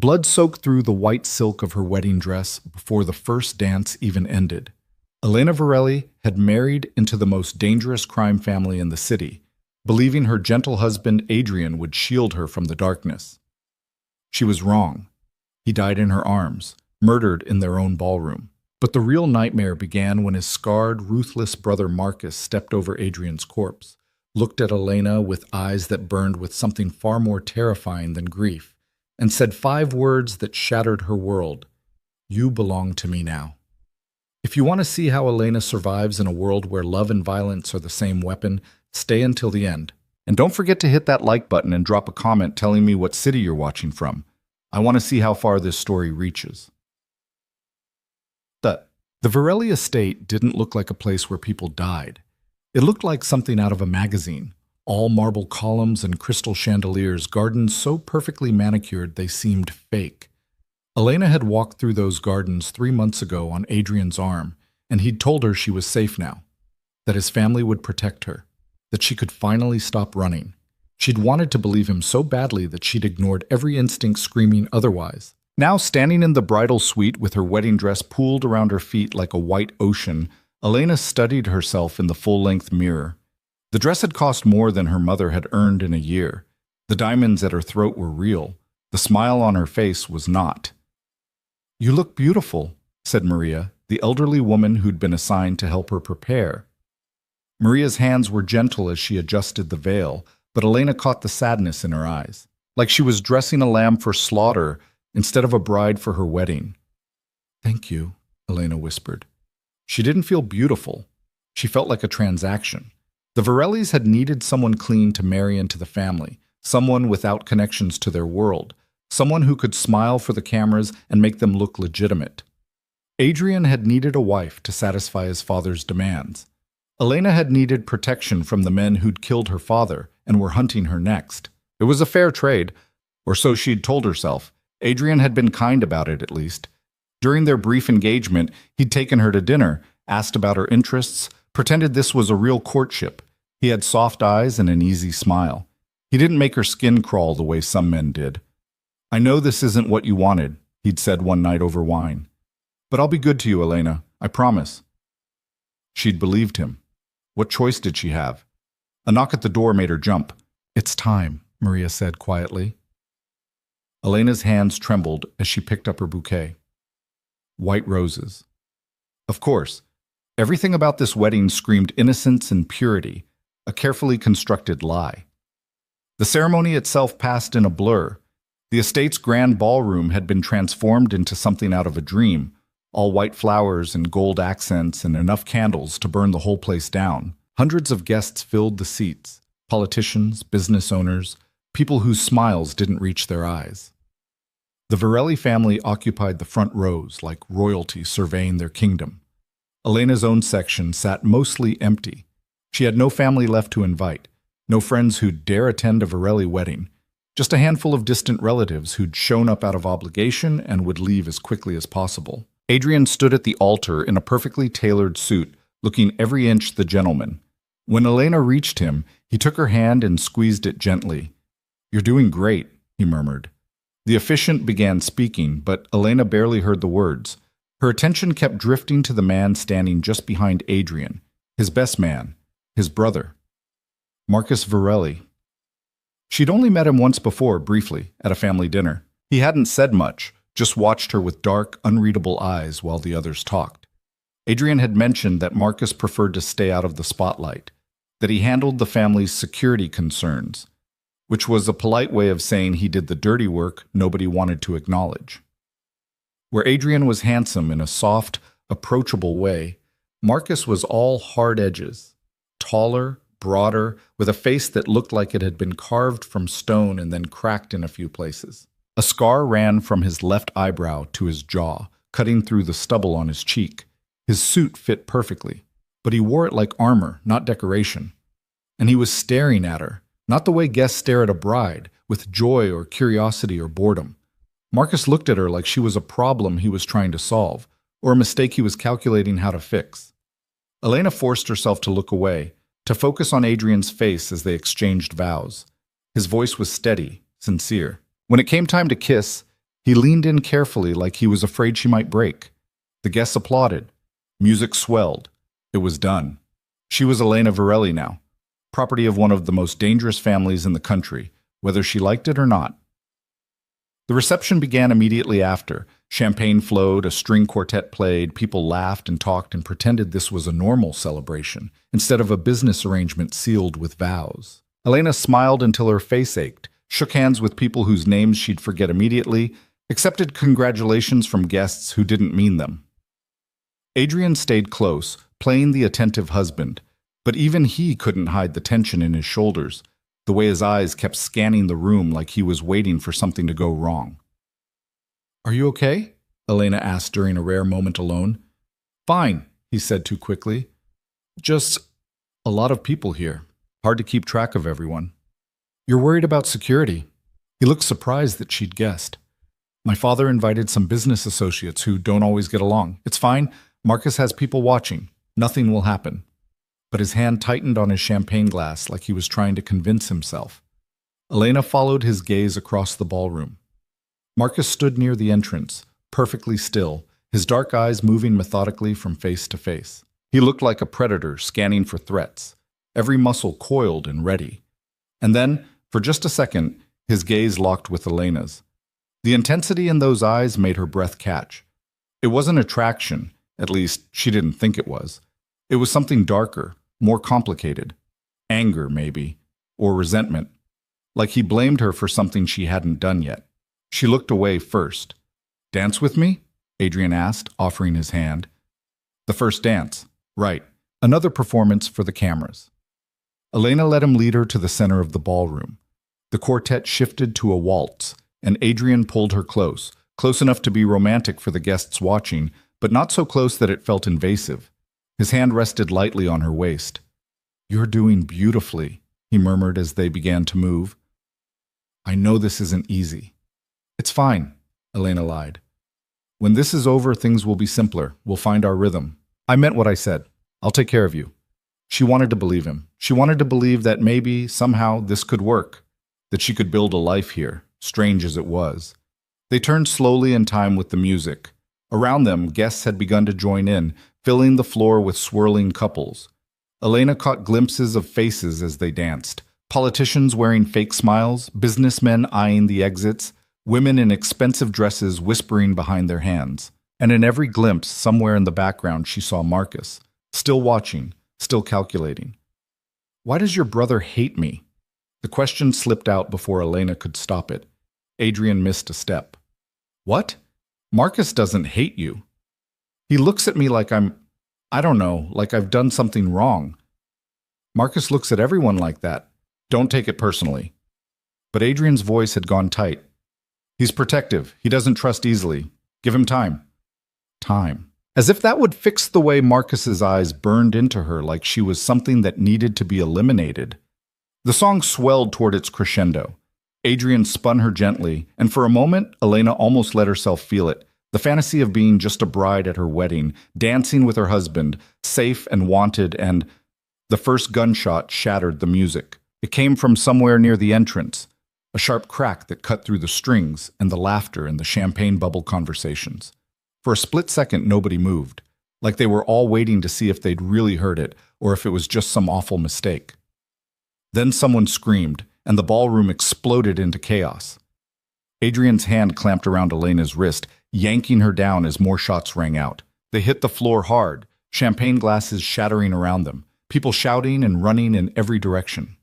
Blood soaked through the white silk of her wedding dress before the first dance even ended. Elena Varelli had married into the most dangerous crime family in the city, believing her gentle husband Adrian would shield her from the darkness. She was wrong. He died in her arms, murdered in their own ballroom. But the real nightmare began when his scarred, ruthless brother Marcus stepped over Adrian's corpse, looked at Elena with eyes that burned with something far more terrifying than grief, and said 5 words that shattered her world. "You belong to me now." If you want to see how Elena survives in a world where love and violence are the same weapon, stay until the end. And don't forget to hit that like button and drop a comment telling me what city you're watching from. I want to see how far this story reaches. The Varelli estate didn't look like a place where people died. It looked like something out of a magazine. All marble columns and crystal chandeliers, gardens so perfectly manicured they seemed fake. Elena had walked through those gardens 3 months ago on Adrian's arm, and he'd told her she was safe now, that his family would protect her, that she could finally stop running. She'd wanted to believe him so badly that she'd ignored every instinct screaming otherwise. Now, standing in the bridal suite with her wedding dress pooled around her feet like a white ocean, Elena studied herself in the full-length mirror. The dress had cost more than her mother had earned in a year. The diamonds at her throat were real. The smile on her face was not. "You look beautiful," said Maria, the elderly woman who'd been assigned to help her prepare. Maria's hands were gentle as she adjusted the veil, but Elena caught the sadness in her eyes, like she was dressing a lamb for slaughter instead of a bride for her wedding. "Thank you," Elena whispered. She didn't feel beautiful. She felt like a transaction. The Varellis had needed someone clean to marry into the family, someone without connections to their world, someone who could smile for the cameras and make them look legitimate. Adrian had needed a wife to satisfy his father's demands. Elena had needed protection from the men who'd killed her father and were hunting her next. It was a fair trade, or so she'd told herself. Adrian had been kind about it, at least. During their brief engagement, he'd taken her to dinner, asked about her interests, pretended this was a real courtship. He had soft eyes and an easy smile. He didn't make her skin crawl the way some men did. "I know this isn't what you wanted," he'd said one night over wine. "But I'll be good to you, Elena. I promise." She'd believed him. What choice did she have? A knock at the door made her jump. "It's time," Maria said quietly. Elena's hands trembled as she picked up her bouquet. White roses. Of course, everything about this wedding screamed innocence and purity, a carefully constructed lie. The ceremony itself passed in a blur. The estate's grand ballroom had been transformed into something out of a dream, all white flowers and gold accents and enough candles to burn the whole place down. Hundreds of guests filled the seats, politicians, business owners, people whose smiles didn't reach their eyes. The Varelli family occupied the front rows like royalty surveying their kingdom. Elena's own section sat mostly empty. She had no family left to invite, no friends who'd dare attend a Varelli wedding, just a handful of distant relatives who'd shown up out of obligation and would leave as quickly as possible. Adrian stood at the altar in a perfectly tailored suit, looking every inch the gentleman. When Elena reached him, he took her hand and squeezed it gently. "You're doing great," he murmured. The officiant began speaking, but Elena barely heard the words. Her attention kept drifting to the man standing just behind Adrian, his best man, his brother, Marcus Varelli. She'd only met him once before, briefly, at a family dinner. He hadn't said much, just watched her with dark, unreadable eyes while the others talked. Adrian had mentioned that Marcus preferred to stay out of the spotlight, that he handled the family's security concerns, which was a polite way of saying he did the dirty work nobody wanted to acknowledge. Where Adrian was handsome in a soft, approachable way, Marcus was all hard edges, taller, broader, with a face that looked like it had been carved from stone and then cracked in a few places. A scar ran from his left eyebrow to his jaw, cutting through the stubble on his cheek. His suit fit perfectly, but he wore it like armor, not decoration. And he was staring at her, not the way guests stare at a bride, with joy or curiosity or boredom. Marcus looked at her like she was a problem he was trying to solve, or a mistake he was calculating how to fix. Elena forced herself to look away, to focus on Adrian's face as they exchanged vows. His voice was steady, sincere. When it came time to kiss, He leaned in carefully like he was afraid she might break. The guests applauded. Music swelled. It was done. She was Elena Varelli now, property of one of the most dangerous families in the country, whether she liked it or not. The reception began immediately after. Champagne flowed, a string quartet played, people laughed and talked and pretended this was a normal celebration, instead of a business arrangement sealed with vows. Elena smiled until her face ached, shook hands with people whose names she'd forget immediately, accepted congratulations from guests who didn't mean them. Adrian stayed close, playing the attentive husband, but even he couldn't hide the tension in his shoulders, the way his eyes kept scanning the room like he was waiting for something to go wrong. "Are you okay?" Elena asked during a rare moment alone. "Fine," he said too quickly. "Just a lot of people here. Hard to keep track of everyone." "You're worried about security." He looked surprised that she'd guessed. "My father invited some business associates who don't always get along. It's fine. Marcus has people watching. Nothing will happen." But his hand tightened on his champagne glass like he was trying to convince himself. Elena followed his gaze across the ballroom. Marcus stood near the entrance, perfectly still, his dark eyes moving methodically from face to face. He looked like a predator scanning for threats, every muscle coiled and ready. And then, for just a second, his gaze locked with Elena's. The intensity in those eyes made her breath catch. It wasn't attraction, at least she didn't think it was. It was something darker, more complicated. Anger, maybe, or resentment. Like he blamed her for something she hadn't done yet. She looked away first. "Dance with me?" Adrian asked, offering his hand. The first dance. Right. Another performance for the cameras. Elena let him lead her to the center of the ballroom. The quartet shifted to a waltz, and Adrian pulled her close, close enough to be romantic for the guests watching, but not so close that it felt invasive. His hand rested lightly on her waist. "You're doing beautifully," he murmured as they began to move. "I know this isn't easy." "It's fine," Elena lied. "When this is over, things will be simpler. We'll find our rhythm. I meant what I said. I'll take care of you." She wanted to believe him. She wanted to believe that maybe, somehow, this could work, that she could build a life here, strange as it was. They turned slowly in time with the music. Around them, guests had begun to join in, filling the floor with swirling couples. Elena caught glimpses of faces as they danced. Politicians wearing fake smiles, businessmen eyeing the exits, women in expensive dresses whispering behind their hands. And in every glimpse, somewhere in the background, she saw Marcus, still watching, still calculating. "Why does your brother hate me?" The question slipped out before Elena could stop it. Adrian missed a step. "What? Marcus doesn't hate you. He looks at me like I don't know, like I've done something wrong." "Marcus looks at everyone like that. Don't take it personally." But Adrian's voice had gone tight. "He's protective. He doesn't trust easily. Give him time." Time. As if that would fix the way Marcus's eyes burned into her like she was something that needed to be eliminated. The song swelled toward its crescendo. Adrian spun her gently, and for a moment, Elena almost let herself feel it. The fantasy of being just a bride at her wedding, dancing with her husband, safe and wanted, and the first gunshot shattered the music. It came from somewhere near the entrance, a sharp crack that cut through the strings and the laughter and the champagne bubble conversations. For a split second, nobody moved, like they were all waiting to see if they'd really heard it or if it was just some awful mistake. Then someone screamed, and the ballroom exploded into chaos. Adrian's hand clamped around Elena's wrist, yanking her down as more shots rang out. They hit the floor hard, champagne glasses shattering around them, people shouting and running in every direction.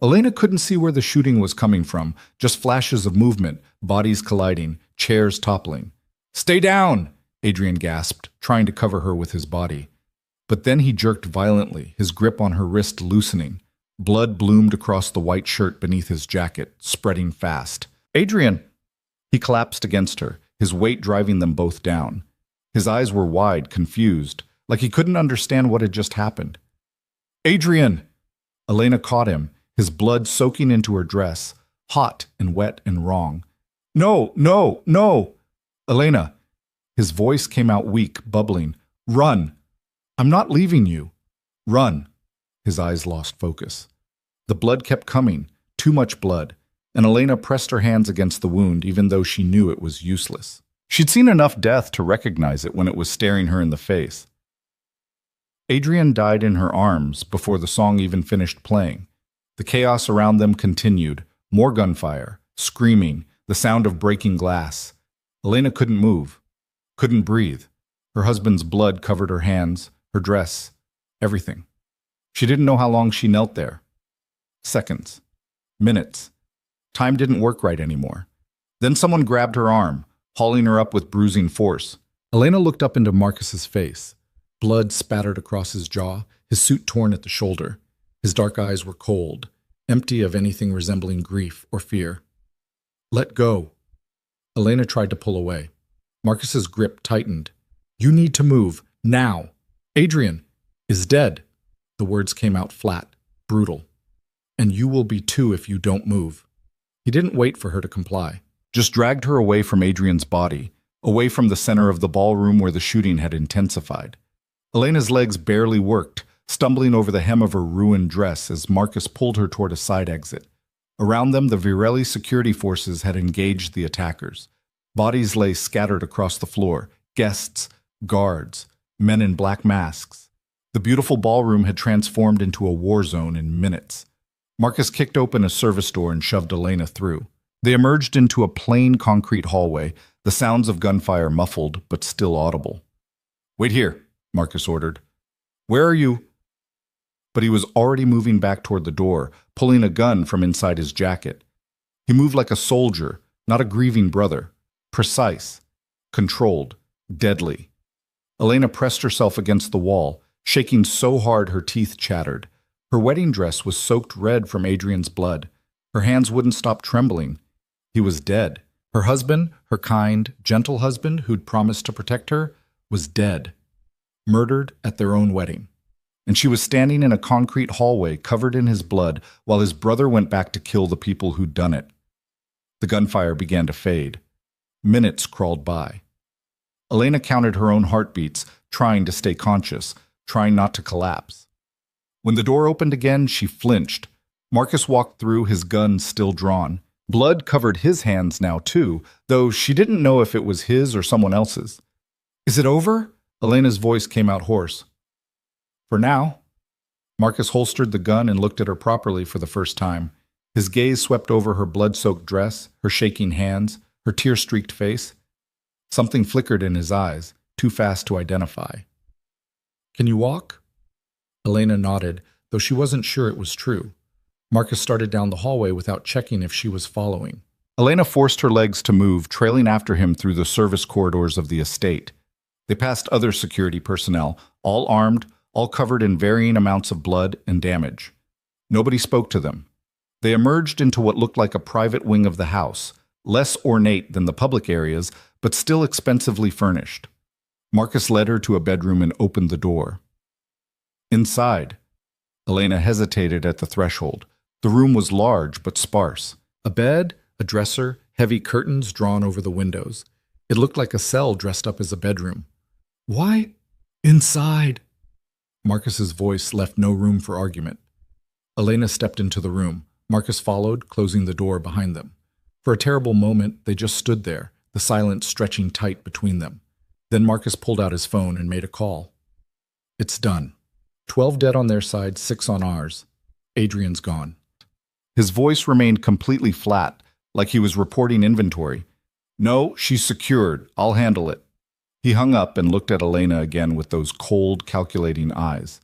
Elena couldn't see where the shooting was coming from, just flashes of movement, bodies colliding, chairs toppling. "Stay down!" Adrian gasped, trying to cover her with his body. But then he jerked violently, his grip on her wrist loosening. Blood bloomed across the white shirt beneath his jacket, spreading fast. "Adrian!" He collapsed against her, his weight driving them both down. His eyes were wide, confused, like he couldn't understand what had just happened. "Adrian!" Elena caught him, his blood soaking into her dress, hot and wet and wrong. "No, no, no!" "Elena!" His voice came out weak, bubbling. "Run! I'm not leaving you. Run!" His eyes lost focus. The blood kept coming, too much blood. and Elena pressed her hands against the wound even though she knew it was useless. She'd seen enough death to recognize it when it was staring her in the face. Adrian died in her arms before the song even finished playing. The chaos around them continued. More gunfire, screaming, the sound of breaking glass. Elena couldn't move, couldn't breathe. Her husband's blood covered her hands, her dress, everything. She didn't know how long she knelt there. Seconds. Minutes. Time didn't work right anymore. Then someone grabbed her arm, hauling her up with bruising force. Elena looked up into Marcus's face. Blood spattered across his jaw, his suit torn at the shoulder. His dark eyes were cold, empty of anything resembling grief or fear. Let go. Elena tried to pull away. Marcus's grip tightened. You need to move, now. Adrian is dead. The words came out flat, brutal. And you will be too if you don't move. He didn't wait for her to comply, just dragged her away from Adrian's body, away from the center of the ballroom where the shooting had intensified. Elena's legs barely worked, stumbling over the hem of her ruined dress as Marcus pulled her toward a side exit. Around them, the Virelli security forces had engaged the attackers. Bodies lay scattered across the floor, guests, guards, men in black masks. The beautiful ballroom had transformed into a war zone in minutes. Marcus kicked open a service door and shoved Elena through. They emerged into a plain concrete hallway, the sounds of gunfire muffled but still audible. Wait here, Marcus ordered. Where are you? But he was already moving back toward the door, pulling a gun from inside his jacket. He moved like a soldier, not a grieving brother. Precise, controlled, deadly. Elena pressed herself against the wall, shaking so hard her teeth chattered. Her wedding dress was soaked red from Adrian's blood. Her hands wouldn't stop trembling. He was dead. Her husband, her kind, gentle husband who'd promised to protect her, was dead. Murdered at their own wedding. And she was standing in a concrete hallway covered in his blood while his brother went back to kill the people who'd done it. The gunfire began to fade. Minutes crawled by. Elena counted her own heartbeats, trying to stay conscious, trying not to collapse. When the door opened again, she flinched. Marcus walked through, his gun still drawn. Blood covered his hands now, too, though she didn't know if it was his or someone else's. Is it over? Elena's voice came out hoarse. For now. Marcus holstered the gun and looked at her properly for the first time. His gaze swept over her blood-soaked dress, her shaking hands, her tear-streaked face. Something flickered in his eyes, too fast to identify. Can you walk? Elena nodded, though she wasn't sure it was true. Marcus started down the hallway without checking if she was following. Elena forced her legs to move, trailing after him through the service corridors of the estate. They passed other security personnel, all armed, all covered in varying amounts of blood and damage. Nobody spoke to them. They emerged into what looked like a private wing of the house, less ornate than the public areas, but still expensively furnished. Marcus led her to a bedroom and opened the door. Inside, Elena hesitated at the threshold. The room was large but sparse. A bed, a dresser, heavy curtains drawn over the windows. It looked like a cell dressed up as a bedroom. Why? Inside. Marcus's voice left no room for argument. Elena stepped into the room. Marcus followed, closing the door behind them. For a terrible moment, they just stood there, the silence stretching tight between them. Then Marcus pulled out his phone and made a call. It's done. 12 dead on their side, 6 on ours. Adrian's gone. His voice remained completely flat, like he was reporting inventory. No, she's secured. I'll handle it. He hung up and looked at Elena again with those cold, calculating eyes.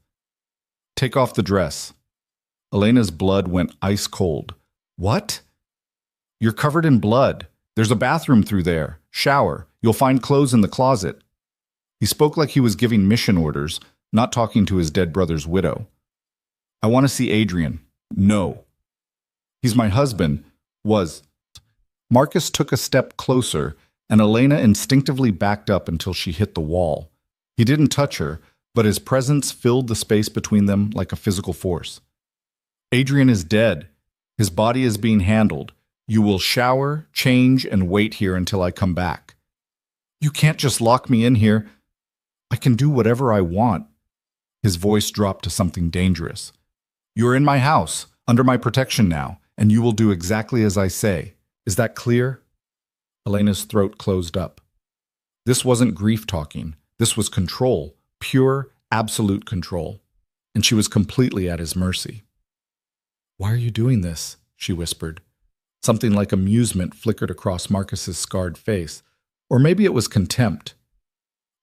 Take off the dress. Elena's blood went ice cold. What? You're covered in blood. There's a bathroom through there. Shower. You'll find clothes in the closet. He spoke like he was giving mission orders, not talking to his dead brother's widow. I want to see Adrian. No. He's my husband. Was. Marcus took a step closer, and Elena instinctively backed up until she hit the wall. He didn't touch her, but his presence filled the space between them like a physical force. Adrian is dead. His body is being handled. You will shower, change, and wait here until I come back. You can't just lock me in here. I can do whatever I want. His voice dropped to something dangerous. You're in my house, under my protection now, and you will do exactly as I say. Is that clear?" Elena's throat closed up. This wasn't grief talking. This was control, pure, absolute control. And she was completely at his mercy. "Why are you doing this?" she whispered. Something like amusement flickered across Marcus's scarred face. Or maybe it was contempt.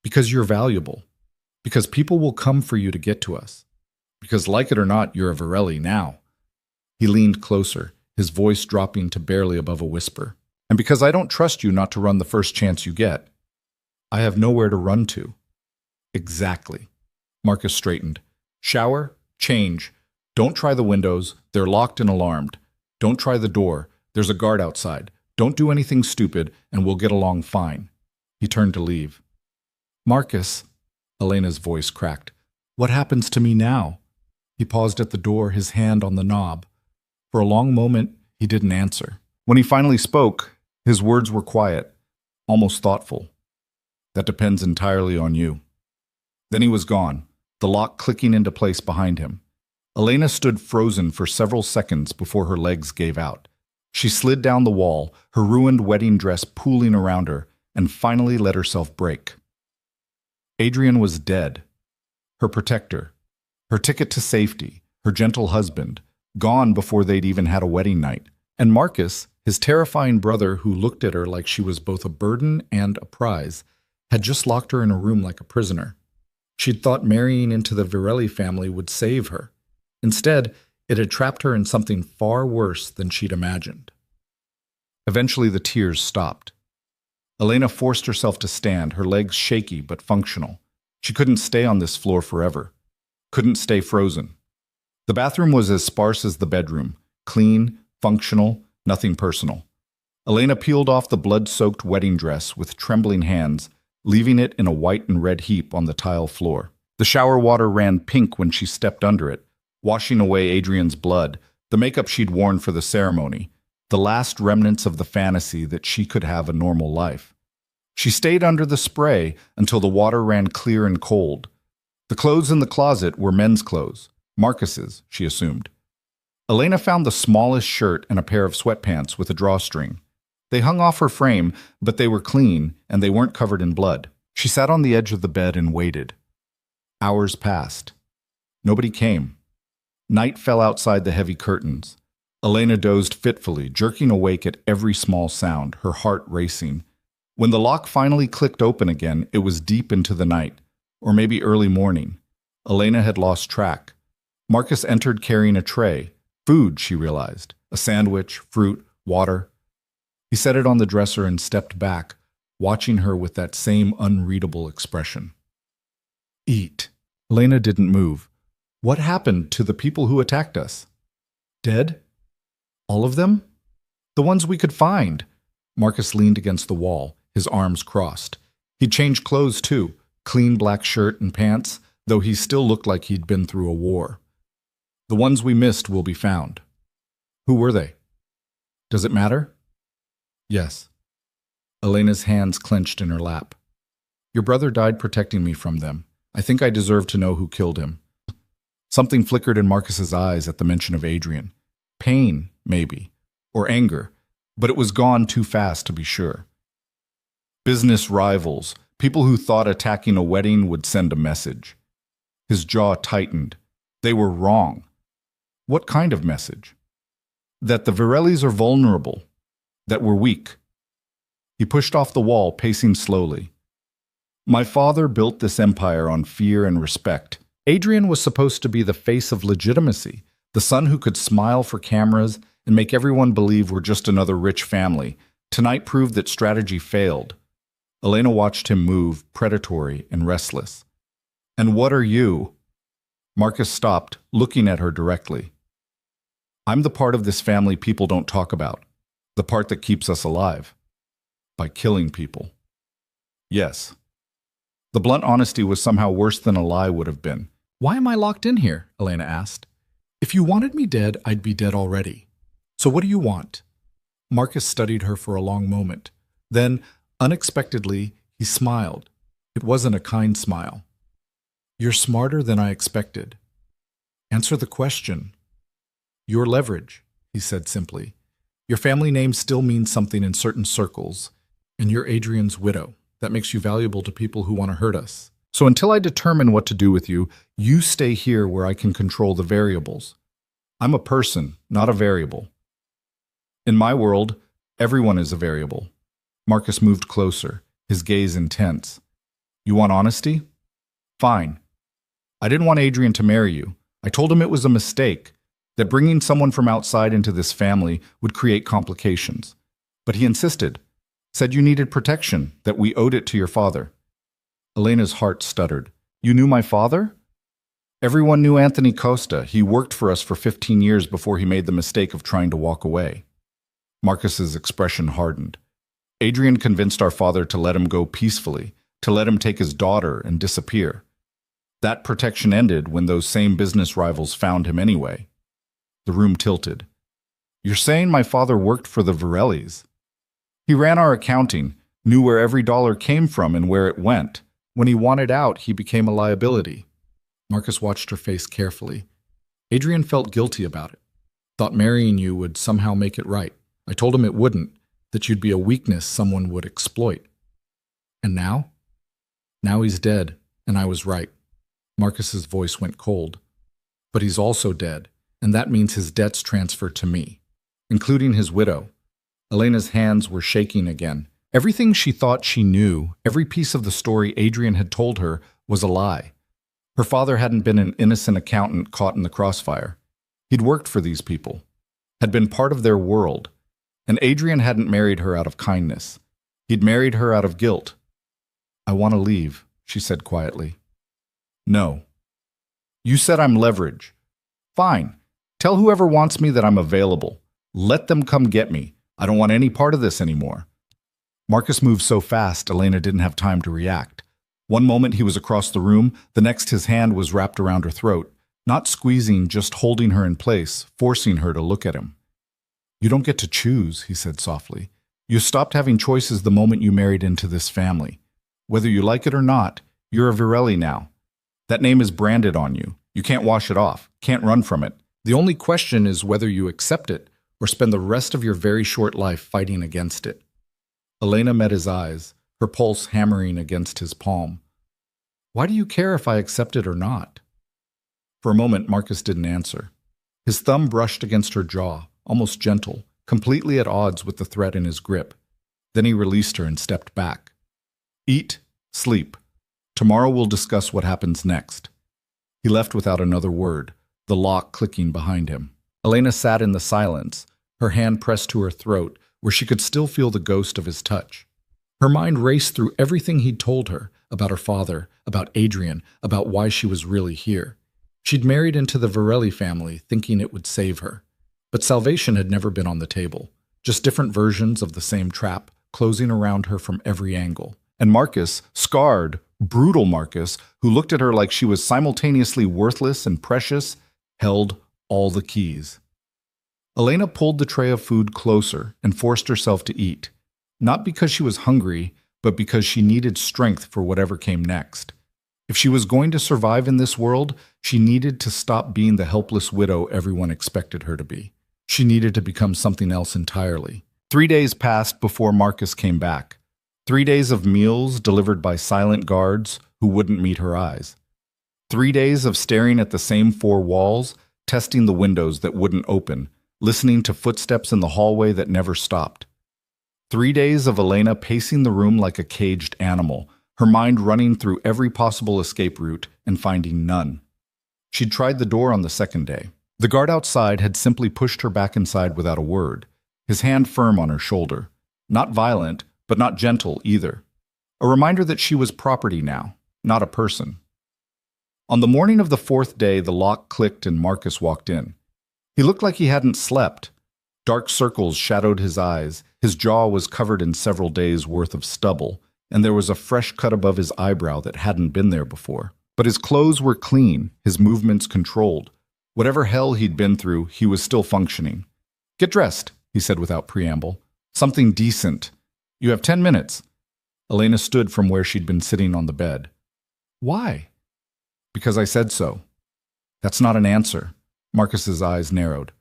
"Because you're valuable. Because people will come for you to get to us. Because, like it or not, you're a Varelli now." He leaned closer, his voice dropping to barely above a whisper. "And because I don't trust you not to run the first chance you get. I have nowhere to run to." "Exactly." Marcus straightened. "Shower, change. Don't try the windows. They're locked and alarmed. Don't try the door. There's a guard outside. Don't do anything stupid, and we'll get along fine." He turned to leave. "Marcus," Elena's voice cracked, "what happens to me now?" He paused at the door, his hand on the knob. For a long moment, he didn't answer. When he finally spoke, his words were quiet, almost thoughtful. "That depends entirely on you." Then he was gone, the lock clicking into place behind him. Elena stood frozen for several seconds before her legs gave out. She slid down the wall, her ruined wedding dress pooling around her, and finally let herself break. Adrian was dead. Her protector, her ticket to safety, her gentle husband, gone before they'd even had a wedding night. And Marcus, his terrifying brother who looked at her like she was both a burden and a prize, had just locked her in a room like a prisoner. She'd thought marrying into the Varelli family would save her. Instead, it had trapped her in something far worse than she'd imagined. Eventually, the tears stopped. Elena forced herself to stand, her legs shaky but functional. She couldn't stay on this floor forever. Couldn't stay frozen. The bathroom was as sparse as the bedroom. Clean, functional, nothing personal. Elena peeled off the blood-soaked wedding dress with trembling hands, leaving it in a white and red heap on the tile floor. The shower water ran pink when she stepped under it, washing away Adrian's blood, the makeup she'd worn for the ceremony, the last remnants of the fantasy that she could have a normal life. She stayed under the spray until the water ran clear and cold. The clothes in the closet were men's clothes, Marcus's, she assumed. Elena found the smallest shirt and a pair of sweatpants with a drawstring. They hung off her frame, but they were clean and they weren't covered in blood. She sat on the edge of the bed and waited. Hours passed. Nobody came. Night fell outside the heavy curtains. Elena dozed fitfully, jerking awake at every small sound, her heart racing. When the lock finally clicked open again, it was deep into the night, or maybe early morning. Elena had lost track. Marcus entered carrying a tray. Food, she realized. A sandwich, fruit, water. He set it on the dresser and stepped back, watching her with that same unreadable expression. "Eat." Elena didn't move. "What happened to the people who attacked us? Dead? All of them? The ones we could find." Marcus leaned against the wall, his arms crossed. He'd changed clothes too, clean black shirt and pants, though he still looked like he'd been through a war. "The ones we missed will be found." "Who were they? Does it matter?" "Yes." Elena's hands clenched in her lap. "Your brother died protecting me from them. I think I deserve to know who killed him." Something flickered in Marcus's eyes at the mention of Adrian. Pain, maybe, or anger, but it was gone too fast to be sure. Business rivals, people who thought attacking a wedding would send a message. His jaw tightened. They were wrong. What kind of message? That the Varellis are vulnerable, that we're weak. He pushed off the wall, pacing slowly. "My father built this empire on fear and respect. Adrian was supposed to be the face of legitimacy, the son who could smile for cameras and make everyone believe we're just another rich family. Tonight proved that strategy failed." Elena watched him move, predatory and restless. "And what are you?" Marcus stopped, looking at her directly. "I'm the part of this family people don't talk about, the part that keeps us alive. By killing people." "Yes." The blunt honesty was somehow worse than a lie would have been. "Why am I locked in here?" Elena asked. "If you wanted me dead, I'd be dead already. So what do you want?" Marcus studied her for a long moment. Then, unexpectedly, he smiled. It wasn't a kind smile. "You're smarter than I expected. Answer the question." "Your leverage," he said simply. Your family name still means something in certain circles, and you're Adrian's widow. That makes you valuable to people who want to hurt us. So until I determine what to do with you, you stay here where I can control the variables. I'm a person, not a variable. In my world, everyone is a variable. Marcus moved closer, his gaze intense. You want honesty? Fine. I didn't want Adrian to marry you. I told him it was a mistake, that bringing someone from outside into this family would create complications. But he insisted, said you needed protection, that we owed it to your father. Elena's heart stuttered. You knew my father? Everyone knew Anthony Costa. He worked for us for 15 years before he made the mistake of trying to walk away. Marcus's expression hardened. Adrian convinced our father to let him go peacefully, to let him take his daughter and disappear. That protection ended when those same business rivals found him anyway. The room tilted. You're saying my father worked for the Varellis? He ran our accounting, knew where every dollar came from and where it went. When he wanted out, he became a liability. Marcus watched her face carefully. Adrian felt guilty about it. Thought marrying you would somehow make it right. I told him it wouldn't, that you'd be a weakness someone would exploit. And now? Now he's dead, and I was right. Marcus's voice went cold. But he's also dead, and that means his debts transfer to me, including his widow. Elena's hands were shaking again. Everything she thought she knew, every piece of the story Adrian had told her, was a lie. Her father hadn't been an innocent accountant caught in the crossfire. He'd worked for these people, had been part of their world, and Adrian hadn't married her out of kindness. He'd married her out of guilt. I want to leave, she said quietly. No. You said I'm leverage. Fine. Tell whoever wants me that I'm available. Let them come get me. I don't want any part of this anymore. Marcus moved so fast, Elena didn't have time to react. One moment he was across the room, the next his hand was wrapped around her throat, not squeezing, just holding her in place, forcing her to look at him. You don't get to choose, he said softly. You stopped having choices the moment you married into this family. Whether you like it or not, you're a Varelli now. That name is branded on you. You can't wash it off, can't run from it. The only question is whether you accept it or spend the rest of your very short life fighting against it. Elena met his eyes, her pulse hammering against his palm. Why do you care if I accept it or not? For a moment, Marcus didn't answer. His thumb brushed against her jaw, almost gentle, completely at odds with the threat in his grip. Then he released her and stepped back. Eat, sleep. Tomorrow we'll discuss what happens next. He left without another word, the lock clicking behind him. Elena sat in the silence, her hand pressed to her throat, where she could still feel the ghost of his touch. Her mind raced through everything he'd told her, about her father, about Adrian, about why she was really here. She'd married into the Varelli family, thinking it would save her. But salvation had never been on the table, just different versions of the same trap, closing around her from every angle. And Marcus, scarred, brutal Marcus, who looked at her like she was simultaneously worthless and precious, held all the keys. Elena pulled the tray of food closer and forced herself to eat, not because she was hungry, but because she needed strength for whatever came next. If she was going to survive in this world, she needed to stop being the helpless widow everyone expected her to be. She needed to become something else entirely. 3 days passed before Marcus came back. 3 days of meals delivered by silent guards who wouldn't meet her eyes. 3 days of staring at the same 4 walls, testing the windows that wouldn't open, listening to footsteps in the hallway that never stopped. 3 days of Elena pacing the room like a caged animal, her mind running through every possible escape route and finding none. She'd tried the door on the second day. The guard outside had simply pushed her back inside without a word, his hand firm on her shoulder. Not violent, but not gentle either. A reminder that she was property now, not a person. On the morning of the 4th day, the lock clicked and Marcus walked in. He looked like he hadn't slept. Dark circles shadowed his eyes, his jaw was covered in several days' worth of stubble, and there was a fresh cut above his eyebrow that hadn't been there before. But his clothes were clean, his movements controlled. Whatever hell he'd been through, he was still functioning. Get dressed, he said without preamble. Something decent. You have 10 minutes. Elena stood from where she'd been sitting on the bed. Why? Because I said so. That's not an answer. Marcus's eyes narrowed.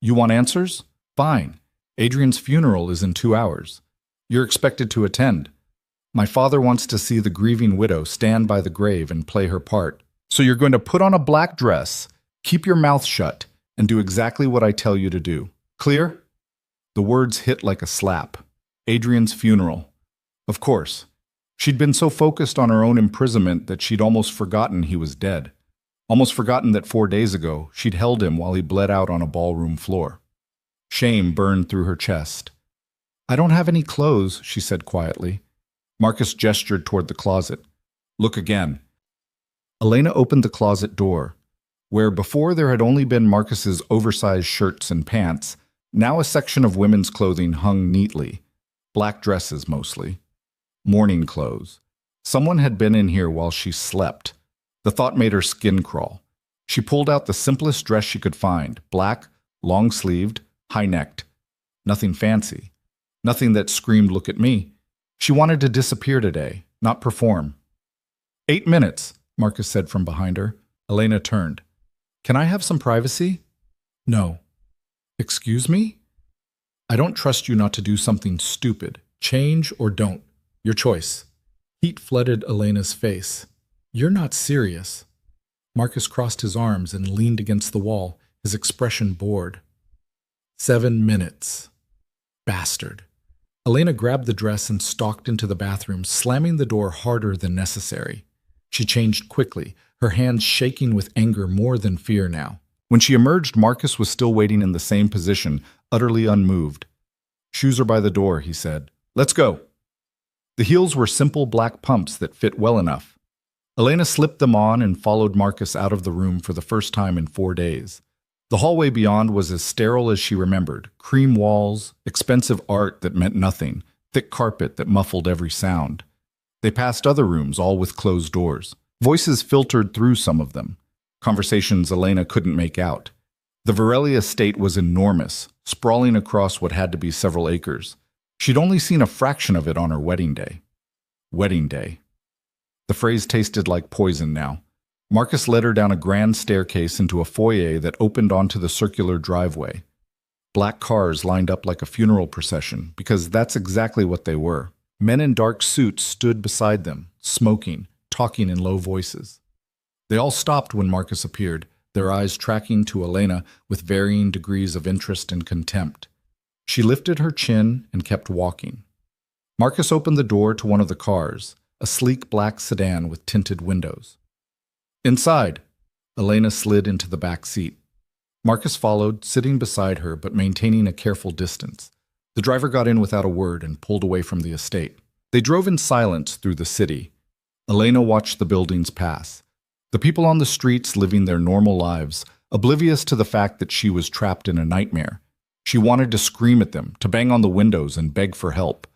You want answers? Fine. Adrian's funeral is in 2 hours. You're expected to attend. My father wants to see the grieving widow stand by the grave and play her part. So you're going to put on a black dress, keep your mouth shut, and do exactly what I tell you to do. Clear? The words hit like a slap. Adrian's funeral. Of course. She'd been so focused on her own imprisonment that she'd almost forgotten he was dead. Almost forgotten that 4 days ago, she'd held him while he bled out on a ballroom floor. Shame burned through her chest. I don't have any clothes, she said quietly. Marcus gestured toward the closet. Look again. Elena opened the closet door. Where before there had only been Marcus's oversized shirts and pants, now a section of women's clothing hung neatly. Black dresses mostly. Morning clothes. Someone had been in here while she slept. The thought made her skin crawl. She pulled out the simplest dress she could find, black, long-sleeved, high-necked. Nothing fancy. Nothing that screamed, look at me. She wanted to disappear today, not perform. 8 minutes, Marcus said from behind her. Elena turned. Can I have some privacy? No. Excuse me? I don't trust you not to do something stupid. Change or don't. Your choice. Heat flooded Elena's face. You're not serious. Marcus crossed his arms and leaned against the wall, his expression bored. 7 minutes. Bastard. Elena grabbed the dress and stalked into the bathroom, slamming the door harder than necessary. She changed quickly, her hands shaking with anger more than fear now. When she emerged, Marcus was still waiting in the same position, utterly unmoved. Shoes are by the door, he said. Let's go. The heels were simple black pumps that fit well enough. Elena slipped them on and followed Marcus out of the room for the first time in 4 days. The hallway beyond was as sterile as she remembered. Cream walls, expensive art that meant nothing, thick carpet that muffled every sound. They passed other rooms, all with closed doors. Voices filtered through some of them. Conversations Elena couldn't make out. The Varelli estate was enormous, sprawling across what had to be several acres. She'd only seen a fraction of it on her wedding day. Wedding day. The phrase tasted like poison now. Marcus led her down a grand staircase into a foyer that opened onto the circular driveway. Black cars lined up like a funeral procession, because that's exactly what they were. Men in dark suits stood beside them, smoking, talking in low voices. They all stopped when Marcus appeared, their eyes tracking to Elena with varying degrees of interest and contempt. She lifted her chin and kept walking. Marcus opened the door to one of the cars, a sleek black sedan with tinted windows. Inside, Elena slid into the back seat. Marcus followed, sitting beside her but maintaining a careful distance. The driver got in without a word and pulled away from the estate. They drove in silence through the city. Elena watched the buildings pass. The people on the streets living their normal lives, oblivious to the fact that she was trapped in a nightmare. She wanted to scream at them, to bang on the windows and beg for help.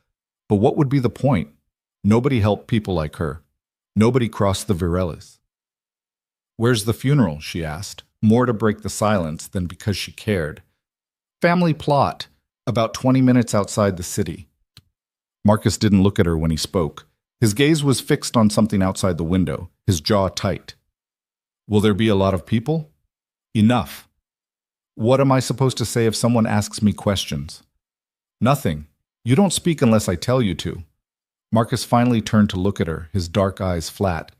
But what would be the point? Nobody helped people like her. Nobody crossed the Varellis. Where's the funeral? She asked, more to break the silence than because she cared. Family plot, about 20 minutes outside the city. Marcus didn't look at her when he spoke. His gaze was fixed on something outside the window, his jaw tight. Will there be a lot of people? Enough. What am I supposed to say if someone asks me questions? Nothing. You don't speak unless I tell you to. Marcus finally turned to look at her, his dark eyes flat.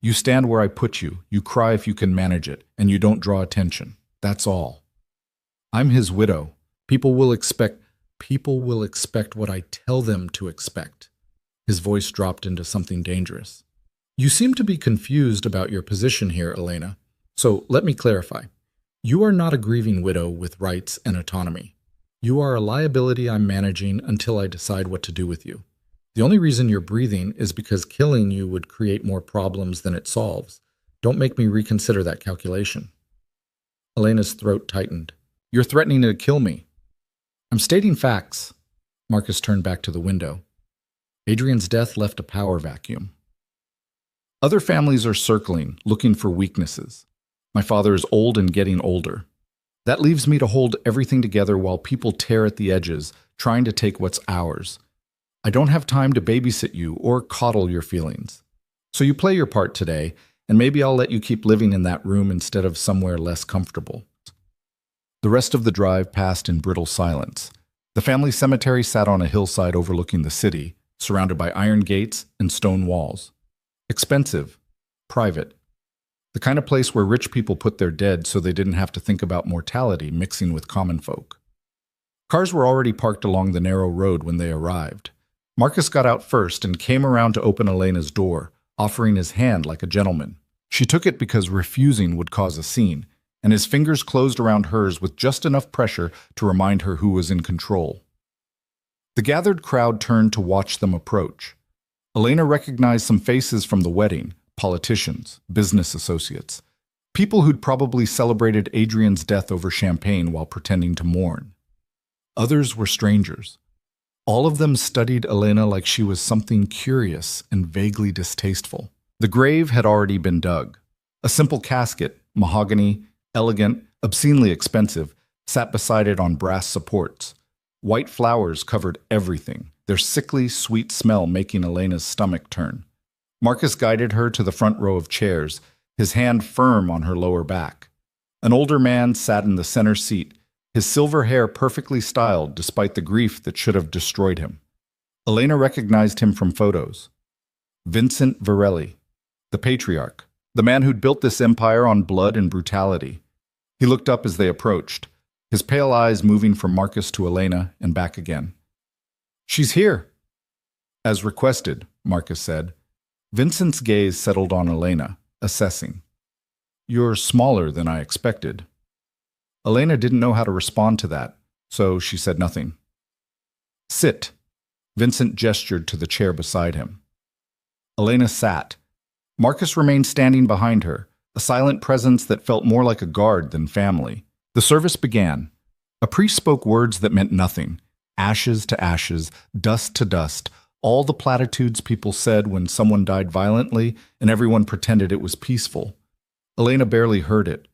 You stand where I put you, you cry if you can manage it, and you don't draw attention. That's all. I'm his widow. People will expect what I tell them to expect. His voice dropped into something dangerous. You seem to be confused about your position here, Elena. So let me clarify. You are not a grieving widow with rights and autonomy. You are a liability I'm managing until I decide what to do with you. The only reason you're breathing is because killing you would create more problems than it solves. Don't make me reconsider that calculation. Elena's throat tightened. You're threatening to kill me. I'm stating facts. Marcus turned back to the window. Adrian's death left a power vacuum. Other families are circling, looking for weaknesses. My father is old and getting older. That leaves me to hold everything together while people tear at the edges, trying to take what's ours. I don't have time to babysit you or coddle your feelings. So you play your part today, and maybe I'll let you keep living in that room instead of somewhere less comfortable. The rest of the drive passed in brittle silence. The family cemetery sat on a hillside overlooking the city, surrounded by iron gates and stone walls. Expensive, private. The kind of place where rich people put their dead so they didn't have to think about mortality mixing with common folk. Cars were already parked along the narrow road when they arrived. Marcus got out first and came around to open Elena's door, offering his hand like a gentleman. She took it because refusing would cause a scene, and his fingers closed around hers with just enough pressure to remind her who was in control. The gathered crowd turned to watch them approach. Elena recognized some faces from the wedding, politicians, business associates, people who'd probably celebrated Adrian's death over champagne while pretending to mourn. Others were strangers. All of them studied Elena like she was something curious and vaguely distasteful. The grave had already been dug. A simple casket, mahogany, elegant, obscenely expensive, sat beside it on brass supports. White flowers covered everything, their sickly, sweet smell making Elena's stomach turn. Marcus guided her to the front row of chairs, his hand firm on her lower back. An older man sat in the center seat, his silver hair perfectly styled despite the grief that should have destroyed him. Elena recognized him from photos. Vincent Varelli, the patriarch, the man who'd built this empire on blood and brutality. He looked up as they approached, his pale eyes moving from Marcus to Elena and back again. "She's here." "As requested," Marcus said. Vincent's gaze settled on Elena, assessing. "You're smaller than I expected." Elena didn't know how to respond to that, so she said nothing. "Sit." Vincent gestured to the chair beside him. Elena sat. Marcus remained standing behind her, a silent presence that felt more like a guard than family. The service began. A priest spoke words that meant nothing. Ashes to ashes, dust to dust, all the platitudes people said when someone died violently and everyone pretended it was peaceful. Elena barely heard it.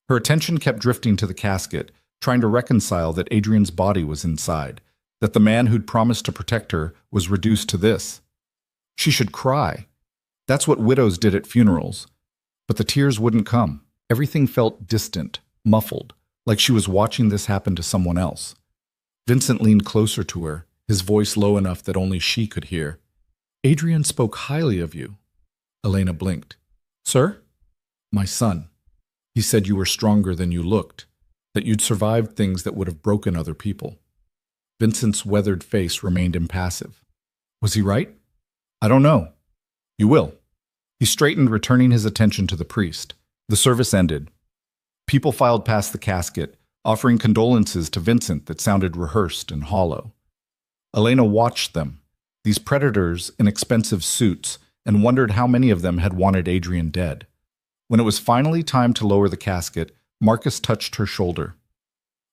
Her attention kept drifting to the casket, trying to reconcile that Adrian's body was inside, that the man who'd promised to protect her was reduced to this. She should cry. That's what widows did at funerals. But the tears wouldn't come. Everything felt distant, muffled, like she was watching this happen to someone else. Vincent leaned closer to her, his voice low enough that only she could hear. "Adrian spoke highly of you." Elena blinked. "Sir?" "My son. He said you were stronger than you looked, that you'd survived things that would have broken other people." Vincent's weathered face remained impassive. "Was he right?" "I don't know. You will." He straightened, returning his attention to the priest. The service ended. People filed past the casket, offering condolences to Vincent that sounded rehearsed and hollow. Elena watched them, these predators in expensive suits, and wondered how many of them had wanted Adrian dead. When it was finally time to lower the casket, Marcus touched her shoulder.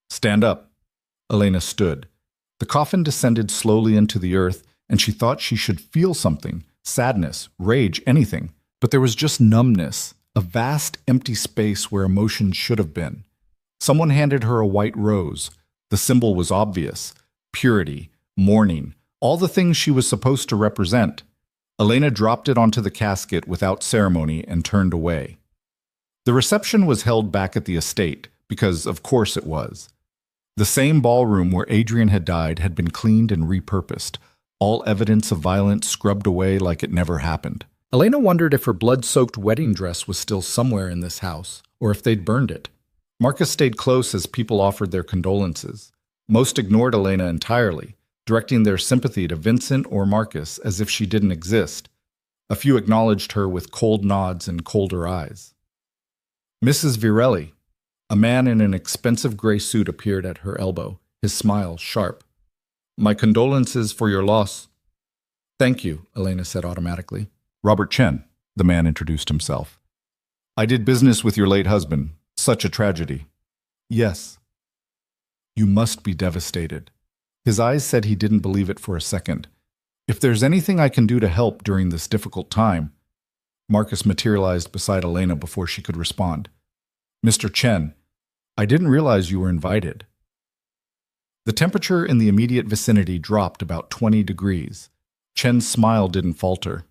"Stand up." Elena stood. The coffin descended slowly into the earth, and she thought she should feel something, sadness, rage, anything. But there was just numbness, a vast, empty space where emotion should have been. Someone handed her a white rose. The symbol was obvious. Purity, mourning, all the things she was supposed to represent. Elena dropped it onto the casket without ceremony and turned away. The reception was held back at the estate, because of course it was. The same ballroom where Adrian had died had been cleaned and repurposed, all evidence of violence scrubbed away like it never happened. Elena wondered if her blood-soaked wedding dress was still somewhere in this house, or if they'd burned it. Marcus stayed close as people offered their condolences. Most ignored Elena entirely, directing their sympathy to Vincent or Marcus as if she didn't exist. A few acknowledged her with cold nods and colder eyes. Mrs. Virelli, a man in an expensive gray suit, appeared at her elbow, his smile sharp. "My condolences for your loss." "Thank you," Elena said automatically. "Robert Chen," the man introduced himself. "I did business with your late husband. Such a tragedy." "Yes." "You must be devastated." His eyes said he didn't believe it for a second. "If there's anything I can do to help during this difficult time..." Marcus materialized beside Elena before she could respond. "Mr. Chen, I didn't realize you were invited." The temperature in the immediate vicinity dropped about 20 degrees. Chen's smile didn't falter.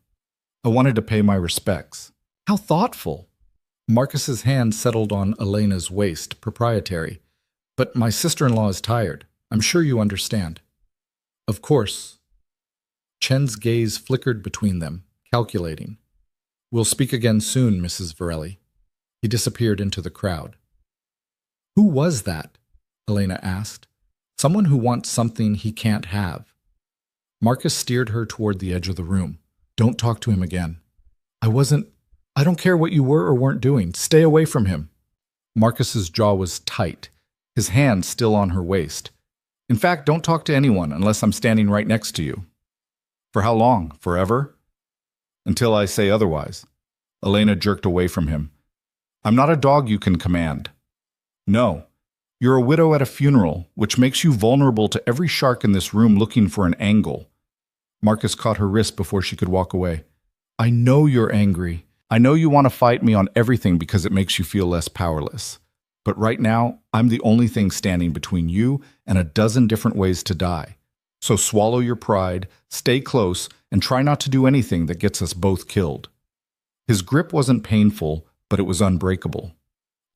"I wanted to pay my respects." "How thoughtful." Marcus's hand settled on Elena's waist, proprietary. But my sister-in-law is tired. I'm sure you understand. Of course. Chen's gaze flickered between them, calculating. We'll speak again soon, Mrs. Varelli. He disappeared into the crowd. Who was that? Elena asked. Someone who wants something he can't have. Marcus steered her toward the edge of the room. Don't talk to him again. I don't care what you were or weren't doing. Stay away from him. Marcus's jaw was tight, his hand still on her waist. In fact, don't talk to anyone unless I'm standing right next to you. For how long? Forever? Until I say otherwise. Elena jerked away from him. I'm not a dog you can command. No. You're a widow at a funeral, which makes you vulnerable to every shark in this room looking for an angle. Marcus caught her wrist before she could walk away. I know you're angry. I know you want to fight me on everything because it makes you feel less powerless. But right now, I'm the only thing standing between you and a dozen different ways to die. So swallow your pride, stay close, and try not to do anything that gets us both killed. His grip wasn't painful, but it was unbreakable.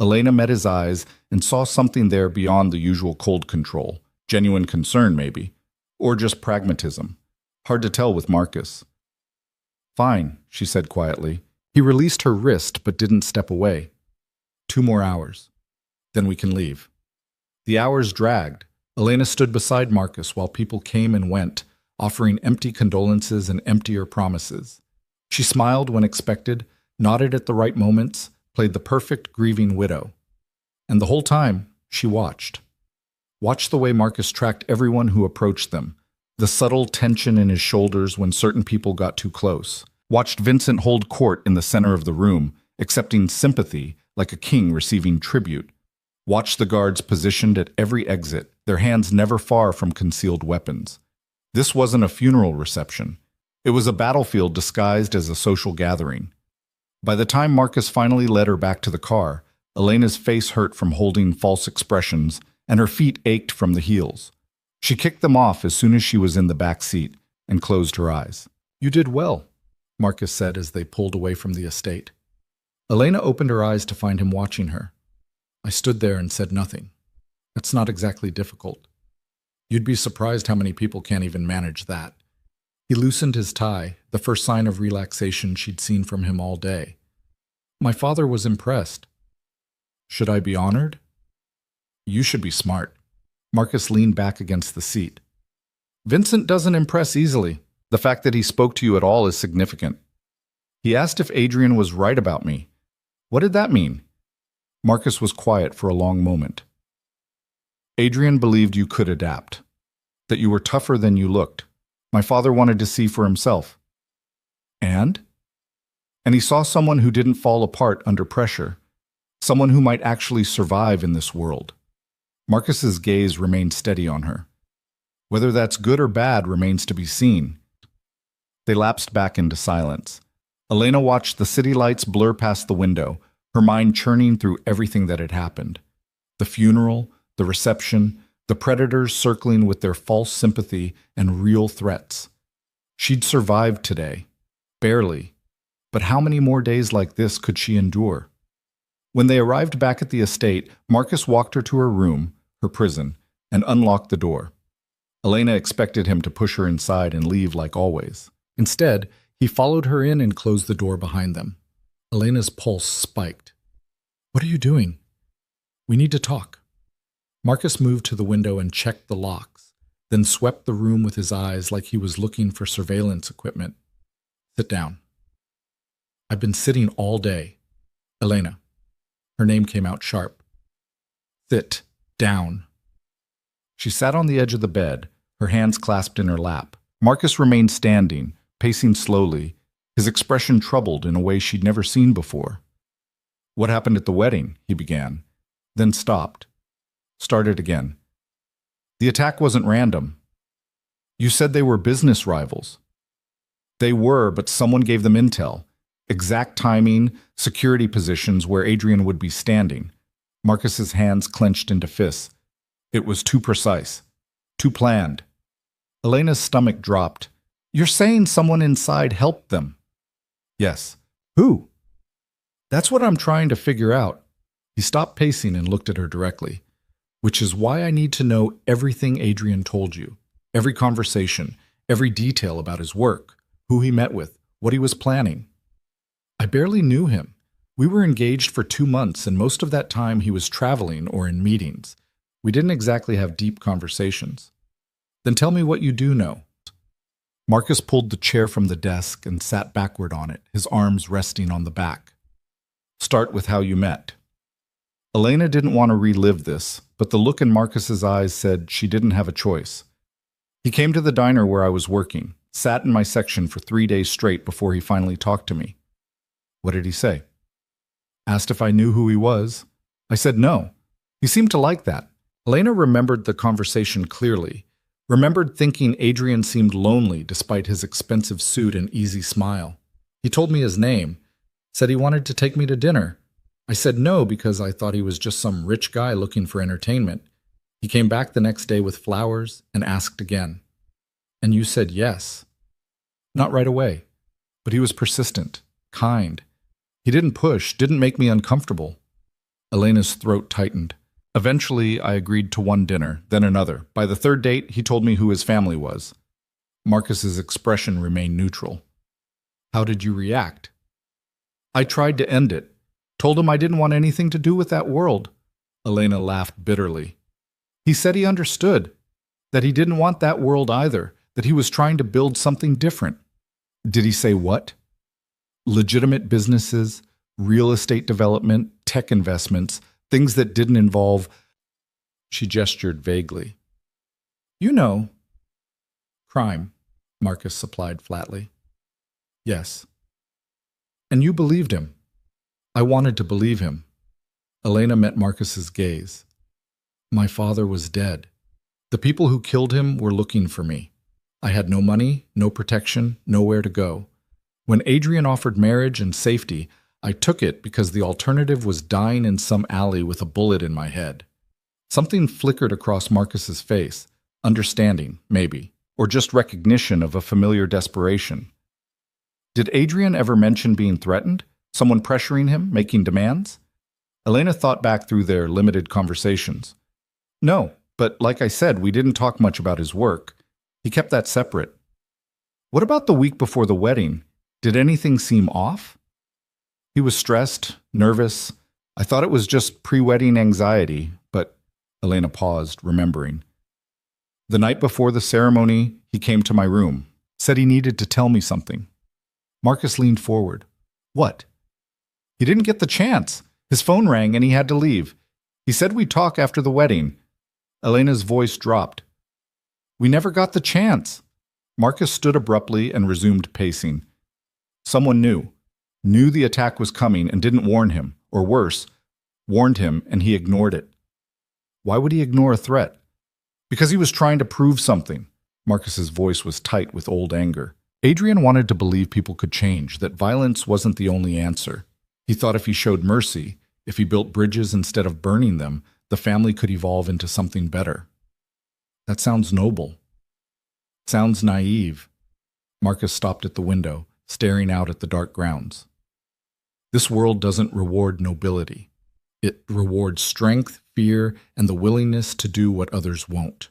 Elena met his eyes and saw something there beyond the usual cold control, genuine concern maybe, or just pragmatism. Hard to tell with Marcus. Fine, she said quietly. He released her wrist but didn't step away. 2 more hours. Then we can leave. The hours dragged. Elena stood beside Marcus while people came and went, offering empty condolences and emptier promises. She smiled when expected, nodded at the right moments, played the perfect grieving widow. And the whole time, she watched. Watched the way Marcus tracked everyone who approached them, the subtle tension in his shoulders when certain people got too close. Watched Vincent hold court in the center of the room, accepting sympathy like a king receiving tribute. Watched the guards positioned at every exit, their hands never far from concealed weapons. This wasn't a funeral reception. It was a battlefield disguised as a social gathering. By the time Marcus finally led her back to the car, Elena's face hurt from holding false expressions, and her feet ached from the heels. She kicked them off as soon as she was in the back seat and closed her eyes. You did well, Marcus said as they pulled away from the estate. Elena opened her eyes to find him watching her. I stood there and said nothing. That's not exactly difficult. You'd be surprised how many people can't even manage that. He loosened his tie, the first sign of relaxation she'd seen from him all day. My father was impressed. Should I be honored? You should be smart. Marcus leaned back against the seat. Vincent doesn't impress easily. The fact that he spoke to you at all is significant. He asked if Adrian was right about me. What did that mean? Marcus was quiet for a long moment. Adrian believed you could adapt, that you were tougher than you looked. My father wanted to see for himself. And he saw someone who didn't fall apart under pressure, someone who might actually survive in this world. Marcus's gaze remained steady on her. Whether that's good or bad remains to be seen. They lapsed back into silence. Elena watched the city lights blur past the window, her mind churning through everything that had happened. The funeral, the reception, the predators circling with their false sympathy and real threats. She'd survived today. Barely. But how many more days like this could she endure? When they arrived back at the estate, Marcus walked her to her room, her prison, and unlocked the door. Elena expected him to push her inside and leave like always. Instead, he followed her in and closed the door behind them. Elena's pulse spiked. What are you doing? We need to talk. Marcus moved to the window and checked the locks, then swept the room with his eyes like he was looking for surveillance equipment. Sit down. I've been sitting all day. Elena. Her name came out sharp. Sit down. She sat on the edge of the bed, her hands clasped in her lap. Marcus remained standing, pacing slowly, his expression troubled in a way she'd never seen before. What happened at the wedding? He began, then stopped. Started again. The attack wasn't random. You said they were business rivals. They were, but someone gave them intel. Exact timing, security positions where Adrian would be standing. Marcus's hands clenched into fists. It was too precise. Too planned. Elena's stomach dropped. You're saying someone inside helped them? Yes. Who? That's what I'm trying to figure out. He stopped pacing and looked at her directly. Which is why I need to know everything Adrian told you. Every conversation, every detail about his work, who he met with, what he was planning. I barely knew him. We were engaged for 2 months, and most of that time he was traveling or in meetings. We didn't exactly have deep conversations. Then tell me what you do know. Marcus pulled the chair from the desk and sat backward on it, his arms resting on the back. Start with how you met. Elena didn't want to relive this, but the look in Marcus's eyes said she didn't have a choice. He came to the diner where I was working, sat in my section for 3 days straight before he finally talked to me. What did he say? Asked if I knew who he was. I said no. He seemed to like that. Elena remembered the conversation clearly, remembered thinking Adrian seemed lonely despite his expensive suit and easy smile. He told me his name, said he wanted to take me to dinner. I said no because I thought he was just some rich guy looking for entertainment. He came back the next day with flowers and asked again. And you said yes. Not right away, but he was persistent, kind. He didn't push, didn't make me uncomfortable. Elena's throat tightened. Eventually, I agreed to one dinner, then another. By the third date, he told me who his family was. Marcus's expression remained neutral. How did you react? I tried to end it. Told him I didn't want anything to do with that world. Elena laughed bitterly. He said he understood, that he didn't want that world either, that he was trying to build something different. Did he say what? Legitimate businesses, real estate development, tech investments, things that didn't involve... She gestured vaguely. You know. Crime, Marcus supplied flatly. Yes. And you believed him. I wanted to believe him. Elena met Marcus's gaze. My father was dead. The people who killed him were looking for me. I had no money, no protection, nowhere to go. When Adrian offered marriage and safety, I took it because the alternative was dying in some alley with a bullet in my head. Something flickered across Marcus's face. Understanding, maybe, or just recognition of a familiar desperation. Did Adrian ever mention being threatened? Someone pressuring him, making demands? Elena thought back through their limited conversations. No, but like I said, we didn't talk much about his work. He kept that separate. What about the week before the wedding? Did anything seem off? He was stressed, nervous. I thought it was just pre-wedding anxiety, but Elena paused, remembering. The night before the ceremony, he came to my room, said he needed to tell me something. Marcus leaned forward. What? He didn't get the chance. His phone rang and he had to leave. He said we'd talk after the wedding. Elena's voice dropped. We never got the chance. Marcus stood abruptly and resumed pacing. Someone knew the attack was coming and didn't warn him, or worse, warned him and he ignored it. Why would he ignore a threat? Because he was trying to prove something. Marcus's voice was tight with old anger. Adrian wanted to believe people could change, that violence wasn't the only answer. He thought if he showed mercy, if he built bridges instead of burning them, the family could evolve into something better. That sounds noble. Sounds naive. Marcus stopped at the window, staring out at the dark grounds. This world doesn't reward nobility. It rewards strength, fear, and the willingness to do what others won't.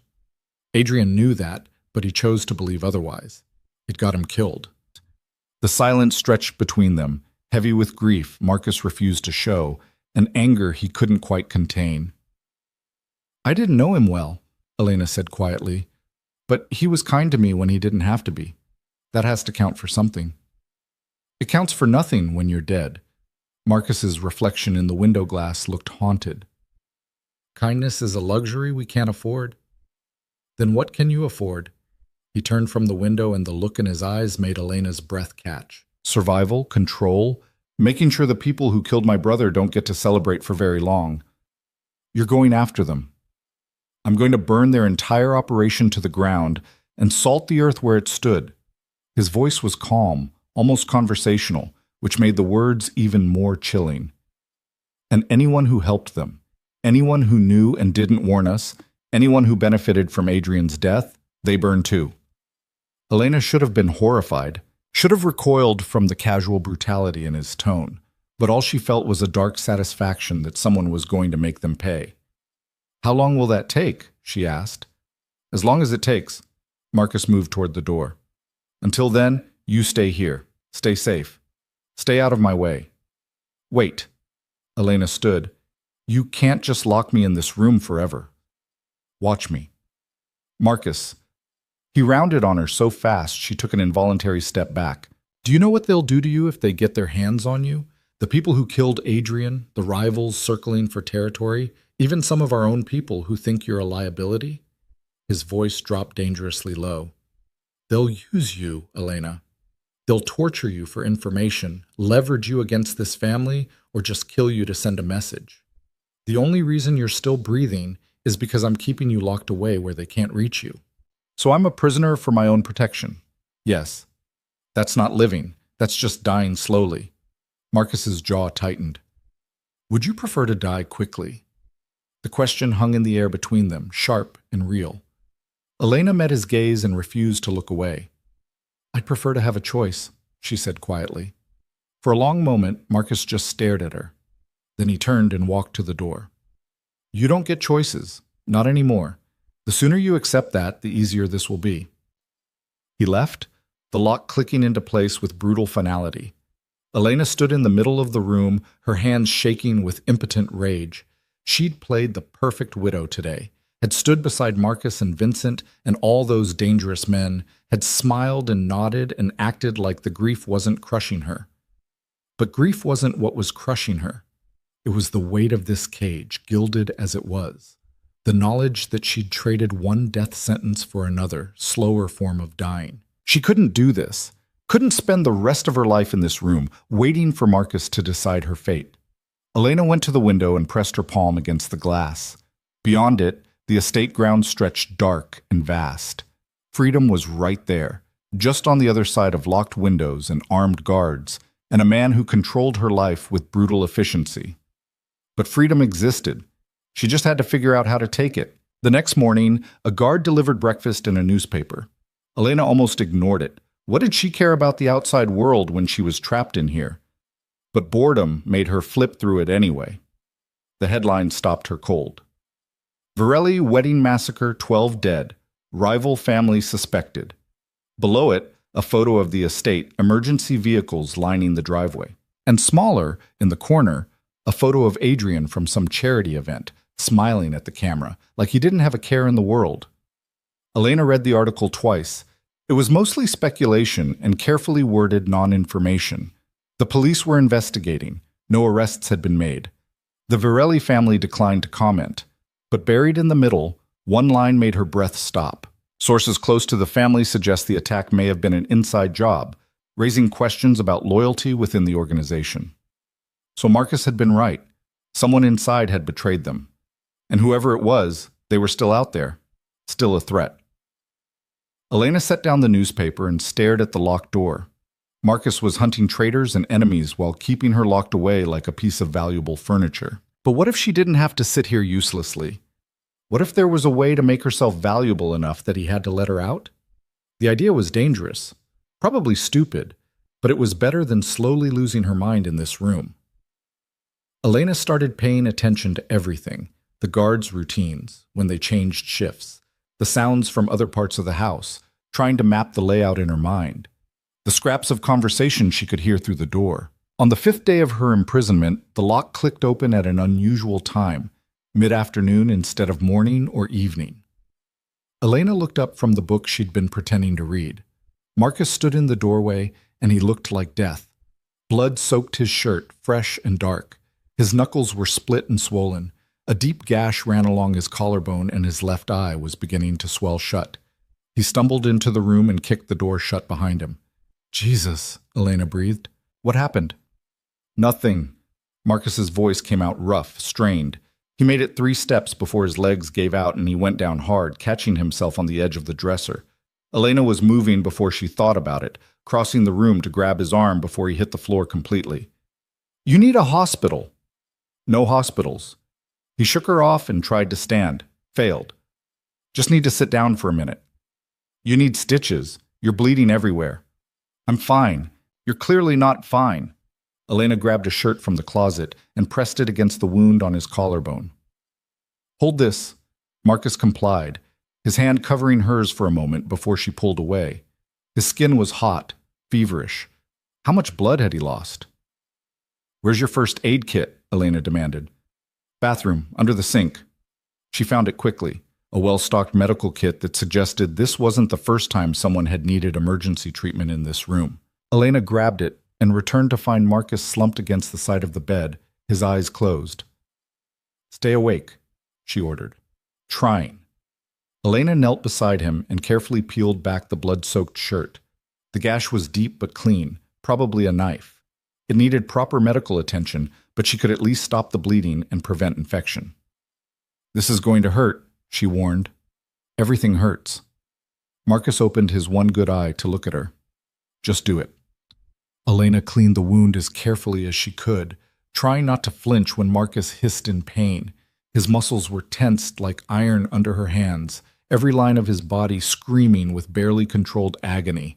Adrian knew that, but he chose to believe otherwise. It got him killed. The silence stretched between them, heavy with grief Marcus refused to show, and anger he couldn't quite contain. I didn't know him well, Elena said quietly, but he was kind to me when he didn't have to be. That has to count for something. It counts for nothing when you're dead. Marcus's reflection in the window glass looked haunted. Kindness is a luxury we can't afford. Then what can you afford? He turned from the window and the look in his eyes made Elena's breath catch. Survival, control, making sure the people who killed my brother don't get to celebrate for very long. You're going after them. I'm going to burn their entire operation to the ground and salt the earth where it stood. His voice was calm, almost conversational, which made the words even more chilling. And anyone who helped them, anyone who knew and didn't warn us, anyone who benefited from Adrian's death, they burn too. Elena should have been horrified, should have recoiled from the casual brutality in his tone, but all she felt was a dark satisfaction that someone was going to make them pay. How long will that take? She asked. As long as it takes. Marcus moved toward the door. Until then, you stay here. Stay safe. Stay out of my way. Wait. Elena stood. You can't just lock me in this room forever. Watch me. Marcus. He rounded on her so fast she took an involuntary step back. Do you know what they'll do to you if they get their hands on you? The people who killed Adrian, the rivals circling for territory, even some of our own people who think you're a liability? His voice dropped dangerously low. They'll use you, Elena. They'll torture you for information, leverage you against this family, or just kill you to send a message. The only reason you're still breathing is because I'm keeping you locked away where they can't reach you. So I'm a prisoner for my own protection. Yes. That's not living. That's just dying slowly. Marcus's jaw tightened. Would you prefer to die quickly? The question hung in the air between them, sharp and real. Elena met his gaze and refused to look away. I'd prefer to have a choice, she said quietly. For a long moment, Marcus just stared at her. Then he turned and walked to the door. You don't get choices. Not anymore. The sooner you accept that, the easier this will be. He left, the lock clicking into place with brutal finality. Elena stood in the middle of the room, her hands shaking with impotent rage. She'd played the perfect widow today, had stood beside Marcus and Vincent and all those dangerous men, had smiled and nodded and acted like the grief wasn't crushing her. But grief wasn't what was crushing her. It was the weight of this cage, gilded as it was. The knowledge that she'd traded one death sentence for another, slower form of dying. She couldn't do this, couldn't spend the rest of her life in this room, waiting for Marcus to decide her fate. Elena went to the window and pressed her palm against the glass. Beyond it, the estate grounds stretched dark and vast. Freedom was right there, just on the other side of locked windows and armed guards, and a man who controlled her life with brutal efficiency. But freedom existed. She just had to figure out how to take it. The next morning, a guard delivered breakfast and a newspaper. Elena almost ignored it. What did she care about the outside world when she was trapped in here? But boredom made her flip through it anyway. The headline stopped her cold. Varelli Wedding Massacre, 12 dead. Rival family suspected. Below it, a photo of the estate, emergency vehicles lining the driveway. And smaller, in the corner, a photo of Adrian from some charity event, smiling at the camera, like he didn't have a care in the world. Elena read the article twice. It was mostly speculation and carefully worded non-information. The police were investigating. No arrests had been made. The Varelli family declined to comment. But buried in the middle, one line made her breath stop. Sources close to the family suggest the attack may have been an inside job, raising questions about loyalty within the organization. So Marcus had been right. Someone inside had betrayed them. And whoever it was, they were still out there, still a threat. Elena set down the newspaper and stared at the locked door. Marcus was hunting traitors and enemies while keeping her locked away like a piece of valuable furniture. But what if she didn't have to sit here uselessly? What if there was a way to make herself valuable enough that he had to let her out? The idea was dangerous, probably stupid, but it was better than slowly losing her mind in this room. Elena started paying attention to everything, the guards' routines, when they changed shifts, the sounds from other parts of the house, trying to map the layout in her mind, the scraps of conversation she could hear through the door. On the 5th day of her imprisonment, the lock clicked open at an unusual time, mid-afternoon instead of morning or evening. Elena looked up from the book she'd been pretending to read. Marcus stood in the doorway, and he looked like death. Blood soaked his shirt, fresh and dark. His knuckles were split and swollen. A deep gash ran along his collarbone, and his left eye was beginning to swell shut. He stumbled into the room and kicked the door shut behind him. Jesus, Elena breathed. What happened? Nothing. Marcus's voice came out rough, strained. He made it 3 steps before his legs gave out and he went down hard, catching himself on the edge of the dresser. Elena was moving before she thought about it, crossing the room to grab his arm before he hit the floor completely. You need a hospital. No hospitals. He shook her off and tried to stand. Failed. Just need to sit down for a minute. You need stitches. You're bleeding everywhere. I'm fine. You're clearly not fine. Elena grabbed a shirt from the closet and pressed it against the wound on his collarbone. Hold this. Marcus complied, his hand covering hers for a moment before she pulled away. His skin was hot, feverish. How much blood had he lost? Where's your first aid kit? Elena demanded. Bathroom, under the sink. She found it quickly, a well-stocked medical kit that suggested this wasn't the first time someone had needed emergency treatment in this room. Elena grabbed it and returned to find Marcus slumped against the side of the bed, his eyes closed. Stay awake, she ordered. Trying. Elena knelt beside him and carefully peeled back the blood-soaked shirt. The gash was deep but clean, probably a knife. It needed proper medical attention, but she could at least stop the bleeding and prevent infection. This is going to hurt, she warned. Everything hurts. Marcus opened his one good eye to look at her. Just do it. Elena cleaned the wound as carefully as she could, trying not to flinch when Marcus hissed in pain. His muscles were tensed like iron under her hands, every line of his body screaming with barely controlled agony.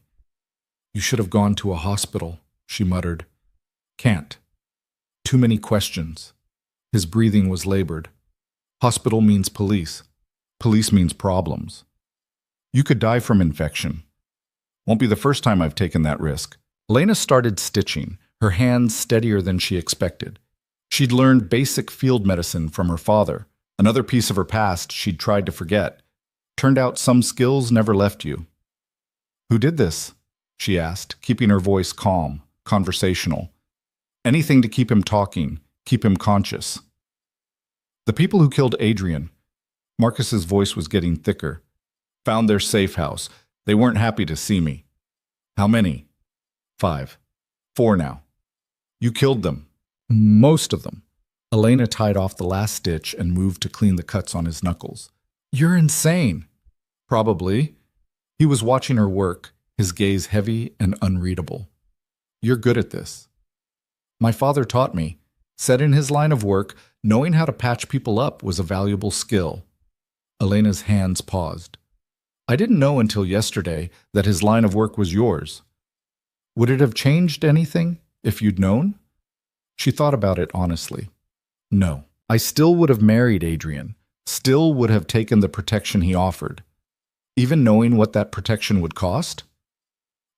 You should have gone to a hospital, she muttered. Can't. Too many questions. His breathing was labored. Hospital means police. Police means problems. You could die from infection. Won't be the first time I've taken that risk. Elena started stitching, her hands steadier than she expected. She'd learned basic field medicine from her father, another piece of her past she'd tried to forget. Turned out some skills never left you. Who did this? She asked, keeping her voice calm, conversational. Anything to keep him talking, keep him conscious. The people who killed Adrian. Marcus's voice was getting thicker. Found their safe house. They weren't happy to see me. How many? 5. 4 now. You killed them. Most of them. Elena tied off the last stitch and moved to clean the cuts on his knuckles. You're insane. Probably. He was watching her work, his gaze heavy and unreadable. You're good at this. My father taught me. Said in his line of work, knowing how to patch people up was a valuable skill. Elena's hands paused. I didn't know until yesterday that his line of work was yours. Would it have changed anything if you'd known? She thought about it honestly. No. I still would have married Adrian, still would have taken the protection he offered. Even knowing what that protection would cost?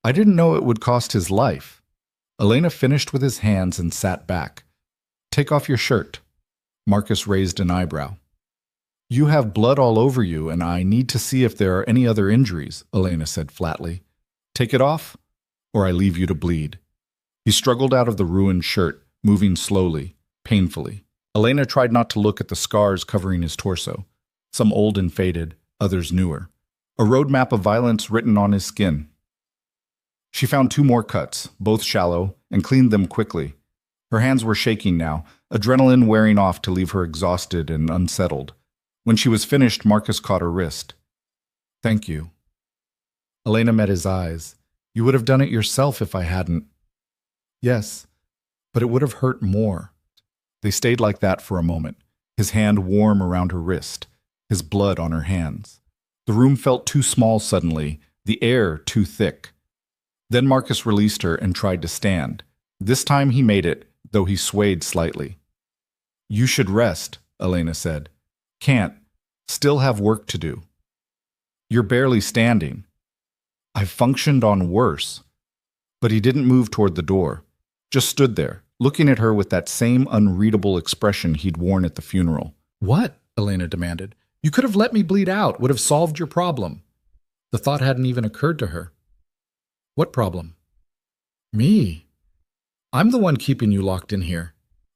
I didn't know it would cost his life. Elena finished with his hands and sat back. Take off your shirt. Marcus raised an eyebrow. You have blood all over you, and I need to see if there are any other injuries, Elena said flatly. Take it off, or I leave you to bleed. He struggled out of the ruined shirt, moving slowly, painfully. Elena tried not to look at the scars covering his torso, some old and faded, others newer. A roadmap of violence written on his skin. She found 2 more cuts, both shallow, and cleaned them quickly. Her hands were shaking now, adrenaline wearing off to leave her exhausted and unsettled. When she was finished, Marcus caught her wrist. Thank you. Elena met his eyes. You would have done it yourself if I hadn't. Yes, but it would have hurt more. They stayed like that for a moment, his hand warm around her wrist, his blood on her hands. The room felt too small suddenly, the air too thick. Then Marcus released her and tried to stand. This time he made it, though he swayed slightly. You should rest, Elena said. Can't. Still have work to do. You're barely standing. I've functioned on worse. But he didn't move toward the door. Just stood there, looking at her with that same unreadable expression he'd worn at the funeral. What? Elena demanded. You could have let me bleed out, would have solved your problem. The thought hadn't even occurred to her. What problem? Me. I'm the one keeping you locked in here.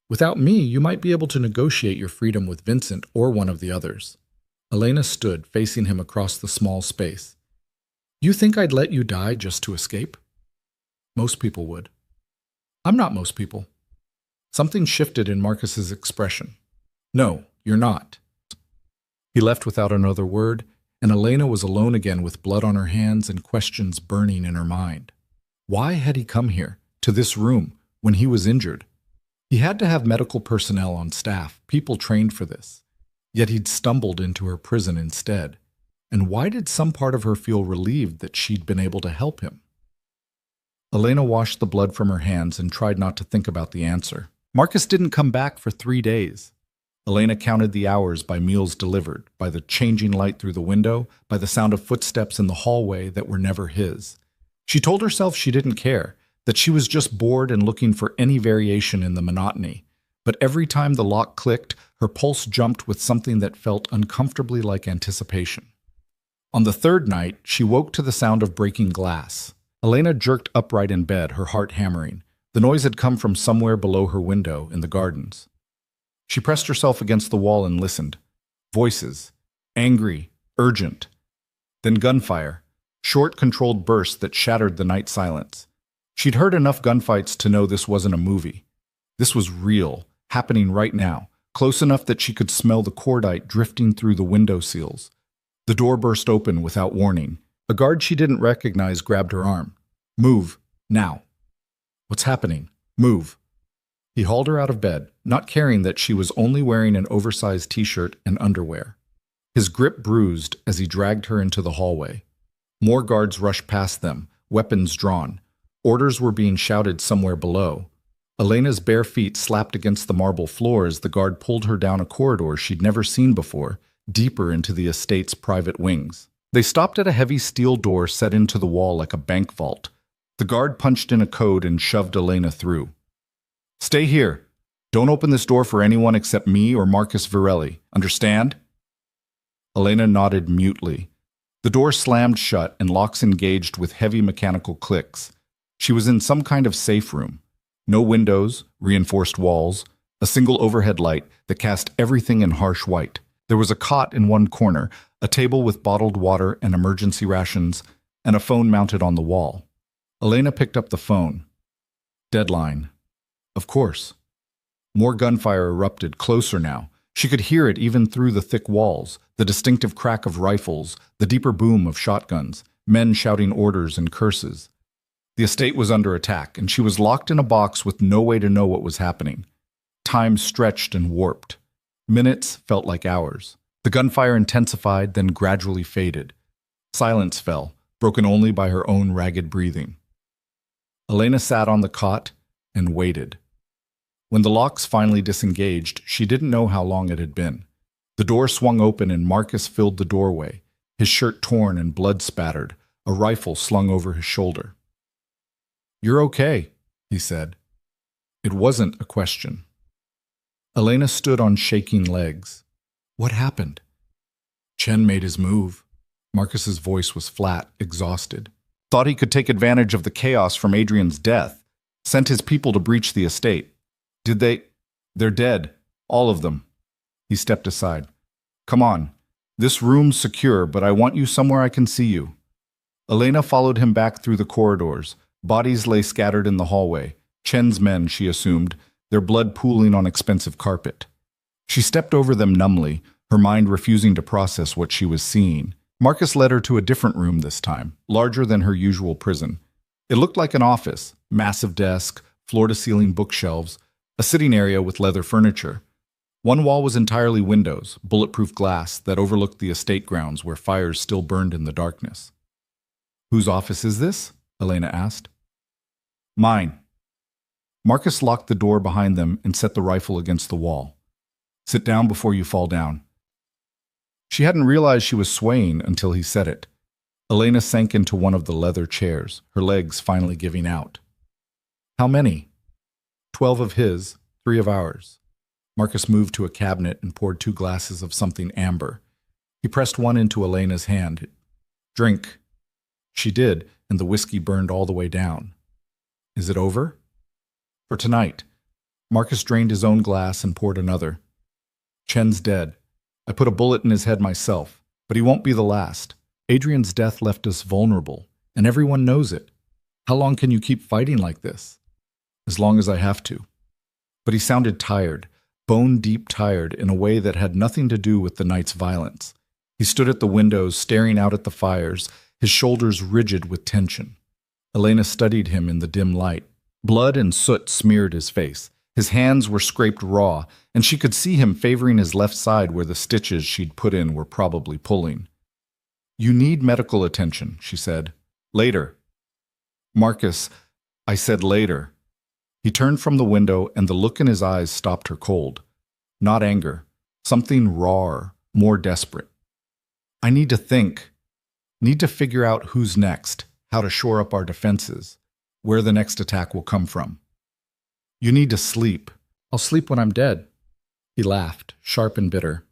Without me, you might be able to negotiate your freedom with Vincent or one of the others. Elena stood, facing him across the small space. You think I'd let you die just to escape? Most people would. I'm not most people. Something shifted in Marcus's expression. No, you're not. He left without another word, and Elena was alone again with blood on her hands and questions burning in her mind. Why had he come here, to this room, when he was injured? He had to have medical personnel on staff, people trained for this. Yet he'd stumbled into her prison instead. And why did some part of her feel relieved that she'd been able to help him? Elena washed the blood from her hands and tried not to think about the answer. Marcus didn't come back for 3 days. Elena counted the hours by meals delivered, by the changing light through the window, by the sound of footsteps in the hallway that were never his. She told herself she didn't care, that she was just bored and looking for any variation in the monotony. But every time the lock clicked, her pulse jumped with something that felt uncomfortably like anticipation. On the third night, she woke to the sound of breaking glass. Elena jerked upright in bed, her heart hammering. The noise had come from somewhere below her window in the gardens. She pressed herself against the wall and listened. Voices. Angry. Urgent. Then gunfire. Short, controlled bursts that shattered the night silence. She'd heard enough gunfights to know this wasn't a movie. This was real, happening right now, close enough that she could smell the cordite drifting through the window sills. The door burst open without warning. A guard she didn't recognize grabbed her arm. Move. Now. What's happening? Move. He hauled her out of bed, not caring that she was only wearing an oversized t-shirt and underwear. His grip bruised as he dragged her into the hallway. More guards rushed past them, weapons drawn. Orders were being shouted somewhere below. Elena's bare feet slapped against the marble floor as the guard pulled her down a corridor she'd never seen before, deeper into the estate's private wings. They stopped at a heavy steel door set into the wall like a bank vault. The guard punched in a code and shoved Elena through. Stay here. Don't open this door for anyone except me or Marcus Virelli. Understand? Elena nodded mutely. The door slammed shut and locks engaged with heavy mechanical clicks. She was in some kind of safe room. No windows, reinforced walls, a single overhead light that cast everything in harsh white. There was a cot in one corner, a table with bottled water and emergency rations, and a phone mounted on the wall. Elena picked up the phone. Deadline. Of course. More gunfire erupted, closer now. She could hear it even through the thick walls, the distinctive crack of rifles, the deeper boom of shotguns, men shouting orders and curses. The estate was under attack, and she was locked in a box with no way to know what was happening. Time stretched and warped. Minutes felt like hours. The gunfire intensified, then gradually faded. Silence fell, broken only by her own ragged breathing. Elena sat on the cot and waited. When the locks finally disengaged, she didn't know how long it had been. The door swung open and Marcus filled the doorway, his shirt torn and blood spattered, a rifle slung over his shoulder. "You're okay," he said. It wasn't a question. Elena stood on shaking legs. What happened? Chen made his move. Marcus's voice was flat, exhausted. Thought he could take advantage of the chaos from Adrian's death. Sent his people to breach the estate. Did they? They're dead. All of them. He stepped aside. Come on. This room's secure, but I want you somewhere I can see you. Elena followed him back through the corridors. Bodies lay scattered in the hallway. Chen's men, she assumed, their blood pooling on expensive carpet. She stepped over them numbly, her mind refusing to process what she was seeing. Marcus led her to a different room this time, larger than her usual prison. It looked like an office, massive desk, floor-to-ceiling bookshelves, a sitting area with leather furniture. One wall was entirely windows, bulletproof glass that overlooked the estate grounds where fires still burned in the darkness. Whose office is this? Elena asked. Mine. Marcus locked the door behind them and set the rifle against the wall. Sit down before you fall down. She hadn't realized she was swaying until he said it. Elena sank into one of the leather chairs, her legs finally giving out. How many? 12 of his, 3 of ours. Marcus moved to a cabinet and poured 2 glasses of something amber. He pressed one into Elena's hand. Drink. She did, and the whiskey burned all the way down. Is it over? For tonight. Marcus drained his own glass and poured another. Chen's dead. I put a bullet in his head myself, but he won't be the last. Adrian's death left us vulnerable, and everyone knows it. How long can you keep fighting like this? As long as I have to. But he sounded tired, bone-deep tired in a way that had nothing to do with the night's violence. He stood at the windows, staring out at the fires, his shoulders rigid with tension. Elena studied him in the dim light. Blood and soot smeared his face. His hands were scraped raw, and she could see him favoring his left side where the stitches she'd put in were probably pulling. You need medical attention, she said. Later. Marcus, I said later. He turned from the window, and the look in his eyes stopped her cold. Not anger, Something rawer, more desperate. I need to think. Need to figure out who's next, how to shore up our defenses, where the next attack will come from. You need to sleep. I'll sleep when I'm dead. He laughed, sharp and bitter,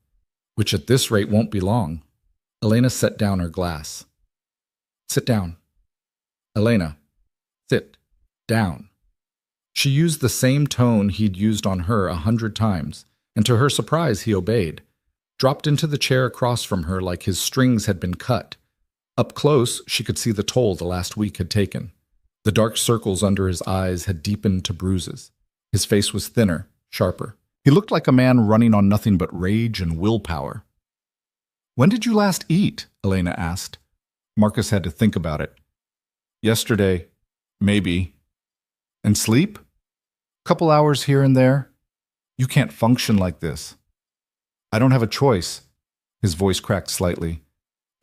which at this rate won't be long. Elena set down her glass. Sit down. Elena, sit down. She used the same tone he'd used on her 100 times, and to her surprise he obeyed, dropped into the chair across from her like his strings had been cut. Up close, she could see the toll the last week had taken. The dark circles under his eyes had deepened to bruises. His face was thinner, sharper. He looked like a man running on nothing but rage and willpower. When did you last eat? Elena asked. Marcus had to think about it. Yesterday, maybe. And sleep? Couple hours here and there. You can't function like this. I don't have a choice. His voice cracked slightly.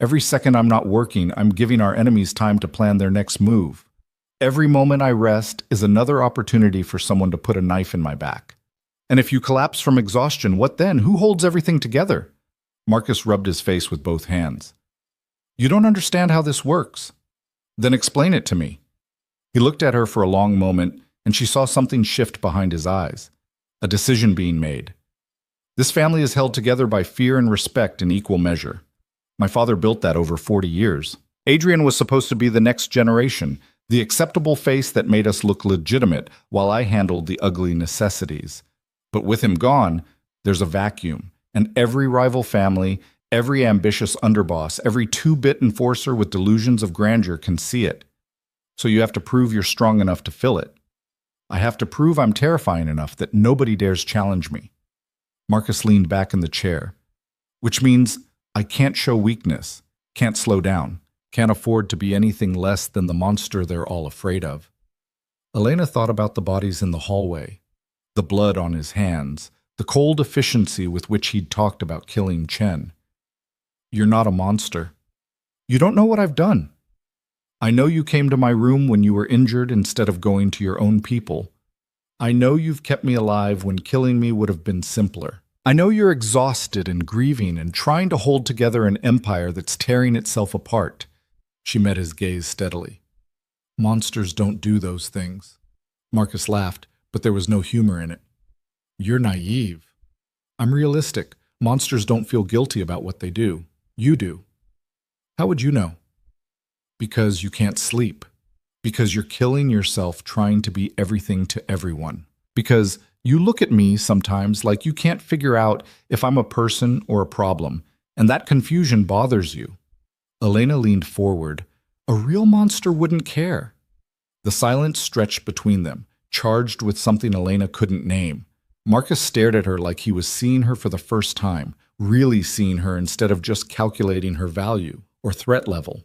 Every second I'm not working, I'm giving our enemies time to plan their next move. Every moment I rest is another opportunity for someone to put a knife in my back. And if you collapse from exhaustion, what then? Who holds everything together? Marcus rubbed his face with both hands. You don't understand how this works. Then explain it to me. He looked at her for a long moment, and she saw something shift behind his eyes. A decision being made. This family is held together by fear and respect in equal measure. My father built that over 40 years. Adrian was supposed to be the next generation, the acceptable face that made us look legitimate while I handled the ugly necessities. But with him gone, there's a vacuum, and every rival family, every ambitious underboss, every two-bit enforcer with delusions of grandeur can see it. So you have to prove you're strong enough to fill it. I have to prove I'm terrifying enough that nobody dares challenge me. Marcus leaned back in the chair. Which means I can't show weakness, can't slow down, can't afford to be anything less than the monster they're all afraid of. Elena thought about the bodies in the hallway, the blood on his hands, the cold efficiency with which he'd talked about killing Chen. You're not a monster. You don't know what I've done. I know you came to my room when you were injured instead of going to your own people. I know you've kept me alive when killing me would have been simpler. I know you're exhausted and grieving and trying to hold together an empire that's tearing itself apart. She met his gaze steadily. Monsters don't do those things. Marcus laughed, but there was no humor in it. You're naive. I'm realistic. Monsters don't feel guilty about what they do. You do. How would you know? Because you can't sleep. Because you're killing yourself trying to be everything to everyone. Because you look at me sometimes like you can't figure out if I'm a person or a problem, and that confusion bothers you. Elena leaned forward. A real monster wouldn't care. The silence stretched between them, charged with something Elena couldn't name. Marcus stared at her like he was seeing her for the first time, really seeing her instead of just calculating her value or threat level.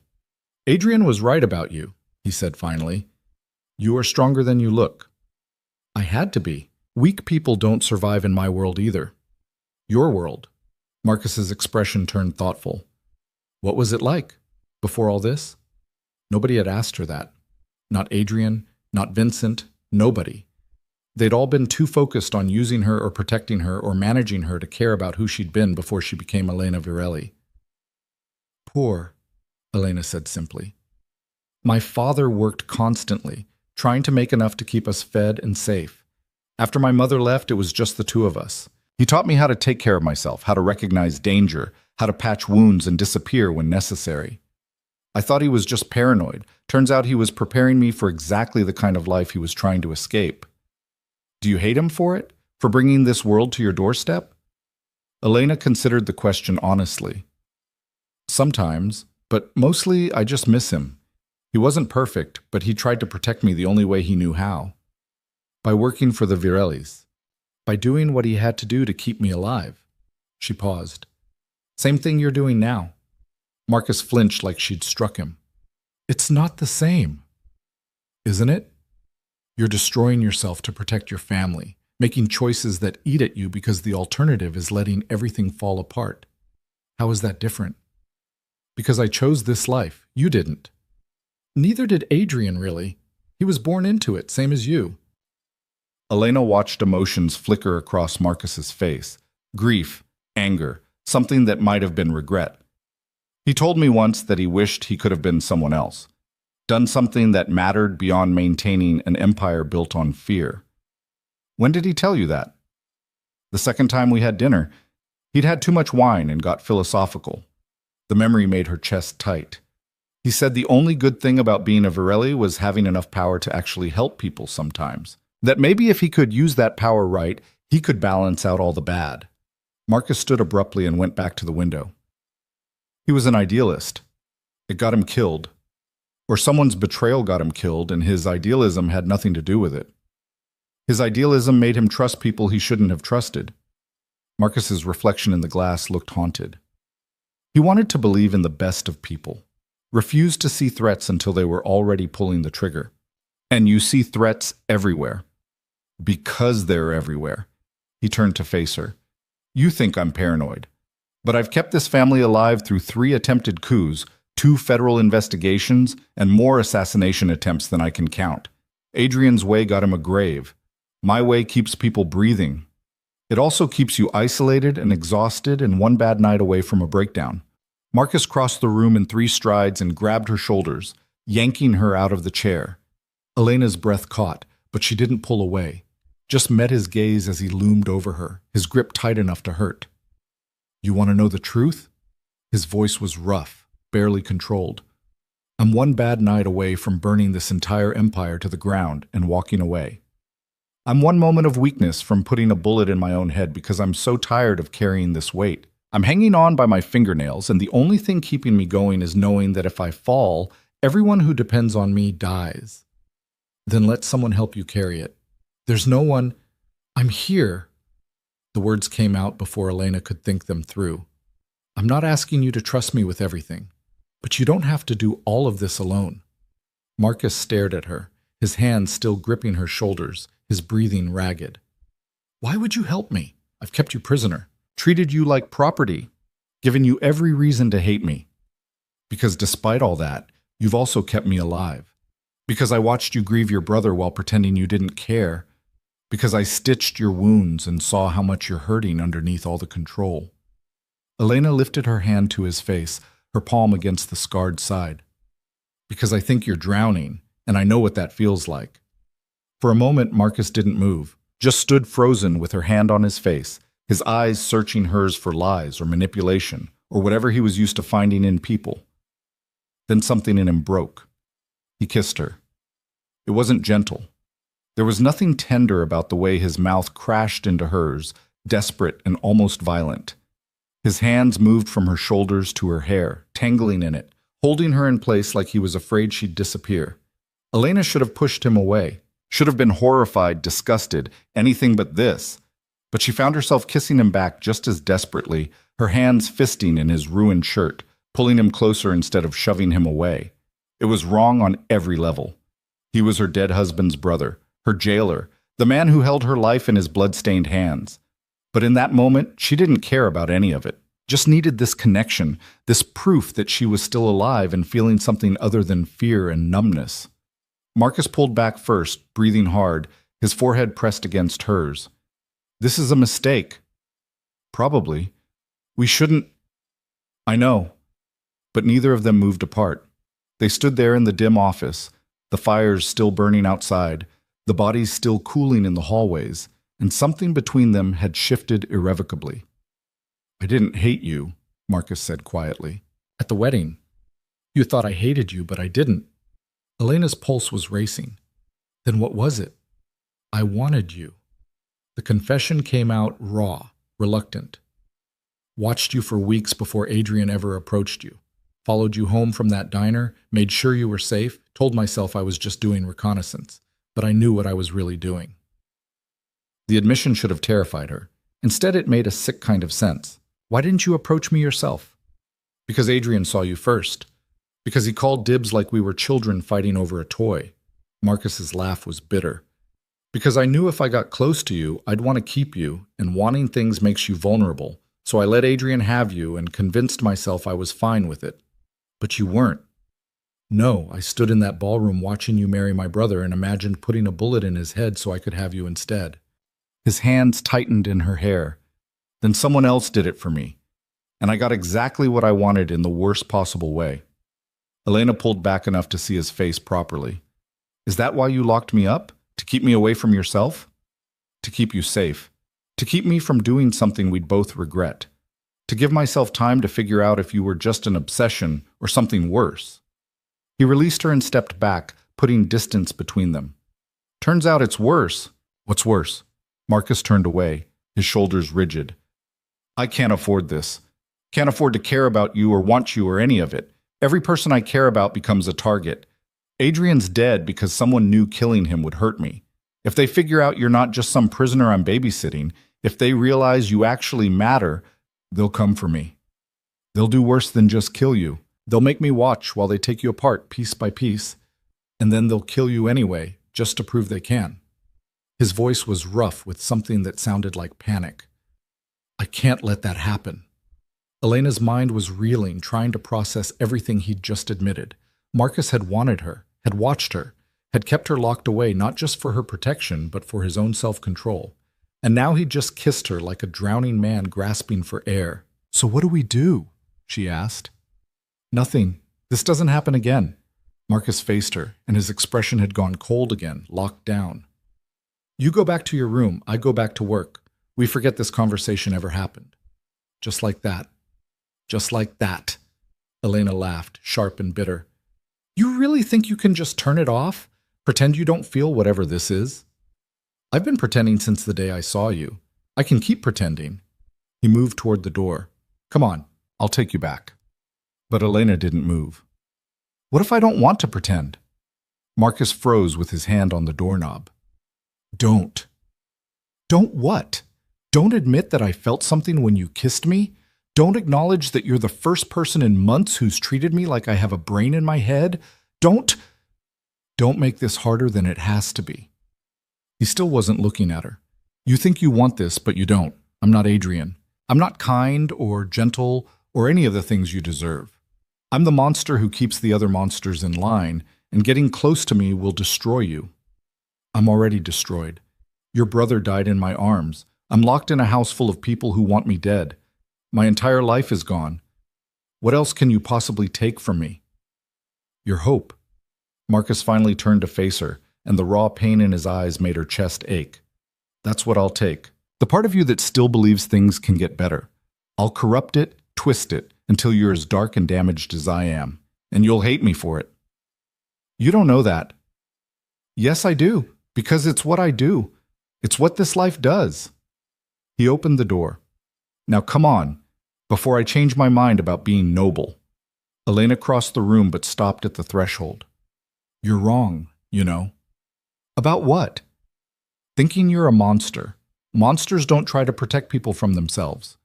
Adrian was right about you, he said finally. You are stronger than you look. I had to be. Weak people don't survive in my world either. Your world. Marcus's expression turned thoughtful. What was it like before all this? Nobody had asked her that. Not Adrian, not Vincent, nobody. They'd all been too focused on using her or protecting her or managing her to care about who she'd been before she became Elena Virelli. Poor, Elena said simply. My father worked constantly, trying to make enough to keep us fed and safe. After my mother left, it was just the two of us. He taught me how to take care of myself, how to recognize danger, how to patch wounds and disappear when necessary. I thought he was just paranoid. Turns out he was preparing me for exactly the kind of life he was trying to escape. Do you hate him for it? For bringing this world to your doorstep? Elena considered the question honestly. Sometimes, but mostly I just miss him. He wasn't perfect, but he tried to protect me the only way he knew how. By working for the Virellis. By doing what he had to do to keep me alive. She paused. Same thing you're doing now. Marcus flinched like she'd struck him. It's not the same. Isn't it? You're destroying yourself to protect your family, making choices that eat at you because the alternative is letting everything fall apart. How is that different? Because I chose this life. You didn't. Neither did Adrian, really. He was born into it, same as you. Elena watched emotions flicker across Marcus's face. Grief, Anger, something that might have been regret. He told me once that he wished he could have been someone else, done something that mattered beyond maintaining an empire built on fear. When did he tell you that? The second time we had dinner. He'd had too much wine and got philosophical. The memory made her chest tight. He said the only good thing about being a Varelli was having enough power to actually help people sometimes. That maybe if he could use that power right, he could balance out all the bad. Marcus stood abruptly and went back to the window. He was an idealist. It got him killed. Or someone's betrayal got him killed, and his idealism had nothing to do with it. His idealism made him trust people he shouldn't have trusted. Marcus's reflection in the glass looked haunted. He wanted to believe in the best of people, refused to see threats until they were already pulling the trigger. And you see threats everywhere. Because they're everywhere. He turned to face her. You think I'm paranoid. But I've kept this family alive through 3 attempted coups, 2 federal investigations, and more assassination attempts than I can count. Adrian's way got him a grave. My way keeps people breathing. It also keeps you isolated and exhausted and one bad night away from a breakdown. Marcus crossed the room in 3 strides and grabbed her shoulders, yanking her out of the chair. Elena's breath caught, but she didn't pull away, just met his gaze as he loomed over her, his grip tight enough to hurt. You want to know the truth? His voice was rough, barely controlled. I'm one bad night away from burning this entire empire to the ground and walking away. I'm one moment of weakness from putting a bullet in my own head because I'm so tired of carrying this weight. I'm hanging on by my fingernails, and the only thing keeping me going is knowing that if I fall, everyone who depends on me dies. Then let someone help you carry it. There's no one. I'm here. The words came out before Elena could think them through. I'm not asking you to trust me with everything, but you don't have to do all of this alone. Marcus stared at her, his hands still gripping her shoulders, his breathing ragged. Why would you help me? I've kept you prisoner, treated you like property, given you every reason to hate me. Because despite all that, you've also kept me alive. Because I watched you grieve your brother while pretending you didn't care. Because I stitched your wounds and saw how much you're hurting underneath all the control. Elena lifted her hand to his face, her palm against the scarred side. Because I think you're drowning, and I know what that feels like. For a moment, Marcus didn't move, just stood frozen with her hand on his face, his eyes searching hers for lies or manipulation, or whatever he was used to finding in people. Then something in him broke. He kissed her. It wasn't gentle. There was nothing tender about the way his mouth crashed into hers, desperate and almost violent. His hands moved from her shoulders to her hair, tangling in it, holding her in place like he was afraid she'd disappear. Elena should have pushed him away, should have been horrified, disgusted, anything but this. But she found herself kissing him back just as desperately, her hands fisting in his ruined shirt, pulling him closer instead of shoving him away. It was wrong on every level. He was her dead husband's brother, her jailer, the man who held her life in his blood-stained hands. But in that moment, she didn't care about any of it, just needed this connection, this proof that she was still alive and feeling something other than fear and numbness. Marcus pulled back first, breathing hard, his forehead pressed against hers. This is a mistake. Probably. We shouldn't. I know. But neither of them moved apart. They stood there in the dim office, the fires still burning outside, the bodies still cooling in the hallways, and something between them had shifted irrevocably. I didn't hate you, Marcus said quietly. At the wedding. You thought I hated you, but I didn't. Elena's pulse was racing. Then what was it? I wanted you. The confession came out raw, reluctant. Watched you for weeks before Adrian ever approached you. Followed you home from that diner, made sure you were safe, told myself I was just doing reconnaissance, but I knew what I was really doing. The admission should have terrified her. Instead, it made a sick kind of sense. Why didn't you approach me yourself? Because Adrian saw you first. Because he called dibs like we were children fighting over a toy. Marcus's laugh was bitter. Because I knew if I got close to you, I'd want to keep you, and wanting things makes you vulnerable. So I let Adrian have you and convinced myself I was fine with it. But you weren't. No, I stood in that ballroom watching you marry my brother and imagined putting a bullet in his head so I could have you instead. His hands tightened in her hair. Then someone else did it for me. And I got exactly what I wanted in the worst possible way. Elena pulled back enough to see his face properly. Is that why you locked me up? To keep me away from yourself? To keep you safe. To keep me from doing something we'd both regret. To give myself time to figure out if you were just an obsession or something worse. He released her and stepped back, putting distance between them. Turns out it's worse. What's worse? Marcus turned away, his shoulders rigid. I can't afford this. Can't afford to care about you or want you or any of it. Every person I care about becomes a target. Adrian's dead because someone knew killing him would hurt me. If they figure out you're not just some prisoner I'm babysitting, if they realize you actually matter, they'll come for me. They'll do worse than just kill you. They'll make me watch while they take you apart piece by piece, and then they'll kill you anyway, just to prove they can. His voice was rough with something that sounded like panic. I can't let that happen. Elena's mind was reeling, trying to process everything he'd just admitted. Marcus had wanted her, had watched her, had kept her locked away not just for her protection, but for his own self-control. And now he'd just kissed her like a drowning man grasping for air. So what do we do? She asked. Nothing. This doesn't happen again. Marcus faced her, and his expression had gone cold again, locked down. You go back to your room, I go back to work. We forget this conversation ever happened. Just like that. Just like that. Elena laughed, sharp and bitter. You really think you can just turn it off? Pretend you don't feel whatever this is? I've been pretending since the day I saw you. I can keep pretending. He moved toward the door. Come on, I'll take you back. But Elena didn't move. What if I don't want to pretend? Marcus froze with his hand on the doorknob. Don't. Don't what? Don't admit that I felt something when you kissed me? Don't acknowledge that you're the first person in months who's treated me like I have a brain in my head? Don't make this harder than it has to be. He still wasn't looking at her. You think you want this, but you don't. I'm not Adrian. I'm not kind or gentle or any of the things you deserve. I'm the monster who keeps the other monsters in line, and getting close to me will destroy you. I'm already destroyed. Your brother died in my arms. I'm locked in a house full of people who want me dead. My entire life is gone. What else can you possibly take from me? Your hope. Marcus finally turned to face her, and the raw pain in his eyes made her chest ache. That's what I'll take. The part of you that still believes things can get better. I'll corrupt it, twist it, until you're as dark and damaged as I am, and you'll hate me for it. You don't know that. Yes, I do, because it's what I do. It's what this life does. He opened the door. Now come on, before I change my mind about being noble. Elena crossed the room but stopped at the threshold. You're wrong, you know. About what? Thinking you're a monster. Monsters don't try to protect people from themselves.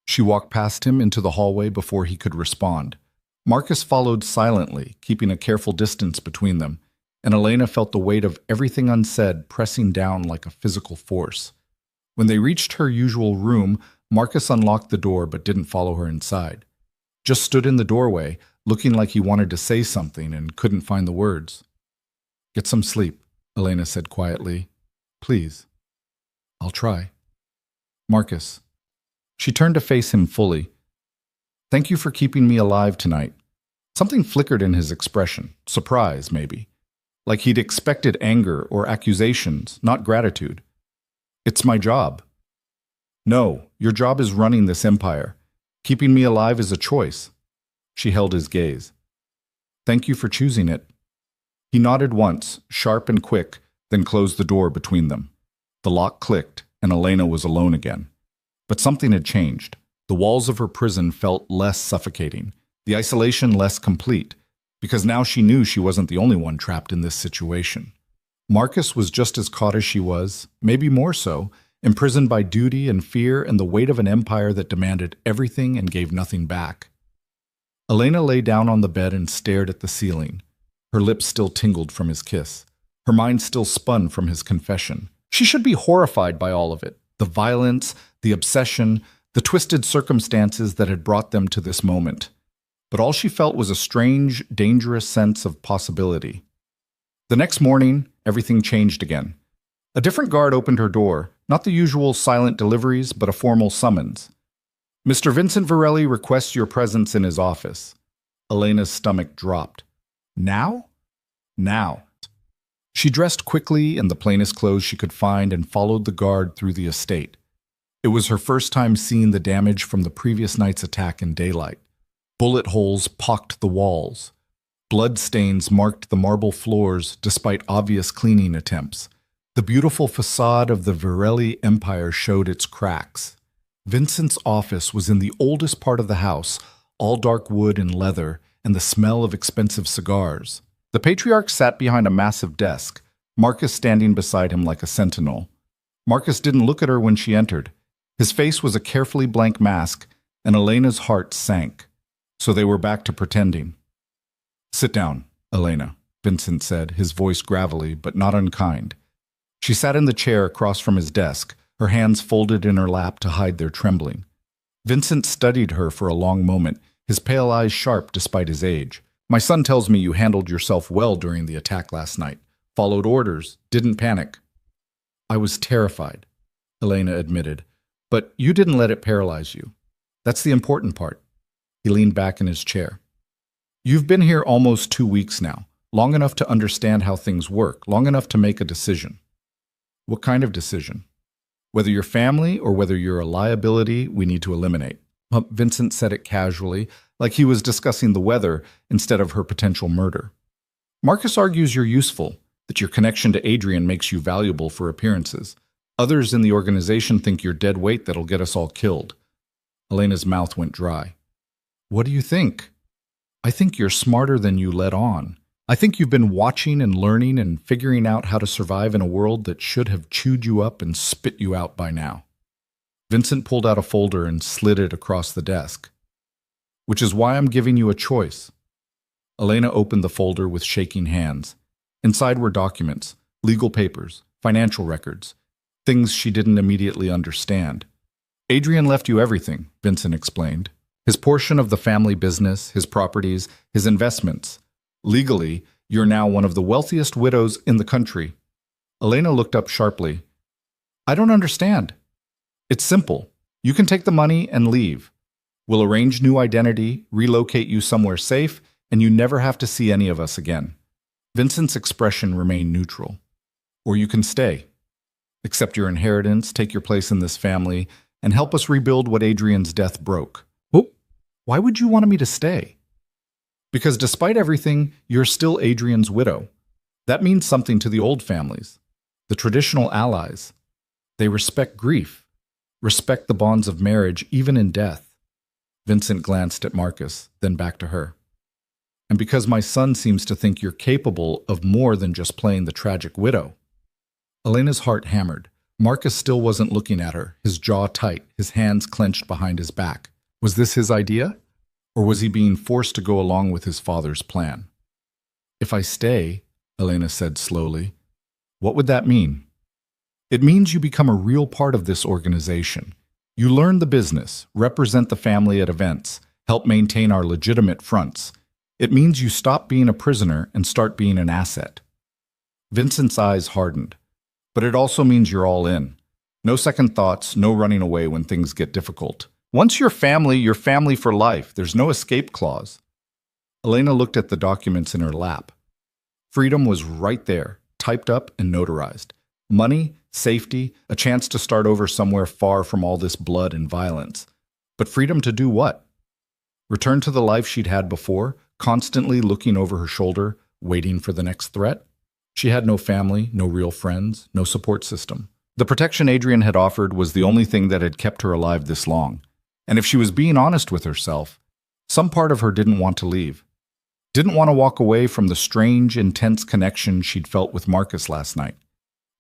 She walked past him into the hallway before he could respond. Marcus followed silently, keeping a careful distance between them, and Elena felt the weight of everything unsaid pressing down like a physical force. When they reached her usual room, Marcus unlocked the door but didn't follow her inside. Just stood in the doorway, looking like he wanted to say something and couldn't find the words. Get some sleep, Elena said quietly. Please. I'll try. Marcus. She turned to face him fully. Thank you for keeping me alive tonight. Something flickered in his expression, surprise maybe, like he'd expected anger or accusations, not gratitude. It's my job. No, your job is running this empire. Keeping me alive is a choice. She held his gaze. Thank you for choosing it. He nodded once, sharp and quick, then closed the door between them. The lock clicked, and Elena was alone again. But something had changed. The walls of her prison felt less suffocating, the isolation less complete, because now she knew she wasn't the only one trapped in this situation. Marcus was just as caught as she was, maybe more so, imprisoned by duty and fear and the weight of an empire that demanded everything and gave nothing back. Elena lay down on the bed and stared at the ceiling. Her lips still tingled from his kiss. Her mind still spun from his confession. She should be horrified by all of it. The violence, the obsession, the twisted circumstances that had brought them to this moment. But all she felt was a strange, dangerous sense of possibility. The next morning, everything changed again. A different guard opened her door, Not the usual silent deliveries, but a formal summons. Mr. Vincent Varelli requests your presence in his office. Elena's stomach dropped. Now? Now. She dressed quickly in the plainest clothes she could find and followed the guard through the estate. It was her first time seeing the damage from the previous night's attack in daylight. Bullet holes pocked the walls. Blood stains marked the marble floors despite obvious cleaning attempts. The beautiful facade of the Varelli Empire showed its cracks. Vincent's office was in the oldest part of the house, all dark wood and leather, and the smell of expensive cigars. The patriarch sat behind a massive desk, Marcus standing beside him like a sentinel. Marcus didn't look at her when she entered. His face was a carefully blank mask, and Elena's heart sank. So they were back to pretending. "Sit down, Elena," Vincent said, his voice gravelly but not unkind. She sat in the chair across from his desk, her hands folded in her lap to hide their trembling. Vincent studied her for a long moment, his pale eyes sharp despite his age. "My son tells me you handled yourself well during the attack last night, followed orders, didn't panic." "I was terrified," Elena admitted, "but you didn't let it paralyze you. That's the important part." He leaned back in his chair. "You've been here almost 2 weeks now, long enough to understand how things work, long enough to make a decision." "What kind of decision?" "Whether you're family or whether you're a liability we need to eliminate." Vincent said it casually, like he was discussing the weather instead of her potential murder. "Marcus argues you're useful, that your connection to Adrian makes you valuable for appearances. Others in the organization think you're dead weight that'll get us all killed." Elena's mouth went dry. "What do you think?" "I think you're smarter than you let on. I think you've been watching and learning and figuring out how to survive in a world that should have chewed you up and spit you out by now." Vincent pulled out a folder and slid it across the desk. "Which is why I'm giving you a choice." Elena opened the folder with shaking hands. Inside were documents, legal papers, financial records, things she didn't immediately understand. "Adrian left you everything," Vincent explained. "His portion of the family business, his properties, his investments. Legally, you're now one of the wealthiest widows in the country." Elena looked up sharply. "I don't understand." "It's simple. You can take the money and leave. We'll arrange new identity, relocate you somewhere safe, and you never have to see any of us again." Vincent's expression remained neutral. "Or you can stay. Accept your inheritance, take your place in this family, and help us rebuild what Adrian's death broke." "Oh, why would you want me to stay?" "Because despite everything, you're still Adrian's widow. That means something to the old families, the traditional allies. They respect grief, respect the bonds of marriage even in death." Vincent glanced at Marcus, then back to her. "And because my son seems to think you're capable of more than just playing the tragic widow." Elena's heart hammered. Marcus still wasn't looking at her, his jaw tight, his hands clenched behind his back. Was this his idea? Or was he being forced to go along with his father's plan? "If I stay," Elena said slowly, "what would that mean?" "It means you become a real part of this organization. You learn the business, represent the family at events, help maintain our legitimate fronts. It means you stop being a prisoner and start being an asset." Vincent's eyes hardened. "But it also means you're all in. No second thoughts, no running away when things get difficult. Once you're family for life. There's no escape clause." Elena looked at the documents in her lap. Freedom was right there, typed up and notarized. Money, safety, a chance to start over somewhere far from all this blood and violence. But freedom to do what? Return to the life she'd had before, constantly looking over her shoulder, waiting for the next threat? She had no family, no real friends, no support system. The protection Adrian had offered was the only thing that had kept her alive this long. And if she was being honest with herself, some part of her didn't want to leave. Didn't want to walk away from the strange, intense connection she'd felt with Marcus last night.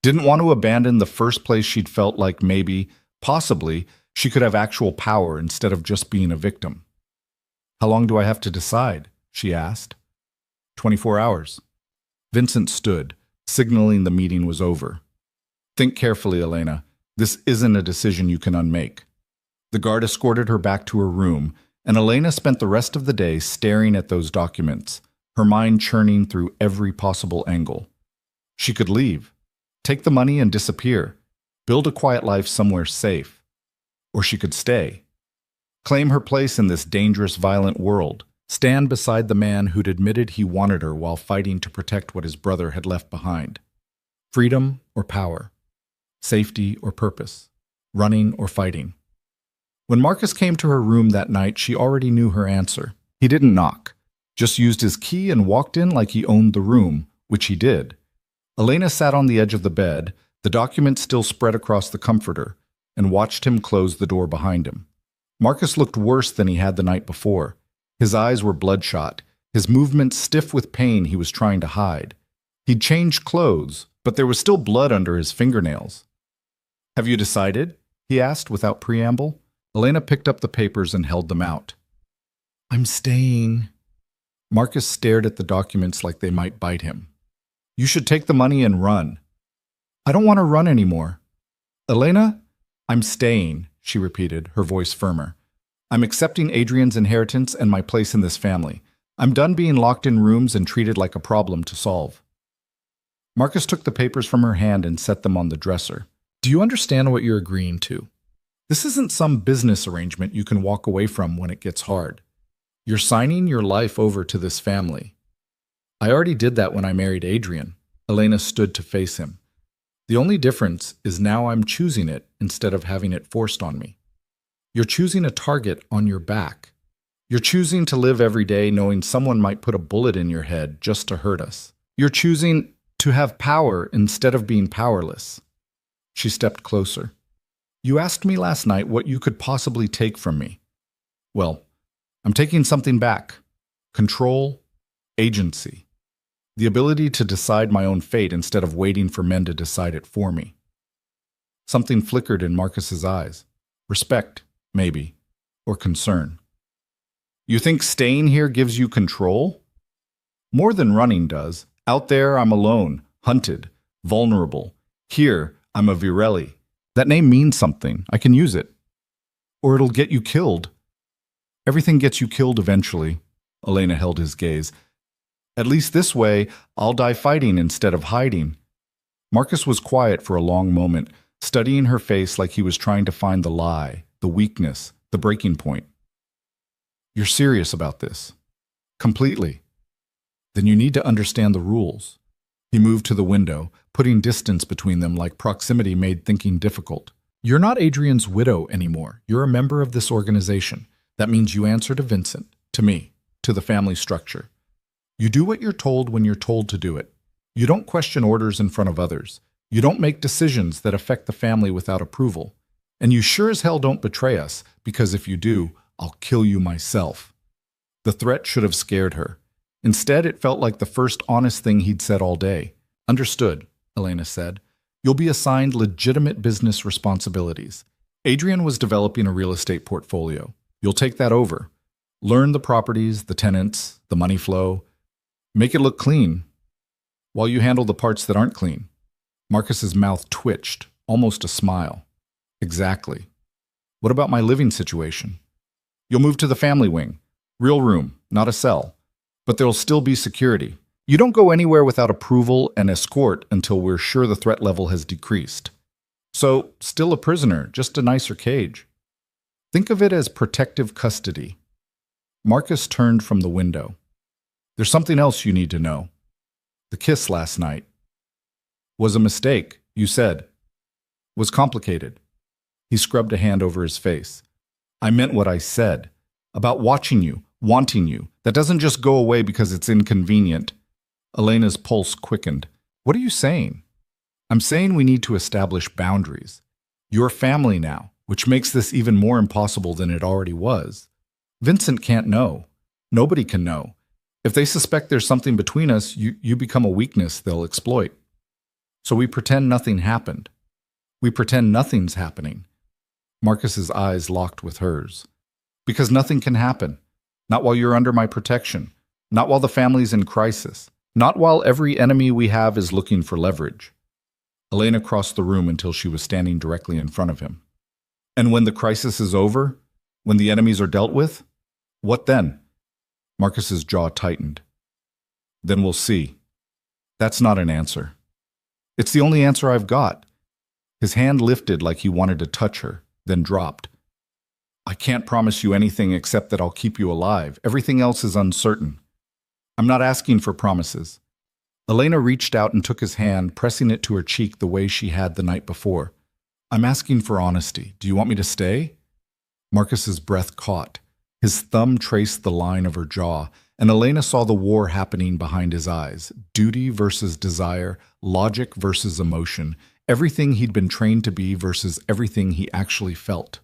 Didn't want to abandon the first place she'd felt like maybe, possibly, she could have actual power instead of just being a victim. "How long do I have to decide?" she asked. 24 hours. Vincent stood, signaling the meeting was over. "Think carefully, Elena. This isn't a decision you can unmake." The guard escorted her back to her room, and Elena spent the rest of the day staring at those documents, her mind churning through every possible angle. She could leave, take the money and disappear. build a quiet life somewhere safe. Or she could stay. Claim her place in this dangerous, violent world. Stand beside the man who'd admitted he wanted her while fighting to protect what his brother had left behind. Freedom or power. Safety or purpose. Running or fighting. When Marcus came to her room that night, she already knew her answer. He didn't knock, just used his key and walked in like he owned the room, which he did. Elena sat on the edge of the bed, the document still spread across the comforter, and watched him close the door behind him. Marcus looked worse than he had the night before. His eyes were bloodshot, his movements stiff with pain he was trying to hide. He'd changed clothes, but there was still blood under his fingernails. "Have you decided?" he asked without preamble. Elena picked up the papers and held them out. "I'm staying." Marcus stared at the documents like they might bite him. "You should take the money and run." "I don't want to run anymore." "Elena, I'm staying," she repeated, her voice firmer. "I'm accepting Adrian's inheritance and my place in this family. I'm done being locked in rooms and treated like a problem to solve." Marcus took the papers from her hand and set them on the dresser. "Do you understand what you're agreeing to? This isn't some business arrangement you can walk away from when it gets hard. You're signing your life over to this family." "I already did that when I married Adrian." Elena stood to face him. "The only difference is now I'm choosing it instead of having it forced on me. You're choosing a target on your back. You're choosing to live every day knowing someone might put a bullet in your head just to hurt us. You're choosing to have power instead of being powerless." She stepped closer. "You asked me last night what you could possibly take from me. Well, I'm taking something back. Control, agency. The ability to decide my own fate instead of waiting for men to decide it for me." Something flickered in Marcus's eyes. Respect, maybe, or concern. "You think staying here gives you control?" "More than running does. Out there, I'm alone, hunted, vulnerable. Here, I'm a Virelli. That name means something. I can use it. Or it'll get you killed." "Everything gets you killed eventually." Elena held his gaze. "At least this way, I'll die fighting instead of hiding." Marcus was quiet for a long moment, studying her face like he was trying to find the lie, the weakness, the breaking point. "You're serious about this?" "Completely." "Then you need to understand the rules." He moved to the window, putting distance between them like proximity made thinking difficult. "You're not Adrian's widow anymore. You're a member of this organization. That means you answer to Vincent, to me, to the family structure. You do what you're told when you're told to do it. You don't question orders in front of others. You don't make decisions that affect the family without approval. And you sure as hell don't betray us, because if you do, I'll kill you myself." The threat should have scared her. Instead, it felt like the first honest thing he'd said all day. "Understood," Elena said. "You'll be assigned legitimate business responsibilities. Adrian was developing a real estate portfolio. You'll take that over. Learn the properties, the tenants, the money flow. Make it look clean, while you handle the parts that aren't clean." Marcus's mouth twitched, almost a smile. "Exactly. What about my living situation?" "You'll move to the family wing. Real room, not a cell. But there'll still be security. You don't go anywhere without approval and escort until we're sure the threat level has decreased. So, still a prisoner, just a nicer cage. Think of it as protective custody." Marcus turned from the window. "There's something else you need to know. The kiss last night was a mistake, you said. Was complicated." He scrubbed a hand over his face. "I meant what I said. About watching you, wanting you. That doesn't just go away because it's inconvenient." Elena's pulse quickened. "What are you saying?" "I'm saying we need to establish boundaries. You're family now, which makes this even more impossible than it already was. Vincent can't know. Nobody can know. If they suspect there's something between us, you become a weakness they'll exploit. So we pretend nothing happened. We pretend nothing's happening." Marcus's eyes locked with hers. "Because nothing can happen. Not while you're under my protection. Not while the family's in crisis. Not while every enemy we have is looking for leverage." Elena crossed the room until she was standing directly in front of him. "And when the crisis is over, when the enemies are dealt with, what then?" Marcus's jaw tightened. "Then we'll see." "That's not an answer." "It's the only answer I've got." His hand lifted like he wanted to touch her, then dropped. I can't promise you anything except that I'll keep you alive. Everything else is uncertain. I'm not asking for promises. Elena reached out and took his hand, pressing it to her cheek the way she had the night before. I'm asking for honesty. Do you want me to stay? Marcus's breath caught. His thumb traced the line of her jaw, and Elena saw the war happening behind his eyes. Duty versus desire, logic versus emotion, everything he'd been trained to be versus everything he actually felt.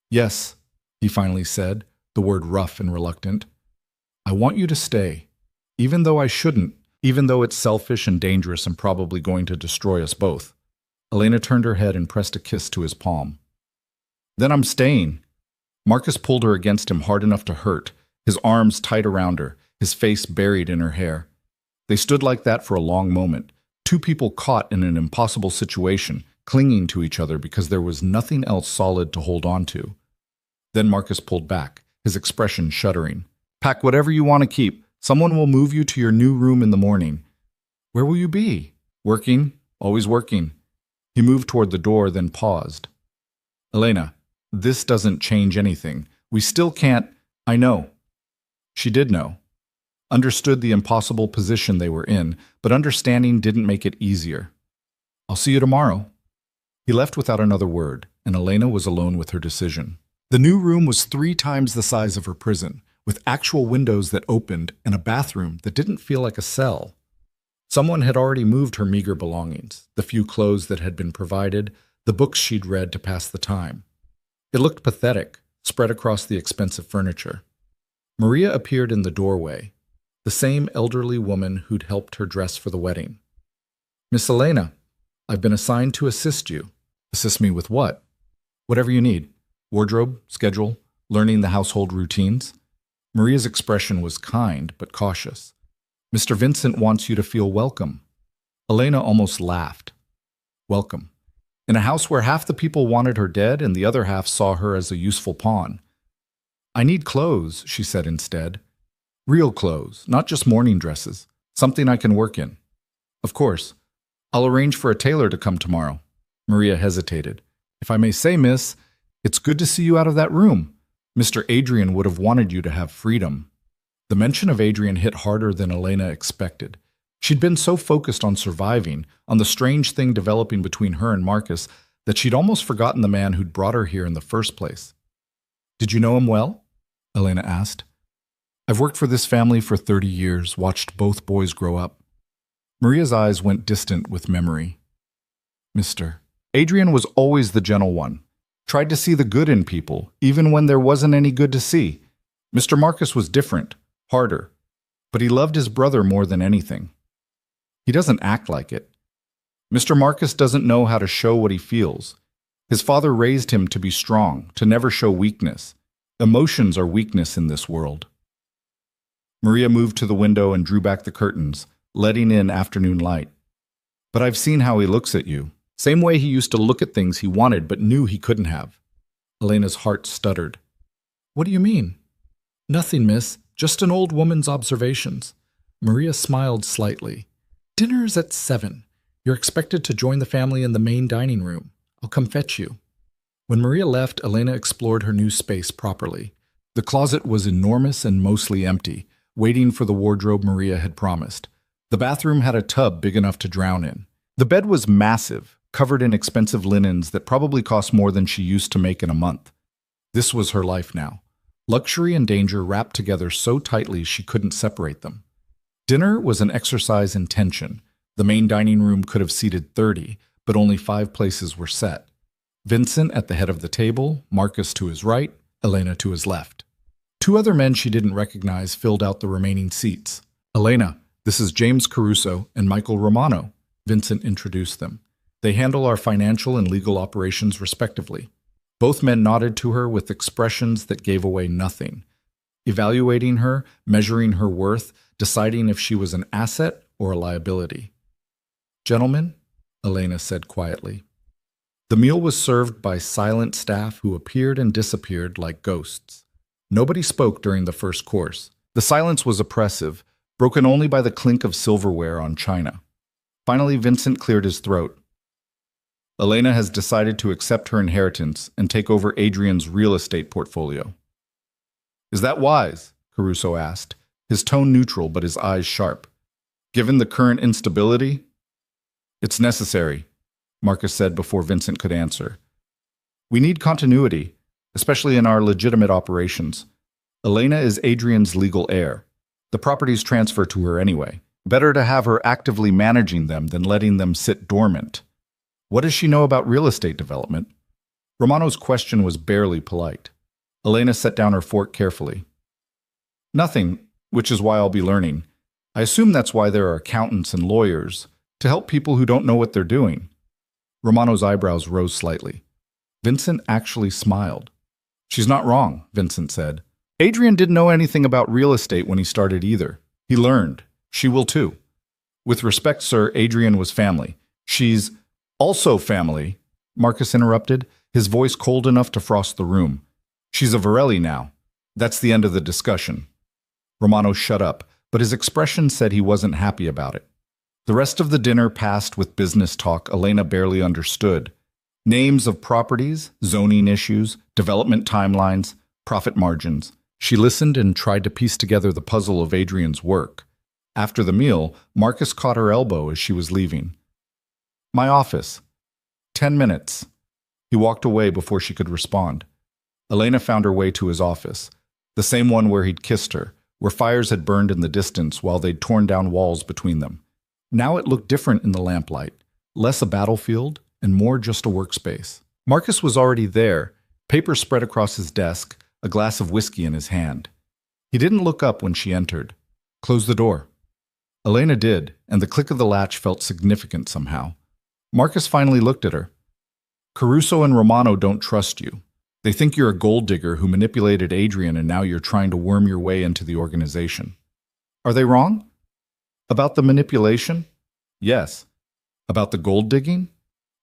Yes, he finally said, the word rough and reluctant. I want you to stay, even though I shouldn't, even though it's selfish and dangerous and probably going to destroy us both. Elena turned her head and pressed a kiss to his palm. Then I'm staying. Marcus pulled her against him hard enough to hurt, his arms tight around her, his face buried in her hair. They stood like that for a long moment, two people caught in an impossible situation, clinging to each other because there was nothing else solid to hold on to. Then Marcus pulled back, his expression shuddering. Pack whatever you want to keep. Someone will move you to your new room in the morning. Where will you be? Working, always working. He moved toward the door, then paused. Elena, this doesn't change anything. We still can't. I know. She did know. Understood the impossible position they were in, but understanding didn't make it easier. I'll see you tomorrow. He left without another word, and Elena was alone with her decision. The new room was 3 times the size of her prison, with actual windows that opened and a bathroom that didn't feel like a cell. Someone had already moved her meager belongings, the few clothes that had been provided, the books she'd read to pass the time. It looked pathetic, spread across the expensive furniture. Maria appeared in the doorway, the same elderly woman who'd helped her dress for the wedding. Miss Elena, I've been assigned to assist you. Assist me with what? Whatever you need. Wardrobe, schedule, learning the household routines. Maria's expression was kind but cautious. Mr. Vincent wants you to feel welcome. Elena almost laughed. Welcome. In a house where half the people wanted her dead and the other half saw her as a useful pawn. I need clothes, she said instead. Real clothes, not just morning dresses. Something I can work in. Of course. I'll arrange for a tailor to come tomorrow. Maria hesitated. If I may say, miss, it's good to see you out of that room. Mr. Adrian would have wanted you to have freedom. The mention of Adrian hit harder than Elena expected. She'd been so focused on surviving, on the strange thing developing between her and Marcus, that she'd almost forgotten the man who'd brought her here in the first place. Did you know him well? Elena asked. I've worked for this family for 30 years, watched both boys grow up. Maria's eyes went distant with memory. Mr. Adrian was always the gentle one. Tried to see the good in people, even when there wasn't any good to see. Mr. Marcus was different, harder, but he loved his brother more than anything. He doesn't act like it. Mr. Marcus doesn't know how to show what he feels. His father raised him to be strong, to never show weakness. Emotions are weakness in this world. Maria moved to the window and drew back the curtains, letting in afternoon light. But I've seen how he looks at you. Same way he used to look at things he wanted but knew he couldn't have. Elena's heart stuttered. What do you mean? Nothing, miss. Just an old woman's observations. Maria smiled slightly. Dinner's at 7. You're expected to join the family in the main dining room. I'll come fetch you. When Maria left, Elena explored her new space properly. The closet was enormous and mostly empty, waiting for the wardrobe Maria had promised. The bathroom had a tub big enough to drown in. The bed was massive, covered in expensive linens that probably cost more than she used to make in a month. This was her life now. Luxury and danger wrapped together so tightly she couldn't separate them. Dinner was an exercise in tension. The main dining room could have seated 30, but only 5 places were set. Vincent at the head of the table, Marcus to his right, Elena to his left. 2 other men she didn't recognize filled out the remaining seats. Elena, this is James Caruso and Michael Romano, Vincent introduced them. They handle our financial and legal operations respectively. Both men nodded to her with expressions that gave away nothing. Evaluating her, measuring her worth, deciding if she was an asset or a liability. Gentlemen, Elena said quietly. The meal was served by silent staff who appeared and disappeared like ghosts. Nobody spoke during the first course. The silence was oppressive, broken only by the clink of silverware on china. Finally, Vincent cleared his throat. Elena has decided to accept her inheritance and take over Adrian's real estate portfolio. Is that wise? Caruso asked, his tone neutral but his eyes sharp. Given the current instability? It's necessary, Marcus said before Vincent could answer. We need continuity, especially in our legitimate operations. Elena is Adrian's legal heir. The properties transfer to her anyway. Better to have her actively managing them than letting them sit dormant. What does she know about real estate development? Romano's question was barely polite. Elena set down her fork carefully. Nothing, which is why I'll be learning. I assume that's why there are accountants and lawyers, to help people who don't know what they're doing. Romano's eyebrows rose slightly. Vincent actually smiled. She's not wrong, Vincent said. Adrian didn't know anything about real estate when he started either. He learned. She will too. With respect, sir, Adrian was family. She's also family, Marcus interrupted, his voice cold enough to frost the room. She's a Varelli now. That's the end of the discussion. Romano shut up, but his expression said he wasn't happy about it. The rest of the dinner passed with business talk Elena barely understood. Names of properties, zoning issues, development timelines, profit margins. She listened and tried to piece together the puzzle of Adrian's work. After the meal, Marcus caught her elbow as she was leaving. My office. 10 minutes. He walked away before she could respond. Elena found her way to his office, the same one where he'd kissed her, where fires had burned in the distance while they'd torn down walls between them. Now it looked different in the lamplight, less a battlefield and more just a workspace. Marcus was already there, paper spread across his desk, a glass of whiskey in his hand. He didn't look up when she entered. Close the door. Elena did, and the click of the latch felt significant somehow. Marcus finally looked at her. Caruso and Romano don't trust you. They think you're a gold digger who manipulated Adrian and now you're trying to worm your way into the organization. Are they wrong? About the manipulation? Yes. About the gold digging?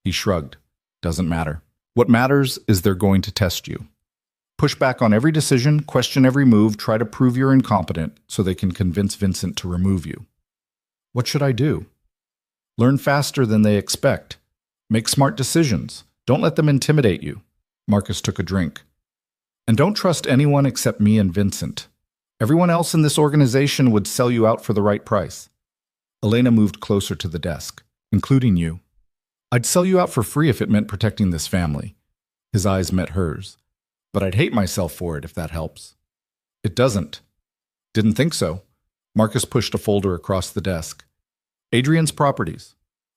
He shrugged. Doesn't matter. What matters is they're going to test you. Push back on every decision, question every move, try to prove you're incompetent so they can convince Vincent to remove you. What should I do? Learn faster than they expect. Make smart decisions. Don't let them intimidate you. Marcus took a drink. And don't trust anyone except me and Vincent. Everyone else in this organization would sell you out for the right price. Elena moved closer to the desk, including you. I'd sell you out for free if it meant protecting this family. His eyes met hers. But I'd hate myself for it if that helps. It doesn't. Didn't think so. Marcus pushed a folder across the desk. Adrian's properties.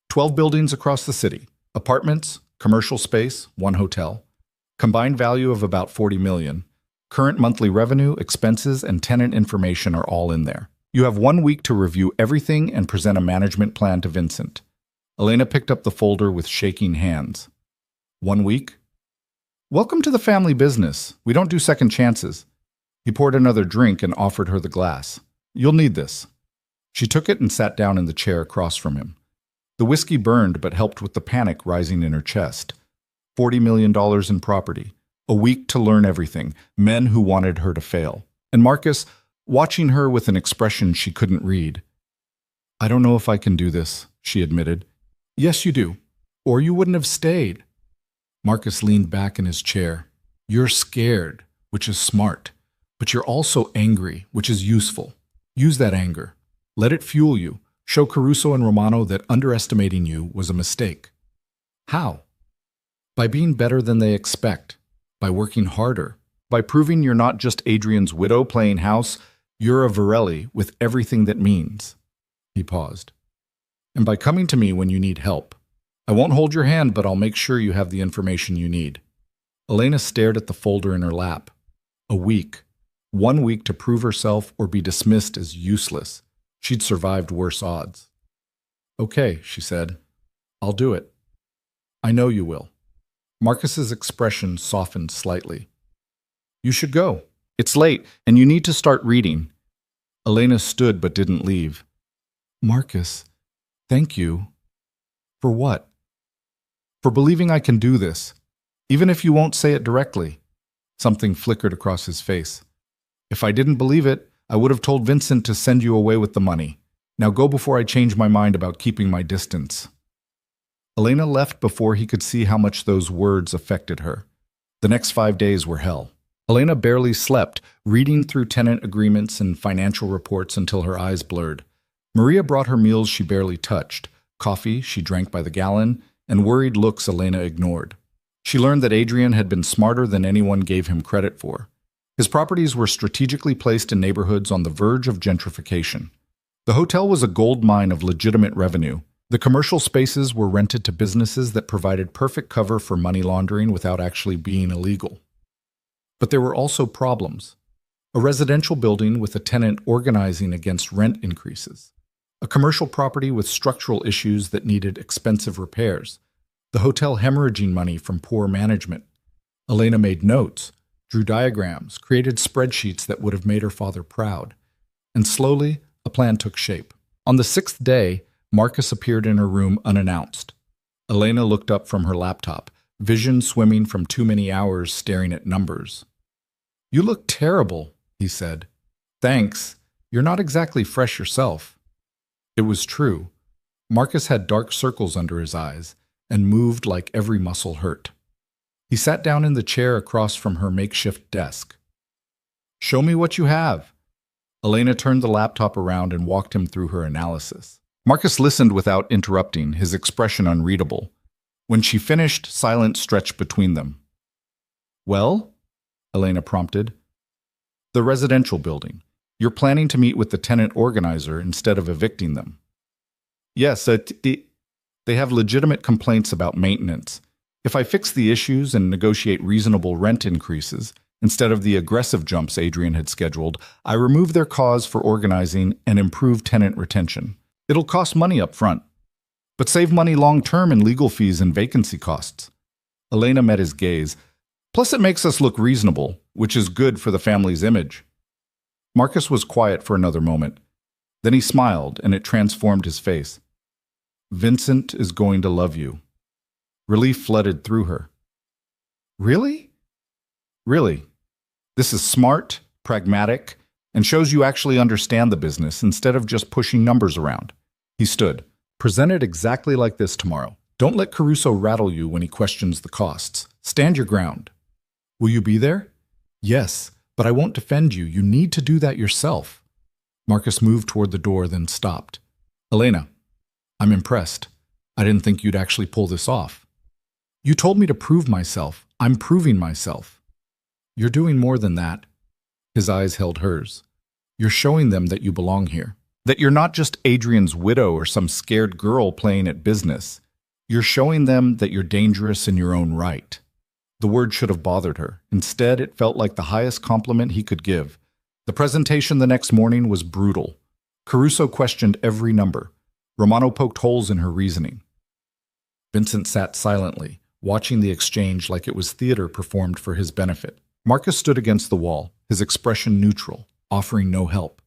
12 buildings across the city. Apartments, commercial space, 1 hotel. Combined value of about $40 million. Current monthly revenue, expenses, and tenant information are all in there. You have 1 week to review everything and present a management plan to Vincent. Elena picked up the folder with shaking hands. 1 week? Welcome to the family business. We don't do second chances. He poured another drink and offered her the glass. You'll need this. She took it and sat down in the chair across from him. The whiskey burned but helped with the panic rising in her chest. $40 million in property. A week to learn everything. Men who wanted her to fail. And Marcus, watching her with an expression she couldn't read. I don't know if I can do this, she admitted. Yes, you do. Or you wouldn't have stayed. Marcus leaned back in his chair. You're scared, which is smart. But you're also angry, which is useful. Use that anger. Let it fuel you. Show Caruso and Romano that underestimating you was a mistake. How? By being better than they expect. By working harder. By proving you're not just Adrian's widow playing house, you're a Varelli with everything that means. He paused. And by coming to me when you need help. I won't hold your hand, but I'll make sure you have the information you need. Elena stared at the folder in her lap. A week. 1 week to prove herself or be dismissed as useless. She'd survived worse odds. Okay, she said. I'll do it. I know you will. Marcus's expression softened slightly. You should go. It's late, and you need to start reading. Elena stood but didn't leave. Marcus, thank you. For what? For believing I can do this, even if you won't say it directly. Something flickered across his face. If I didn't believe it, I would have told Vincent to send you away with the money. Now go before I change my mind about keeping my distance. Elena left before he could see how much those words affected her. The next 5 days were hell. Elena barely slept, reading through tenant agreements and financial reports until her eyes blurred. Maria brought her meals she barely touched, coffee she drank by the gallon, and worried looks Elena ignored. She learned that Adrian had been smarter than anyone gave him credit for. His properties were strategically placed in neighborhoods on the verge of gentrification. The hotel was a gold mine of legitimate revenue. The commercial spaces were rented to businesses that provided perfect cover for money laundering without actually being illegal. But there were also problems. A residential building with a tenant organizing against rent increases. A commercial property with structural issues that needed expensive repairs. The hotel hemorrhaging money from poor management. Elena made notes, drew diagrams, created spreadsheets that would have made her father proud. And slowly, a plan took shape. On the 6th day, Marcus appeared in her room unannounced. Elena looked up from her laptop, vision swimming from too many hours staring at numbers. "You look terrible," he said. "Thanks. You're not exactly fresh yourself." It was true. Marcus had dark circles under his eyes and moved like every muscle hurt. He sat down in the chair across from her makeshift desk. "Show me what you have." Elena turned the laptop around and walked him through her analysis. Marcus listened without interrupting, his expression unreadable. When she finished, silence stretched between them. "Well?" Elena prompted. "The residential building. You're planning to meet with the tenant organizer instead of evicting them." "Yes, they have legitimate complaints about maintenance. If I fix the issues and negotiate reasonable rent increases, instead of the aggressive jumps Adrian had scheduled, I remove their cause for organizing and improve tenant retention. It'll cost money up front, but save money long-term in legal fees and vacancy costs." Elena met his gaze. "Plus it makes us look reasonable, which is good for the family's image." Marcus was quiet for another moment. Then he smiled, and it transformed his face. "Vincent is going to love you." Relief flooded through her. "Really?" "Really. This is smart, pragmatic, and shows you actually understand the business instead of just pushing numbers around." He stood. "Present it exactly like this tomorrow. Don't let Caruso rattle you when he questions the costs. Stand your ground." "Will you be there?" "Yes, but I won't defend you. You need to do that yourself." Marcus moved toward the door, then stopped. "Elena, I'm impressed. I didn't think you'd actually pull this off." "You told me to prove myself. I'm proving myself." "You're doing more than that." His eyes held hers. "You're showing them that you belong here. That you're not just Adrian's widow or some scared girl playing at business. You're showing them that you're dangerous in your own right." The word should have bothered her. Instead, it felt like the highest compliment he could give. The presentation the next morning was brutal. Caruso questioned every number. Romano poked holes in her reasoning. Vincent sat silently, watching the exchange like it was theater performed for his benefit. Marcus stood against the wall, his expression neutral, offering no help.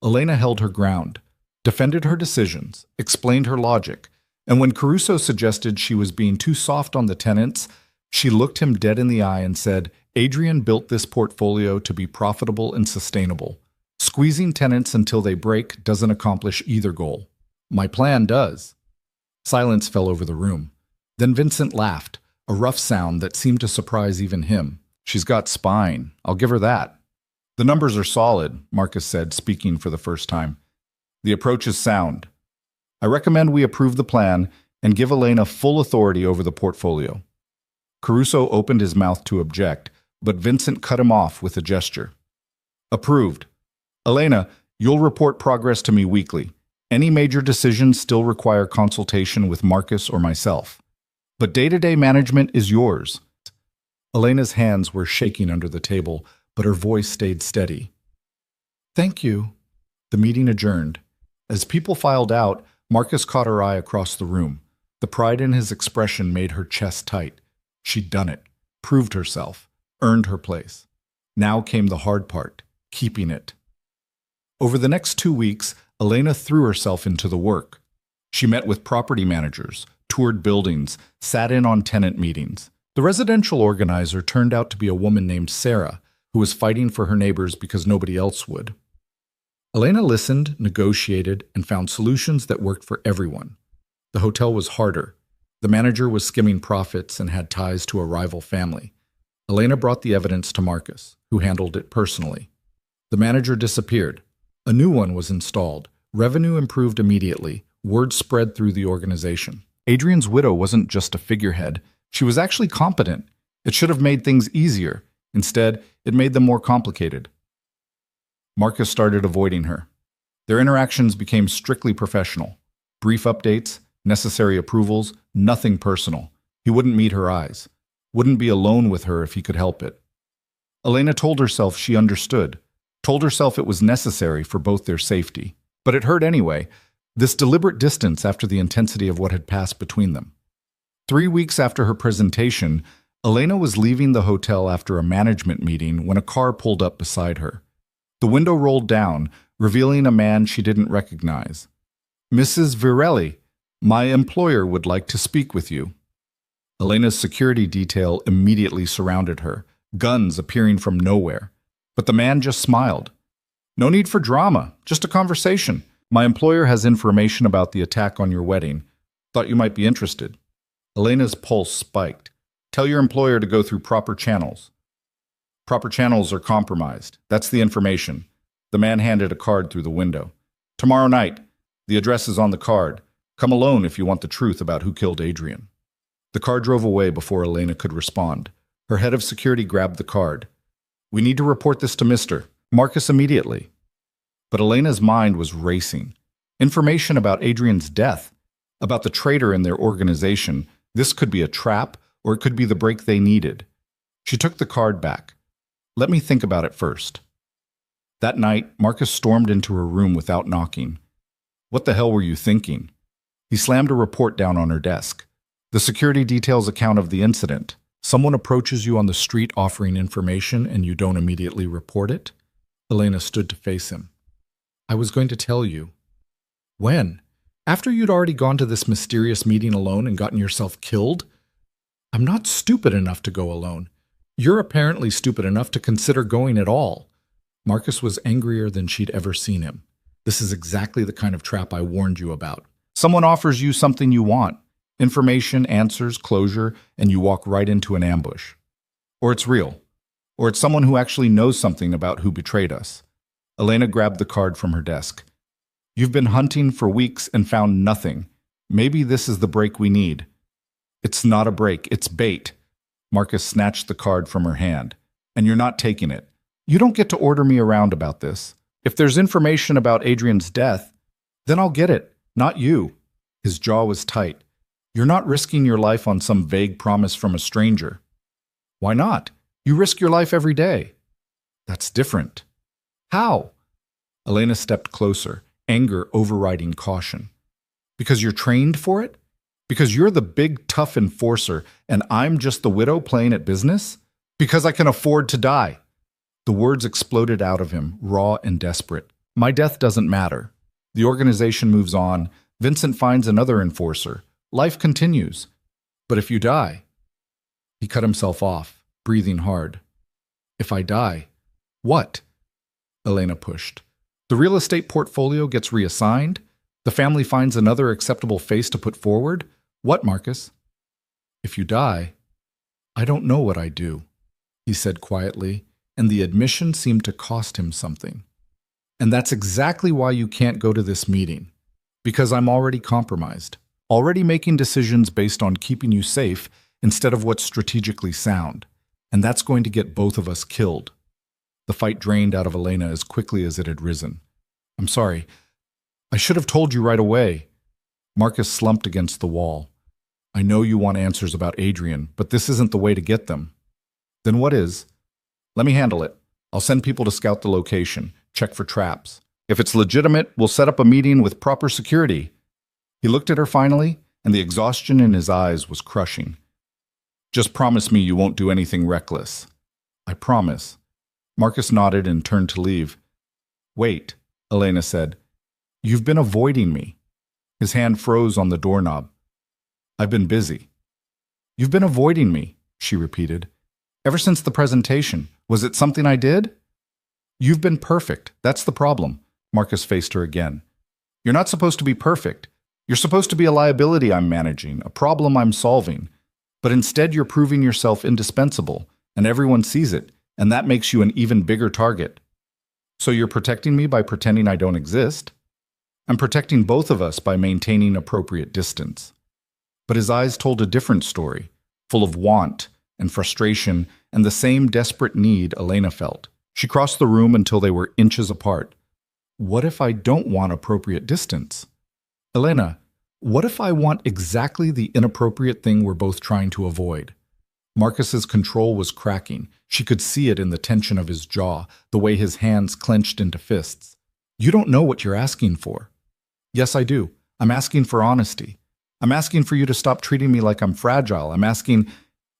Elena held her ground, defended her decisions, explained her logic, and when Caruso suggested she was being too soft on the tenants, she looked him dead in the eye and said, "Adrian built this portfolio to be profitable and sustainable. Squeezing tenants until they break doesn't accomplish either goal. My plan does." Silence fell over the room. Then Vincent laughed, a rough sound that seemed to surprise even him. "She's got spine. I'll give her that." "The numbers are solid," Marcus said, speaking for the first time. "The approach is sound. I recommend we approve the plan and give Elena full authority over the portfolio." Caruso opened his mouth to object, but Vincent cut him off with a gesture. "Approved. Elena, you'll report progress to me weekly. Any major decisions still require consultation with Marcus or myself. But day-to-day management is yours." Elena's hands were shaking under the table, but her voice stayed steady. "Thank you." The meeting adjourned. As people filed out, Marcus caught her eye across the room. The pride in his expression made her chest tight. She'd done it, proved herself, earned her place. Now came the hard part, keeping it. Over the next 2 weeks, Elena threw herself into the work. She met with property managers, toured buildings, sat in on tenant meetings. The residential organizer turned out to be a woman named Sarah, who was fighting for her neighbors because nobody else would. Elena listened, negotiated, and found solutions that worked for everyone. The hotel was harder. The manager was skimming profits and had ties to a rival family. Elena brought the evidence to Marcus, who handled it personally. The manager disappeared. A new one was installed. Revenue improved immediately. Word spread through the organization. Adrian's widow wasn't just a figurehead. She was actually competent. It should have made things easier. Instead, it made them more complicated. Marcus started avoiding her. Their interactions became strictly professional. Brief updates, necessary approvals, nothing personal. He wouldn't meet her eyes. Wouldn't be alone with her if he could help it. Elena told herself she understood. Told herself it was necessary for both their safety. But it hurt anyway. This deliberate distance after the intensity of what had passed between them. 3 weeks after her presentation, Elena was leaving the hotel after a management meeting when a car pulled up beside her. The window rolled down, revealing a man she didn't recognize. "Mrs. Virelli, my employer would like to speak with you." Elena's security detail immediately surrounded her, guns appearing from nowhere. But the man just smiled. "No need for drama, just a conversation. My employer has information about the attack on your wedding. Thought you might be interested." Elena's pulse spiked. "Tell your employer to go through proper channels." "Proper channels are compromised. That's the information." The man handed a card through the window. "Tomorrow night. The address is on the card. Come alone if you want the truth about who killed Adrian." The car drove away before Elena could respond. Her head of security grabbed the card. "We need to report this to Mr. Marcus immediately." But Elena's mind was racing. Information about Adrian's death, about the traitor in their organization. This could be a trap, or it could be the break they needed. She took the card back. "Let me think about it first." That night, Marcus stormed into her room without knocking. "What the hell were you thinking?" He slammed a report down on her desk. The security details account of the incident. Someone approaches you on the street offering information and you don't immediately report it? Elena stood to face him. "I was going to tell you." "When? After you'd already gone to this mysterious meeting alone and gotten yourself killed?" "I'm not stupid enough to go alone. You're apparently stupid enough to consider going at all." Marcus was angrier than she'd ever seen him. "This is exactly the kind of trap I warned you about. Someone offers you something you want. Information, answers, closure, and you walk right into an ambush. Or it's real. Or it's someone who actually knows something about who betrayed us." Elena grabbed the card from her desk. "You've been hunting for weeks and found nothing. Maybe this is the break we need." "It's not a break, it's bait." Marcus snatched the card from her hand. "And you're not taking it. You don't get to order me around about this. If there's information about Adrian's death, then I'll get it, not you." His jaw was tight. "You're not risking your life on some vague promise from a stranger." "Why not? You risk your life every day." "That's different." "How?" Elena stepped closer, anger overriding caution. "Because you're trained for it? Because you're the big, tough enforcer, and I'm just the widow playing at business? Because I can afford to die." The words exploded out of him, raw and desperate. "My death doesn't matter. The organization moves on. Vincent finds another enforcer. Life continues. But if you die..." He cut himself off, breathing hard. "If I die, what?" Elena pushed. "The real estate portfolio gets reassigned? The family finds another acceptable face to put forward? What, Marcus?" "If you die, I don't know what I do," he said quietly, and the admission seemed to cost him something. "And that's exactly why you can't go to this meeting. Because I'm already compromised. Already making decisions based on keeping you safe instead of what's strategically sound. And that's going to get both of us killed." The fight drained out of Elena as quickly as it had risen. "I'm sorry. I should have told you right away." Marcus slumped against the wall. "I know you want answers about Adrian, but this isn't the way to get them." "Then what is?" "Let me handle it. I'll send people to scout the location, check for traps. If it's legitimate, we'll set up a meeting with proper security." He looked at her finally, and the exhaustion in his eyes was crushing. "Just promise me you won't do anything reckless." "I promise." Marcus nodded and turned to leave. "Wait," Elena said. "You've been avoiding me." His hand froze on the doorknob. "I've been busy." "You've been avoiding me," she repeated. "Ever since the presentation. Was it something I did?" "You've been perfect. That's the problem." Marcus faced her again. "You're not supposed to be perfect. You're supposed to be a liability I'm managing, a problem I'm solving. But instead you're proving yourself indispensable, and everyone sees it, and that makes you an even bigger target. So you're protecting me by pretending I don't exist? I'm protecting both of us by maintaining appropriate distance. But his eyes told a different story, full of want and frustration and the same desperate need Elena felt. She crossed the room until they were inches apart. What if I don't want appropriate distance? Elena, what if I want exactly the inappropriate thing we're both trying to avoid? Marcus's control was cracking. She could see it in the tension of his jaw, the way his hands clenched into fists. You don't know what you're asking for. Yes, I do. I'm asking for honesty. I'm asking for you to stop treating me like I'm fragile. I'm asking...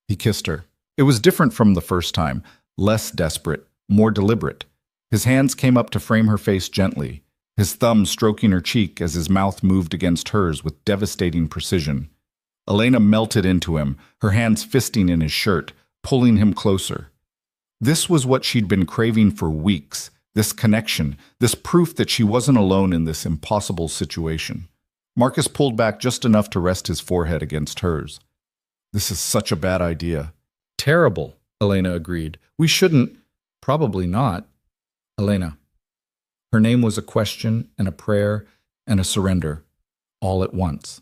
He kissed her. It was different from the first time, less desperate, more deliberate. His hands came up to frame her face gently, his thumb stroking her cheek as his mouth moved against hers with devastating precision. Elena melted into him, her hands fisting in his shirt, pulling him closer. This was what she'd been craving for weeks, this connection, this proof that she wasn't alone in this impossible situation. Marcus pulled back just enough to rest his forehead against hers. This is such a bad idea. Terrible, Elena agreed. We shouldn't. Probably not. Elena. Her name was a question and a prayer and a surrender, all at once.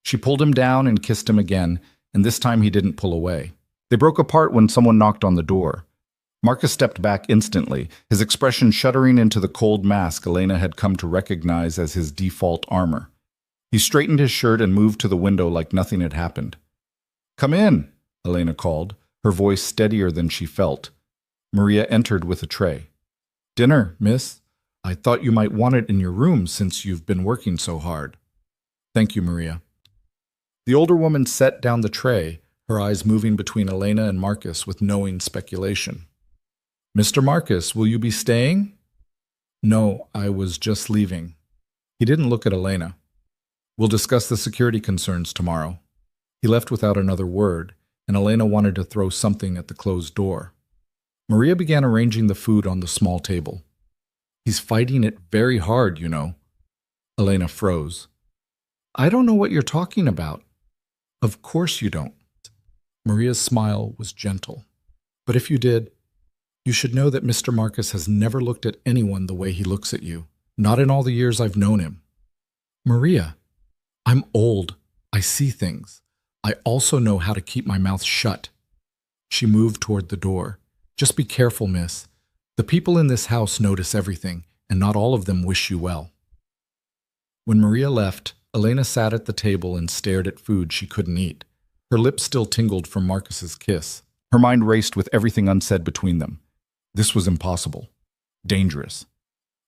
She pulled him down and kissed him again, and this time he didn't pull away. They broke apart when someone knocked on the door. Marcus stepped back instantly, his expression shuddering into the cold mask Elena had come to recognize as his default armor. He straightened his shirt and moved to the window like nothing had happened. "Come in," Elena called, her voice steadier than she felt. Maria entered with a tray. "Dinner, miss. I thought you might want it in your room since you've been working so hard." "Thank you, Maria." The older woman set down the tray, her eyes moving between Elena and Marcus with knowing speculation. "Mr. Marcus, will you be staying?" "No, I was just leaving." He didn't look at Elena. "We'll discuss the security concerns tomorrow." He left without another word, and Elena wanted to throw something at the closed door. Maria began arranging the food on the small table. "He's fighting it very hard, you know." Elena froze. "I don't know what you're talking about." "Of course you don't." Maria's smile was gentle. "But if you did, you should know that Mr. Marcus has never looked at anyone the way he looks at you. Not in all the years I've known him." "Maria, I'm old. I see things. I also know how to keep my mouth shut." She moved toward the door. "Just be careful, miss. The people in this house notice everything, and not all of them wish you well." When Maria left, Elena sat at the table and stared at food she couldn't eat. Her lips still tingled from Marcus's kiss. Her mind raced with everything unsaid between them. This was impossible. Dangerous.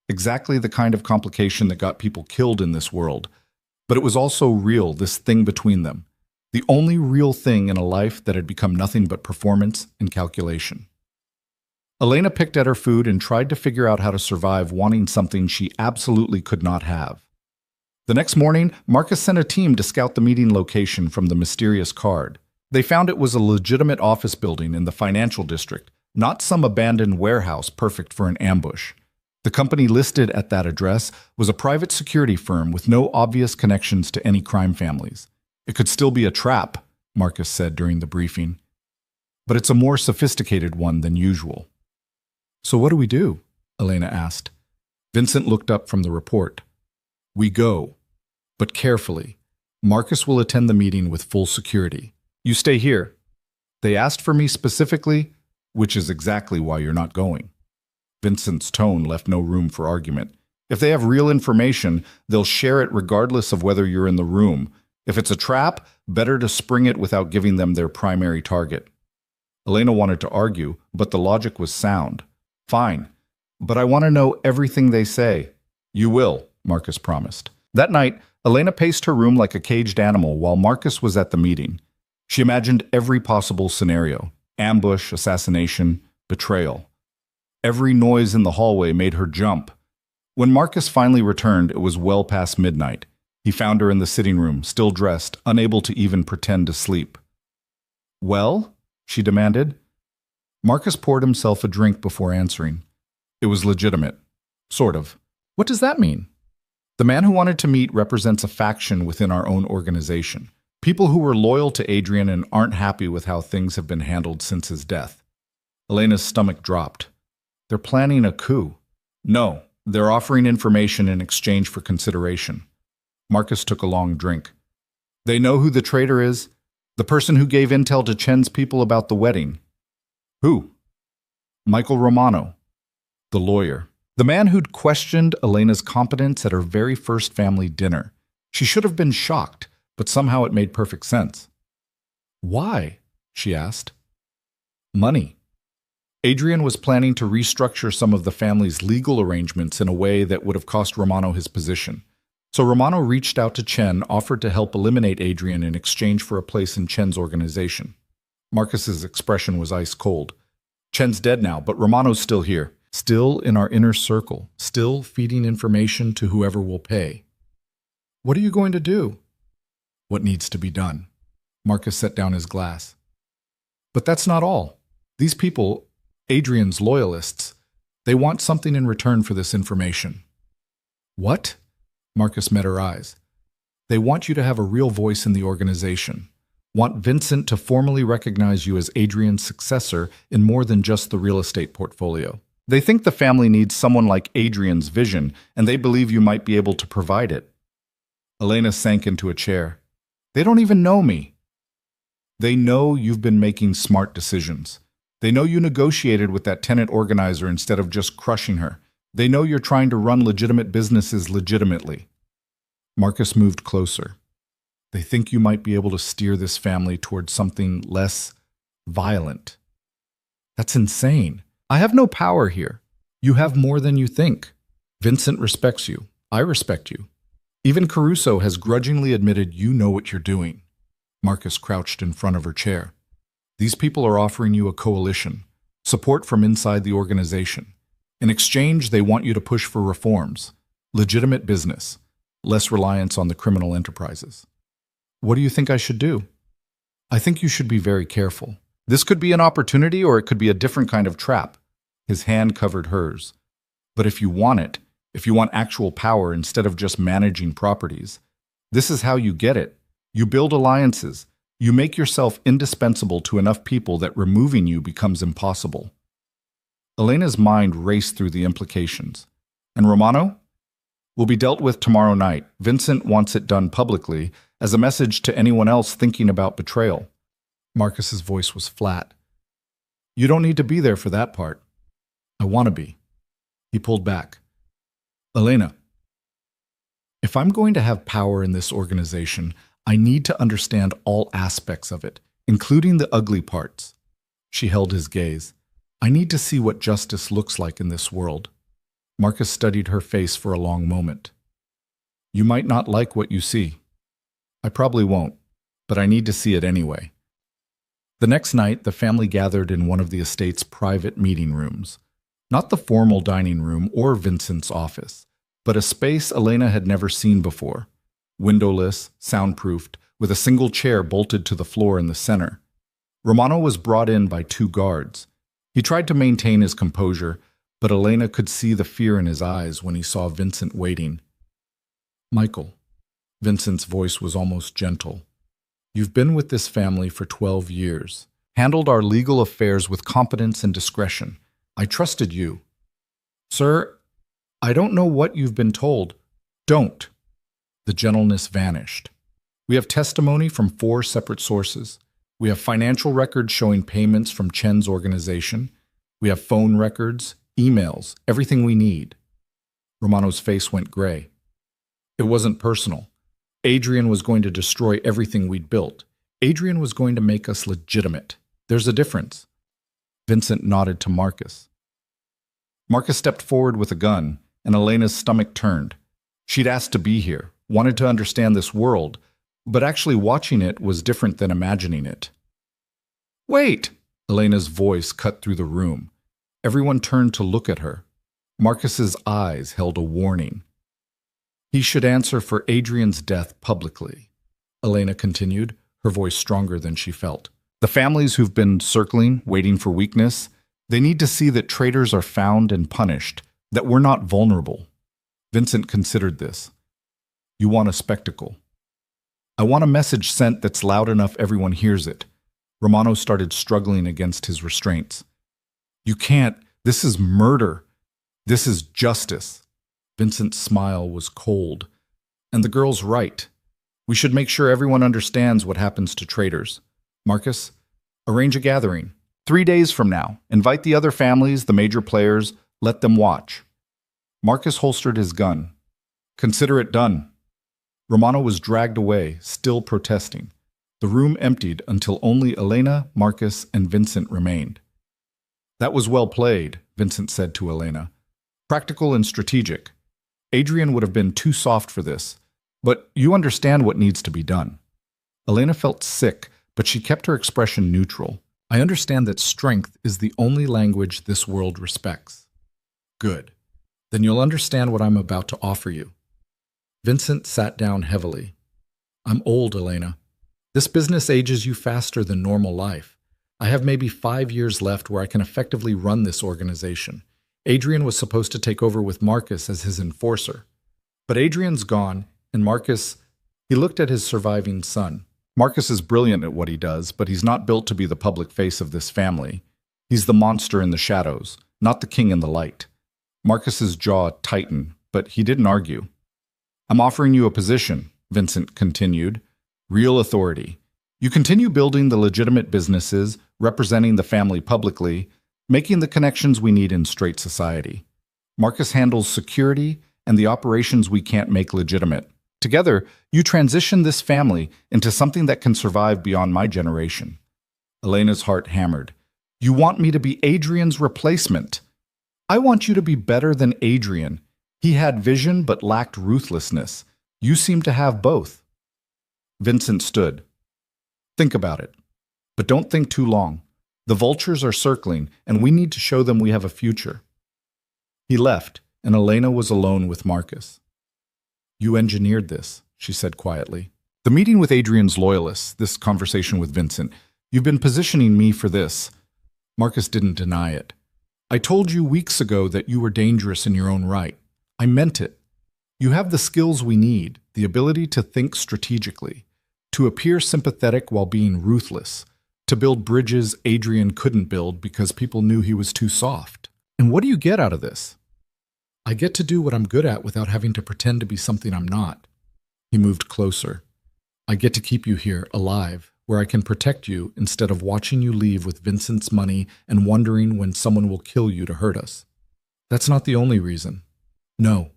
Exactly the kind of complication that got people killed in this world. But it was also real, this thing between them. The only real thing in a life that had become nothing but performance and calculation. Elena picked at her food and tried to figure out how to survive wanting something she absolutely could not have. The next morning, Marcus sent a team to scout the meeting location from the mysterious card. They found it was a legitimate office building in the financial district, not some abandoned warehouse perfect for an ambush. The company listed at that address was a private security firm with no obvious connections to any crime families. "It could still be a trap," Marcus said during the briefing. "But it's a more sophisticated one than usual." "So what do we do?" Elena asked. Vincent looked up from the report. "We go. But carefully. Marcus will attend the meeting with full security. You stay here. They asked for me specifically, which is exactly why you're not going." Vincent's tone left no room for argument. If they have real information, they'll share it regardless of whether you're in the room. If it's a trap, better to spring it without giving them their primary target. Elena wanted to argue, but the logic was sound. "Fine, but I want to know everything they say." "You will," Marcus promised. That night, Elena paced her room like a caged animal while Marcus was at the meeting. She imagined every possible scenario: ambush, assassination, betrayal. Every noise in the hallway made her jump. When Marcus finally returned, it was well past midnight. He found her in the sitting room, still dressed, unable to even pretend to sleep. "Well?" she demanded. Marcus poured himself a drink before answering. It was legitimate. Sort of. "What does that mean?" The man who wanted to meet represents a faction within our own organization. People who were loyal to Adrian and aren't happy with how things have been handled since his death. Elena's stomach dropped. They're planning a coup. No, they're offering information in exchange for consideration. Marcus took a long drink. They know who the traitor is? The person who gave intel to Chen's people about the wedding. Who? Michael Romano, the lawyer. The man who'd questioned Elena's competence at her very first family dinner. She should have been shocked, but somehow it made perfect sense. Why? She asked. Money. Adrian was planning to restructure some of the family's legal arrangements in a way that would have cost Romano his position. So Romano reached out to Chen, offered to help eliminate Adrian in exchange for a place in Chen's organization. Marcus's expression was ice cold. Chen's dead now, but Romano's still here. Still in our inner circle, still feeding information to whoever will pay. What are you going to do? What needs to be done? Marcus set down his glass. But that's not all. These people, Adrian's loyalists, they want something in return for this information. What? Marcus met her eyes. They want you to have a real voice in the organization. Want Vincent to formally recognize you as Adrian's successor in more than just the real estate portfolio. They think the family needs someone like Adrian's vision, and they believe you might be able to provide it. Elena sank into a chair. They don't even know me. They know you've been making smart decisions. They know you negotiated with that tenant organizer instead of just crushing her. They know you're trying to run legitimate businesses legitimately. Marcus moved closer. They think you might be able to steer this family towards something less violent. That's insane. I have no power here. You have more than you think. Vincent respects you. I respect you. Even Caruso has grudgingly admitted you know what you're doing. Marcus crouched in front of her chair. These people are offering you a coalition, support from inside the organization. In exchange, they want you to push for reforms, legitimate business, less reliance on the criminal enterprises. What do you think I should do? I think you should be very careful. This could be an opportunity or it could be a different kind of trap. His hand covered hers. But if you want it, if you want actual power instead of just managing properties, this is how you get it. You build alliances. You make yourself indispensable to enough people that removing you becomes impossible. Elena's mind raced through the implications. And Romano? Will be dealt with tomorrow night. Vincent wants it done publicly as a message to anyone else thinking about betrayal. Marcus's voice was flat. You don't need to be there for that part. I want to be. He pulled back. Elena, if I'm going to have power in this organization, I need to understand all aspects of it, including the ugly parts. She held his gaze. I need to see what justice looks like in this world. Marcus studied her face for a long moment. You might not like what you see. I probably won't, but I need to see it anyway. The next night, the family gathered in one of the estate's private meeting rooms. Not the formal dining room or Vincent's office, but a space Elena had never seen before. Windowless, soundproofed, with a single chair bolted to the floor in the center. Romano was brought in by 2 guards. He tried to maintain his composure, but Elena could see the fear in his eyes when he saw Vincent waiting. Michael, Vincent's voice was almost gentle. You've been with this family for 12 years, handled our legal affairs with competence and discretion. I trusted you. Sir, I don't know what you've been told. Don't. The gentleness vanished. We have testimony from 4 separate sources. We have financial records showing payments from Chen's organization. We have phone records, emails, everything we need. Romano's face went gray. It wasn't personal. Adrian was going to destroy everything we'd built. Adrian was going to make us legitimate. There's a difference. Vincent nodded to Marcus. Marcus stepped forward with a gun, and Elena's stomach turned. She'd asked to be here, wanted to understand this world, but actually watching it was different than imagining it. Wait! Elena's voice cut through the room. Everyone turned to look at her. Marcus's eyes held a warning. He should answer for Adrian's death publicly, Elena continued, her voice stronger than she felt. The families who've been circling, waiting for weakness, they need to see that traitors are found and punished, that we're not vulnerable. Vincent considered this. You want a spectacle. I want a message sent that's loud enough everyone hears it. Romano started struggling against his restraints. You can't. This is murder. This is justice. Vincent's smile was cold. And the girl's right. We should make sure everyone understands what happens to traitors. Marcus, arrange a gathering. 3 days from now. Invite the other families, the major players. Let them watch. Marcus holstered his gun. Consider it done. Romano was dragged away, still protesting. The room emptied until only Elena, Marcus, and Vincent remained. That was well played, Vincent said to Elena. Practical and strategic. Adrian would have been too soft for this, but you understand what needs to be done. Elena felt sick, but she kept her expression neutral. I understand that strength is the only language this world respects. Good. Then you'll understand what I'm about to offer you. Vincent sat down heavily. I'm old, Elena. This business ages you faster than normal life. I have maybe 5 years left where I can effectively run this organization. Adrian was supposed to take over with Marcus as his enforcer. But Adrian's gone, and Marcus, he looked at his surviving son. Marcus is brilliant at what he does, but he's not built to be the public face of this family. He's the monster in the shadows, not the king in the light. Marcus's jaw tightened, but he didn't argue. I'm offering you a position, Vincent continued. Real authority. You continue building the legitimate businesses, representing the family publicly, making the connections we need in straight society. Marcus handles security and the operations we can't make legitimate. Together, you transition this family into something that can survive beyond my generation. Elena's heart hammered. You want me to be Adrian's replacement? I want you to be better than Adrian. He had vision but lacked ruthlessness. You seem to have both. Vincent stood. Think about it. But don't think too long. The vultures are circling, and we need to show them we have a future. He left, and Elena was alone with Marcus. You engineered this, she said quietly. The meeting with Adrian's loyalists, this conversation with Vincent, you've been positioning me for this. Marcus didn't deny it. I told you weeks ago that you were dangerous in your own right. I meant it. You have the skills we need, the ability to think strategically, to appear sympathetic while being ruthless, to build bridges Adrian couldn't build because people knew he was too soft. And what do you get out of this? I get to do what I'm good at without having to pretend to be something I'm not. He moved closer. I get to keep you here, alive, where I can protect you instead of watching you leave with Vincent's money and wondering when someone will kill you to hurt us. That's not the only reason. No.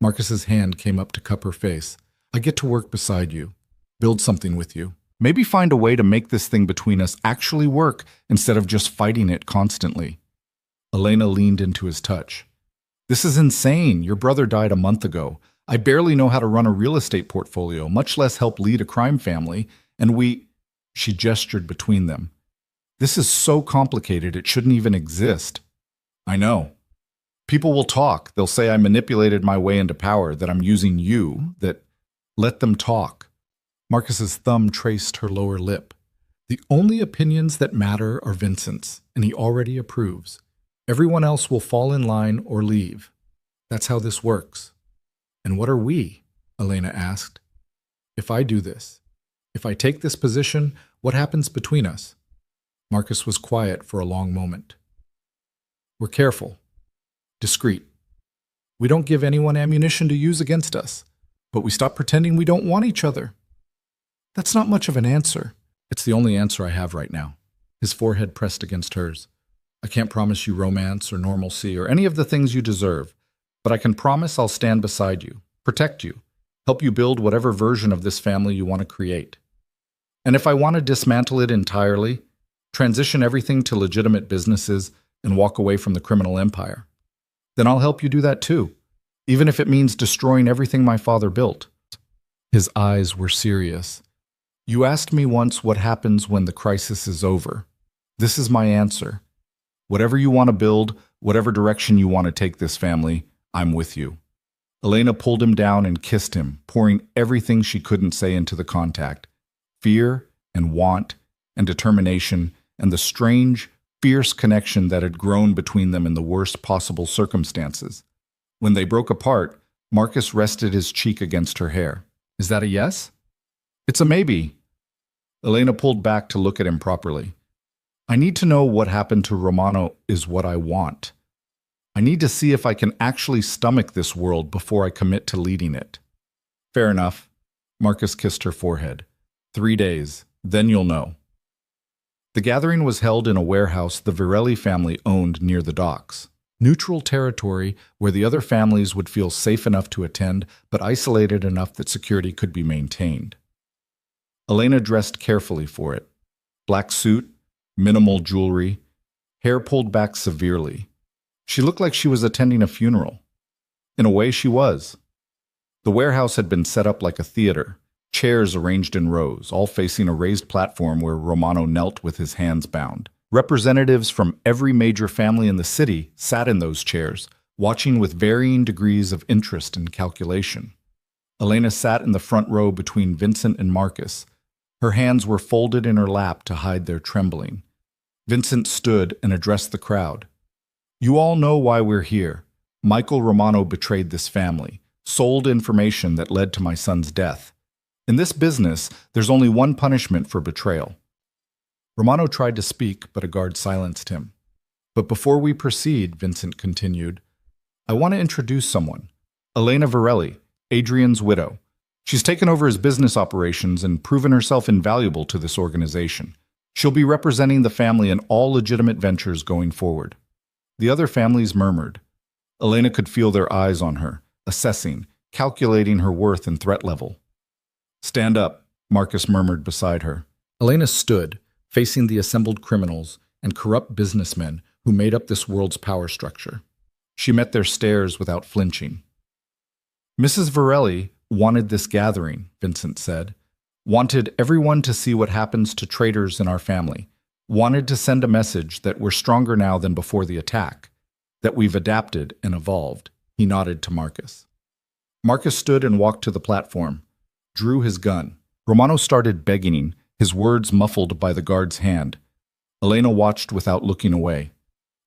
Marcus's hand came up to cup her face. I get to work beside you, build something with you. Maybe find a way to make this thing between us actually work instead of just fighting it constantly. Elena leaned into his touch. This is insane. Your brother died a month ago. I barely know how to run a real estate portfolio, much less help lead a crime family, and she gestured between them. This is so complicated it shouldn't even exist. I know. People will talk. They'll say I manipulated my way into power, that I'm using you, that let them talk. Marcus's thumb traced her lower lip. The only opinions that matter are Vincent's, and he already approves. Everyone else will fall in line or leave. That's how this works. And what are we? Elena asked. If I do this, if I take this position, what happens between us? Marcus was quiet for a long moment. We're careful. Discreet. We don't give anyone ammunition to use against us, but we stop pretending we don't want each other. That's not much of an answer. It's the only answer I have right now. His forehead pressed against hers. I can't promise you romance or normalcy or any of the things you deserve, but I can promise I'll stand beside you, protect you, help you build whatever version of this family you want to create. And if I want to dismantle it entirely, transition everything to legitimate businesses, and walk away from the criminal empire, then I'll help you do that too, even if it means destroying everything my father built. His eyes were serious. You asked me once what happens when the crisis is over. This is my answer. Whatever you want to build, whatever direction you want to take this family, I'm with you. Elena pulled him down and kissed him, pouring everything she couldn't say into the contact. Fear and want and determination and the strange, fierce connection that had grown between them in the worst possible circumstances. When they broke apart, Marcus rested his cheek against her hair. Is that a yes? It's a maybe. Elena pulled back to look at him properly. I need to know what happened to Romano is what I want. I need to see if I can actually stomach this world before I commit to leading it. Fair enough. Marcus kissed her forehead. 3 days, then you'll know. The gathering was held in a warehouse the Virelli family owned near the docks. Neutral territory where the other families would feel safe enough to attend, but isolated enough that security could be maintained. Elena dressed carefully for it. Black suit, minimal jewelry, hair pulled back severely. She looked like she was attending a funeral. In a way, she was. The warehouse had been set up like a theater, chairs arranged in rows, all facing a raised platform where Romano knelt with his hands bound. Representatives from every major family in the city sat in those chairs, watching with varying degrees of interest and calculation. Elena sat in the front row between Vincent and Marcus. Her hands were folded in her lap to hide their trembling. Vincent stood and addressed the crowd. You all know why we're here. Michael Romano betrayed this family, sold information that led to my son's death. In this business, there's only one punishment for betrayal. Romano tried to speak, but a guard silenced him. But before we proceed, Vincent continued, I want to introduce someone. Elena Virelli, Adrian's widow. She's taken over his business operations and proven herself invaluable to this organization. She'll be representing the family in all legitimate ventures going forward. The other families murmured. Elena could feel their eyes on her, assessing, calculating her worth and threat level. Stand up, Marcus murmured beside her. Elena stood, facing the assembled criminals and corrupt businessmen who made up this world's power structure. She met their stares without flinching. Mrs. Virelli wanted this gathering, Vincent said. Wanted everyone to see what happens to traitors in our family. Wanted to send a message that we're stronger now than before the attack, that we've adapted and evolved. He nodded to Marcus. Marcus stood and walked to the platform, drew his gun. Romano started begging, his words muffled by the guard's hand. Elena watched without looking away.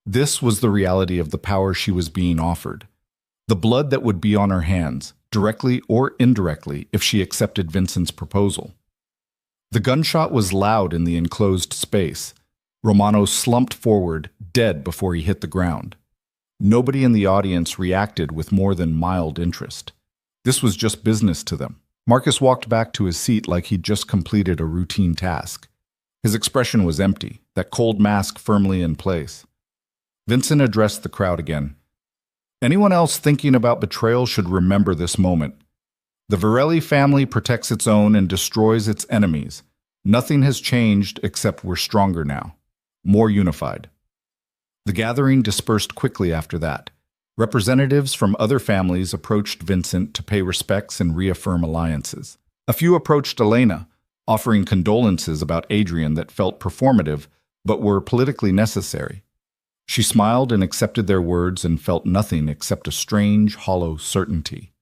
This was the reality of the power she was being offered. The blood that would be on her hands, directly or indirectly, if she accepted Vincent's proposal. The gunshot was loud in the enclosed space. Romano slumped forward, dead before he hit the ground. Nobody in the audience reacted with more than mild interest. This was just business to them. Marcus walked back to his seat like he'd just completed a routine task. His expression was empty, that cold mask firmly in place. Vincent addressed the crowd again. Anyone else thinking about betrayal should remember this moment. The Virelli family protects its own and destroys its enemies. Nothing has changed except we're stronger now, more unified. The gathering dispersed quickly after that. Representatives from other families approached Vincent to pay respects and reaffirm alliances. A few approached Elena, offering condolences about Adrian that felt performative but were politically necessary. She smiled and accepted their words and felt nothing except a strange, hollow certainty.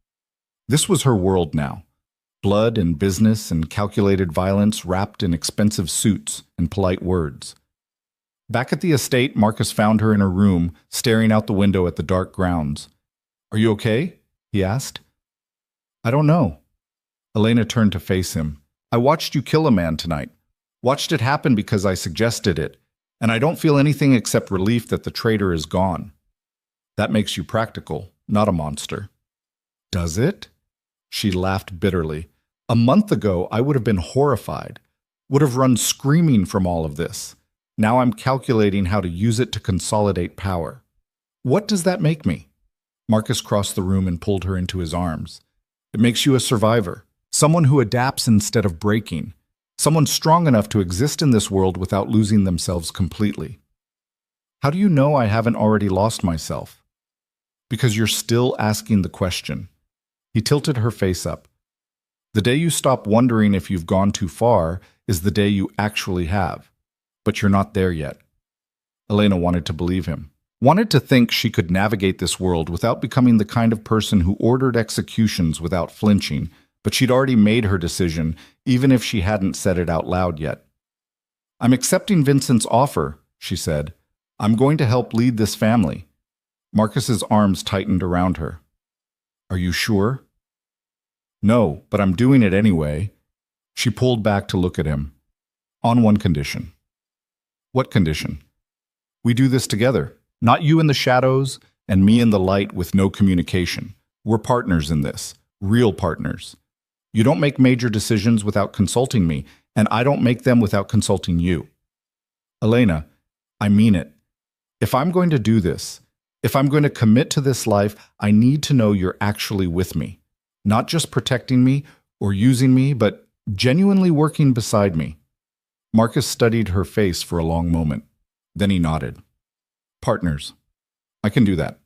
This was her world now. Blood and business and calculated violence wrapped in expensive suits and polite words. Back at the estate, Marcus found her in her room, staring out the window at the dark grounds. Are you okay? He asked. I don't know. Elena turned to face him. I watched you kill a man tonight. Watched it happen because I suggested it. And I don't feel anything except relief that the traitor is gone. That makes you practical, not a monster. Does it? She laughed bitterly. A month ago, I would have been horrified, would have run screaming from all of this. Now I'm calculating how to use it to consolidate power. What does that make me? Marcus crossed the room and pulled her into his arms. It makes you a survivor, someone who adapts instead of breaking. Someone strong enough to exist in this world without losing themselves completely. How do you know I haven't already lost myself? Because you're still asking the question. He tilted her face up. The day you stop wondering if you've gone too far is the day you actually have. But you're not there yet. Elena wanted to believe him. Wanted to think she could navigate this world without becoming the kind of person who ordered executions without flinching, but she'd already made her decision, even if she hadn't said it out loud yet. I'm accepting Vincent's offer, she said. I'm going to help lead this family. Marcus's arms tightened around her. Are you sure? No, but I'm doing it anyway. She pulled back to look at him. On one condition. What condition? We do this together. Not you in the shadows and me in the light with no communication. We're partners in this. Real partners. You don't make major decisions without consulting me, and I don't make them without consulting you. Elena, I mean it. If I'm going to do this, if I'm going to commit to this life, I need to know you're actually with me. Not just protecting me or using me, but genuinely working beside me. Marcus studied her face for a long moment. Then he nodded. Partners. I can do that.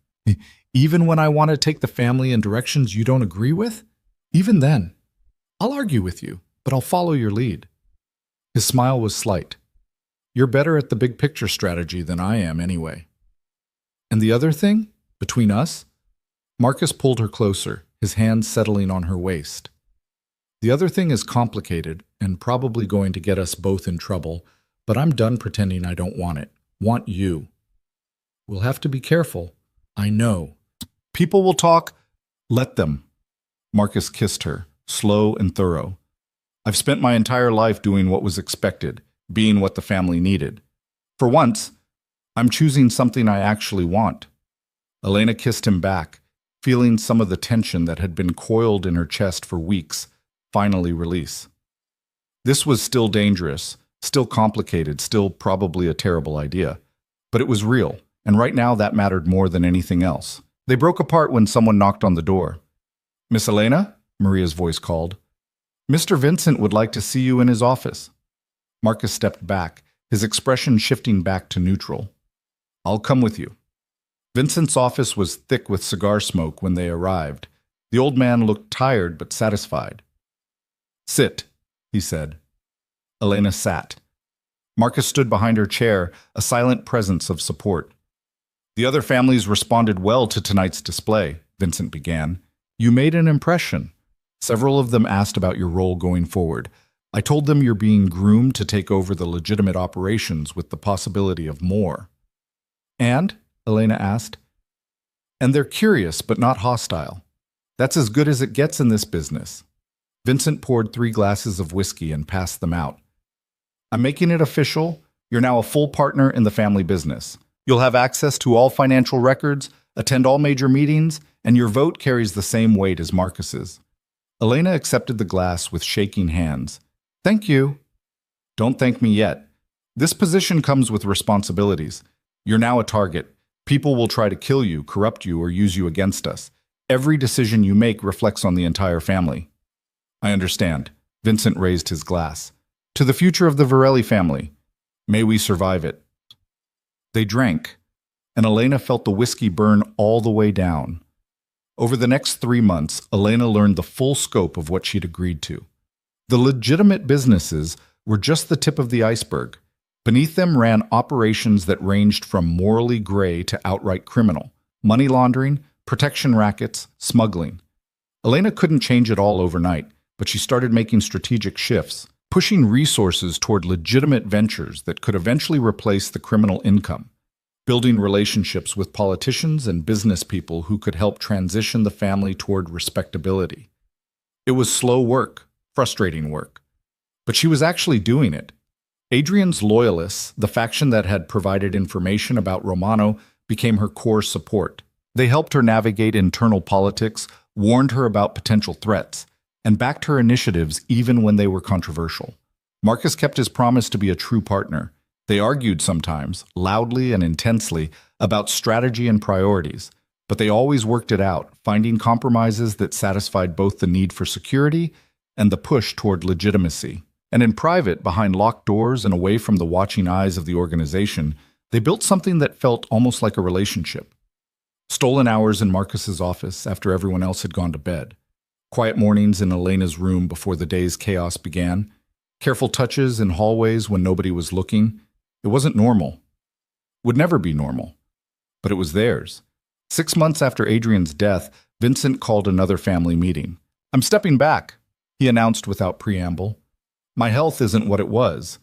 Even when I want to take the family in directions you don't agree with? Even then. I'll argue with you, but I'll follow your lead. His smile was slight. You're better at the big picture strategy than I am anyway. And the other thing? Between us? Marcus pulled her closer, his hand settling on her waist. The other thing is complicated and probably going to get us both in trouble, but I'm done pretending I don't want it. Want you. We'll have to be careful. I know. People will talk. Let them. Marcus kissed her, slow and thorough. I've spent my entire life doing what was expected, being what the family needed. For once, I'm choosing something I actually want. Elena kissed him back, feeling some of the tension that had been coiled in her chest for weeks finally release. This was still dangerous, still complicated, still probably a terrible idea. But it was real, and right now that mattered more than anything else. They broke apart when someone knocked on the door. Miss Elena? Maria's voice called. Mr. Vincent would like to see you in his office. Marcus stepped back, his expression shifting back to neutral. I'll come with you. Vincent's office was thick with cigar smoke when they arrived. The old man looked tired but satisfied. Sit, he said. Elena sat. Marcus stood behind her chair, a silent presence of support. The other families responded well to tonight's display, Vincent began. You made an impression. Several of them asked about your role going forward. I told them you're being groomed to take over the legitimate operations with the possibility of more. And? Elena asked. And they're curious but not hostile. That's as good as it gets in this business. Vincent poured 3 glasses of whiskey and passed them out. I'm making it official. You're now a full partner in the family business. You'll have access to all financial records, attend all major meetings, and your vote carries the same weight as Marcus's. Elena accepted the glass with shaking hands. Thank you. Don't thank me yet. This position comes with responsibilities. You're now a target. People will try to kill you, corrupt you, or use you against us. Every decision you make reflects on the entire family. I understand. Vincent raised his glass. To the future of the Varelli family. May we survive it. They drank, and Elena felt the whiskey burn all the way down. Over the next 3 months, Elena learned the full scope of what she'd agreed to. The legitimate businesses were just the tip of the iceberg. Beneath them ran operations that ranged from morally gray to outright criminal, money laundering, protection rackets, smuggling. Elena couldn't change it all overnight, but she started making strategic shifts, pushing resources toward legitimate ventures that could eventually replace the criminal income, building relationships with politicians and business people who could help transition the family toward respectability. It was slow work, frustrating work, but she was actually doing it. Adrian's loyalists, the faction that had provided information about Romano, became her core support. They helped her navigate internal politics, warned her about potential threats, and backed her initiatives even when they were controversial. Marcus kept his promise to be a true partner. They argued sometimes, loudly and intensely, about strategy and priorities, but they always worked it out, finding compromises that satisfied both the need for security and the push toward legitimacy. And in private, behind locked doors and away from the watching eyes of the organization, they built something that felt almost like a relationship. Stolen hours in Marcus's office after everyone else had gone to bed. Quiet mornings in Elena's room before the day's chaos began. Careful touches in hallways when nobody was looking. It wasn't normal. Would never be normal. But it was theirs. 6 months after Adrian's death, Vincent called another family meeting. I'm stepping back, he announced without preamble. My health isn't what it was.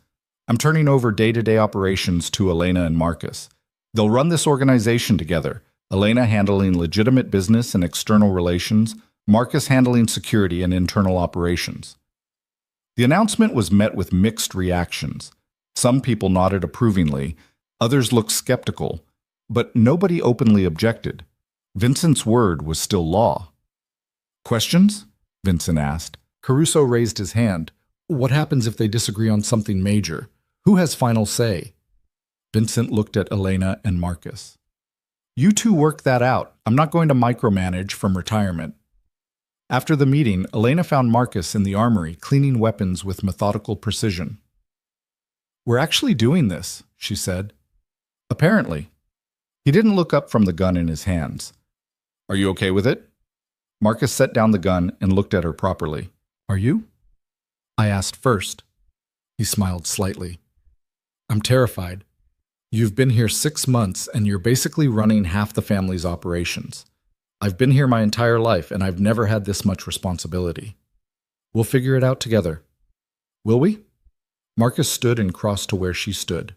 I'm turning over day-to-day operations to Elena and Marcus. They'll run this organization together, Elena handling legitimate business and external relations, Marcus handling security and internal operations. The announcement was met with mixed reactions. Some people nodded approvingly, others looked skeptical, but nobody openly objected. Vincent's word was still law. Questions? Vincent asked. Caruso raised his hand. What happens if they disagree on something major? Who has final say? Vincent looked at Elena and Marcus. You two work that out. I'm not going to micromanage from retirement. After the meeting, Elena found Marcus in the armory cleaning weapons with methodical precision. We're actually doing this, she said. Apparently. He didn't look up from the gun in his hands. Are you okay with it? Marcus set down the gun and looked at her properly. Are you? I asked first. He smiled slightly. I'm terrified. You've been here 6 months and you're basically running half the family's operations. I've been here my entire life and I've never had this much responsibility. We'll figure it out together. Will we? Marcus stood and crossed to where she stood.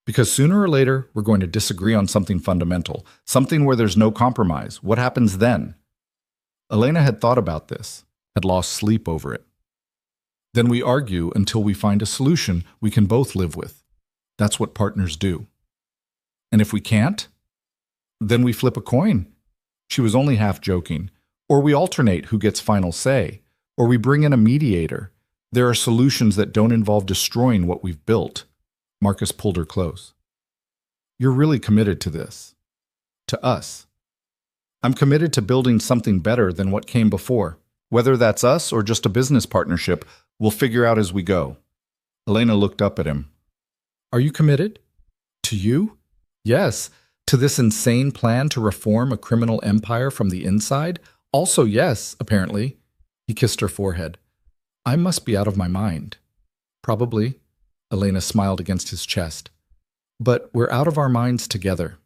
Because sooner or later, we're going to disagree on something fundamental, something where there's no compromise. What happens then? Elena had thought about this, had lost sleep over it. Then we argue until we find a solution we can both live with. That's what partners do. And if we can't, then we flip a coin. She was only half joking. Or we alternate who gets final say. Or we bring in a mediator. There are solutions that don't involve destroying what we've built. Marcus pulled her close. You're really committed to this. To us. I'm committed to building something better than what came before. Whether that's us or just a business partnership, we'll figure out as we go. Elena looked up at him. Are you committed? To you? Yes. To this insane plan to reform a criminal empire from the inside? Also yes, apparently. He kissed her forehead. I must be out of my mind. Probably. Elena smiled against his chest. But we're out of our minds together.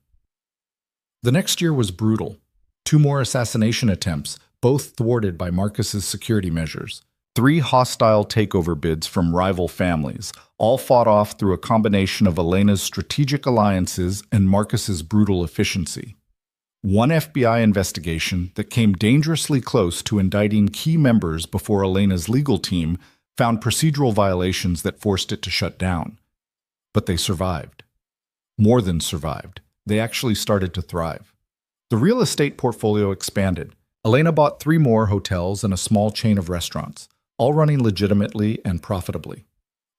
The next year was brutal. 2 more assassination attempts, both thwarted by Marcus's security measures. 3 hostile takeover bids from rival families, all fought off through a combination of Elena's strategic alliances and Marcus's brutal efficiency. 1 FBI investigation that came dangerously close to indicting key members before Elena's legal team found procedural violations that forced it to shut down. But they survived. More than survived. They actually started to thrive. The real estate portfolio expanded. Elena bought 3 more hotels and a small chain of restaurants, all running legitimately and profitably.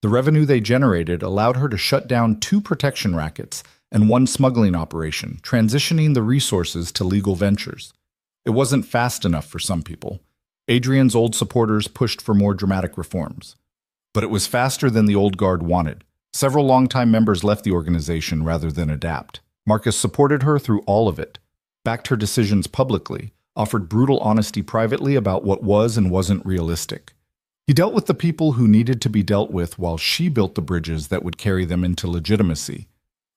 The revenue they generated allowed her to shut down 2 protection rackets and 1 smuggling operation, transitioning the resources to legal ventures. It wasn't fast enough for some people. Adrian's old supporters pushed for more dramatic reforms. But it was faster than the old guard wanted. Several longtime members left the organization rather than adapt. Marcus supported her through all of it, backed her decisions publicly, offered brutal honesty privately about what was and wasn't realistic. He dealt with the people who needed to be dealt with while she built the bridges that would carry them into legitimacy.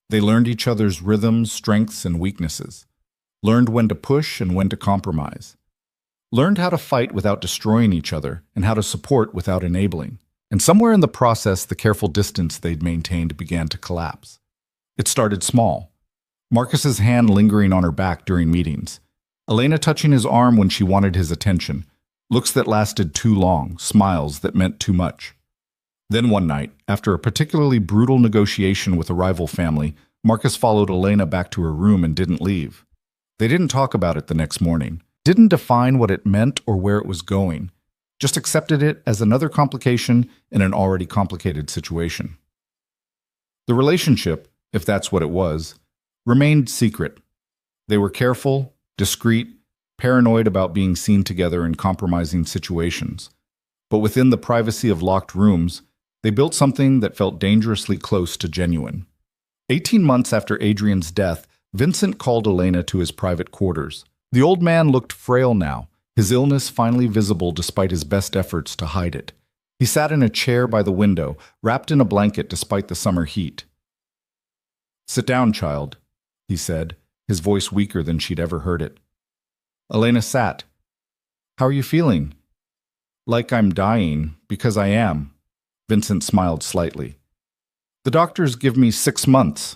They learned each other's rhythms, strengths, and weaknesses. Learned when to push and when to compromise. Learned how to fight without destroying each other and how to support without enabling. And somewhere in the process, the careful distance they'd maintained began to collapse. It started small. Marcus's hand lingering on her back during meetings. Elena touching his arm when she wanted his attention. Looks that lasted too long, smiles that meant too much. Then one night, after a particularly brutal negotiation with a rival family, Marcus followed Elena back to her room and didn't leave. They didn't talk about it the next morning. Didn't define what it meant or where it was going, just accepted it as another complication in an already complicated situation. The relationship, if that's what it was, remained secret. They were careful, discreet, paranoid about being seen together in compromising situations. But within the privacy of locked rooms, they built something that felt dangerously close to genuine. 18 months after Adrian's death, Vincent called Elena to his private quarters. The old man looked frail now, his illness finally visible despite his best efforts to hide it. He sat in a chair by the window, wrapped in a blanket despite the summer heat. "Sit down, child," he said, his voice weaker than she'd ever heard it. Elena sat. "How are you feeling?" "Like I'm dying, because I am." Vincent smiled slightly. "The doctors give me 6 months.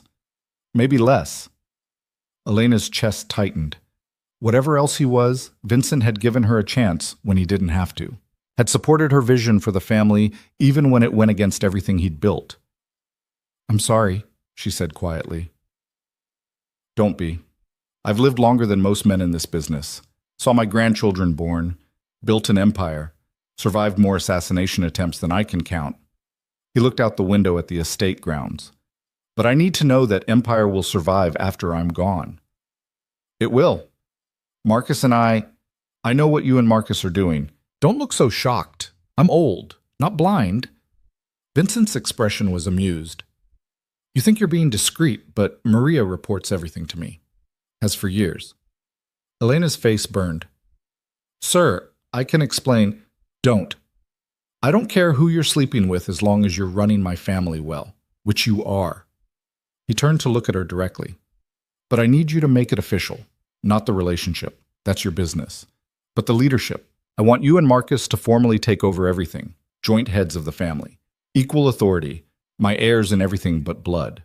Maybe less." Elena's chest tightened. Whatever else he was, Vincent had given her a chance when he didn't have to, had supported her vision for the family even when it went against everything he'd built. "I'm sorry," she said quietly. "Don't be. I've lived longer than most men in this business. Saw my grandchildren born, built an empire, survived more assassination attempts than I can count." He looked out the window at the estate grounds. "But I need to know that empire will survive after I'm gone." "It will. Marcus and I know what you and Marcus are doing. Don't look so shocked. I'm old, not blind." Vincent's expression was amused. "You think you're being discreet, but Maria reports everything to me. Has for years." Elena's face burned. "Sir, I can explain." "Don't. I don't care who you're sleeping with as long as you're running my family well, which you are." He turned to look at her directly. "But I need you to make it official, not the relationship. That's your business. But the leadership. I want you and Marcus to formally take over everything, joint heads of the family, equal authority, my heirs in everything but blood."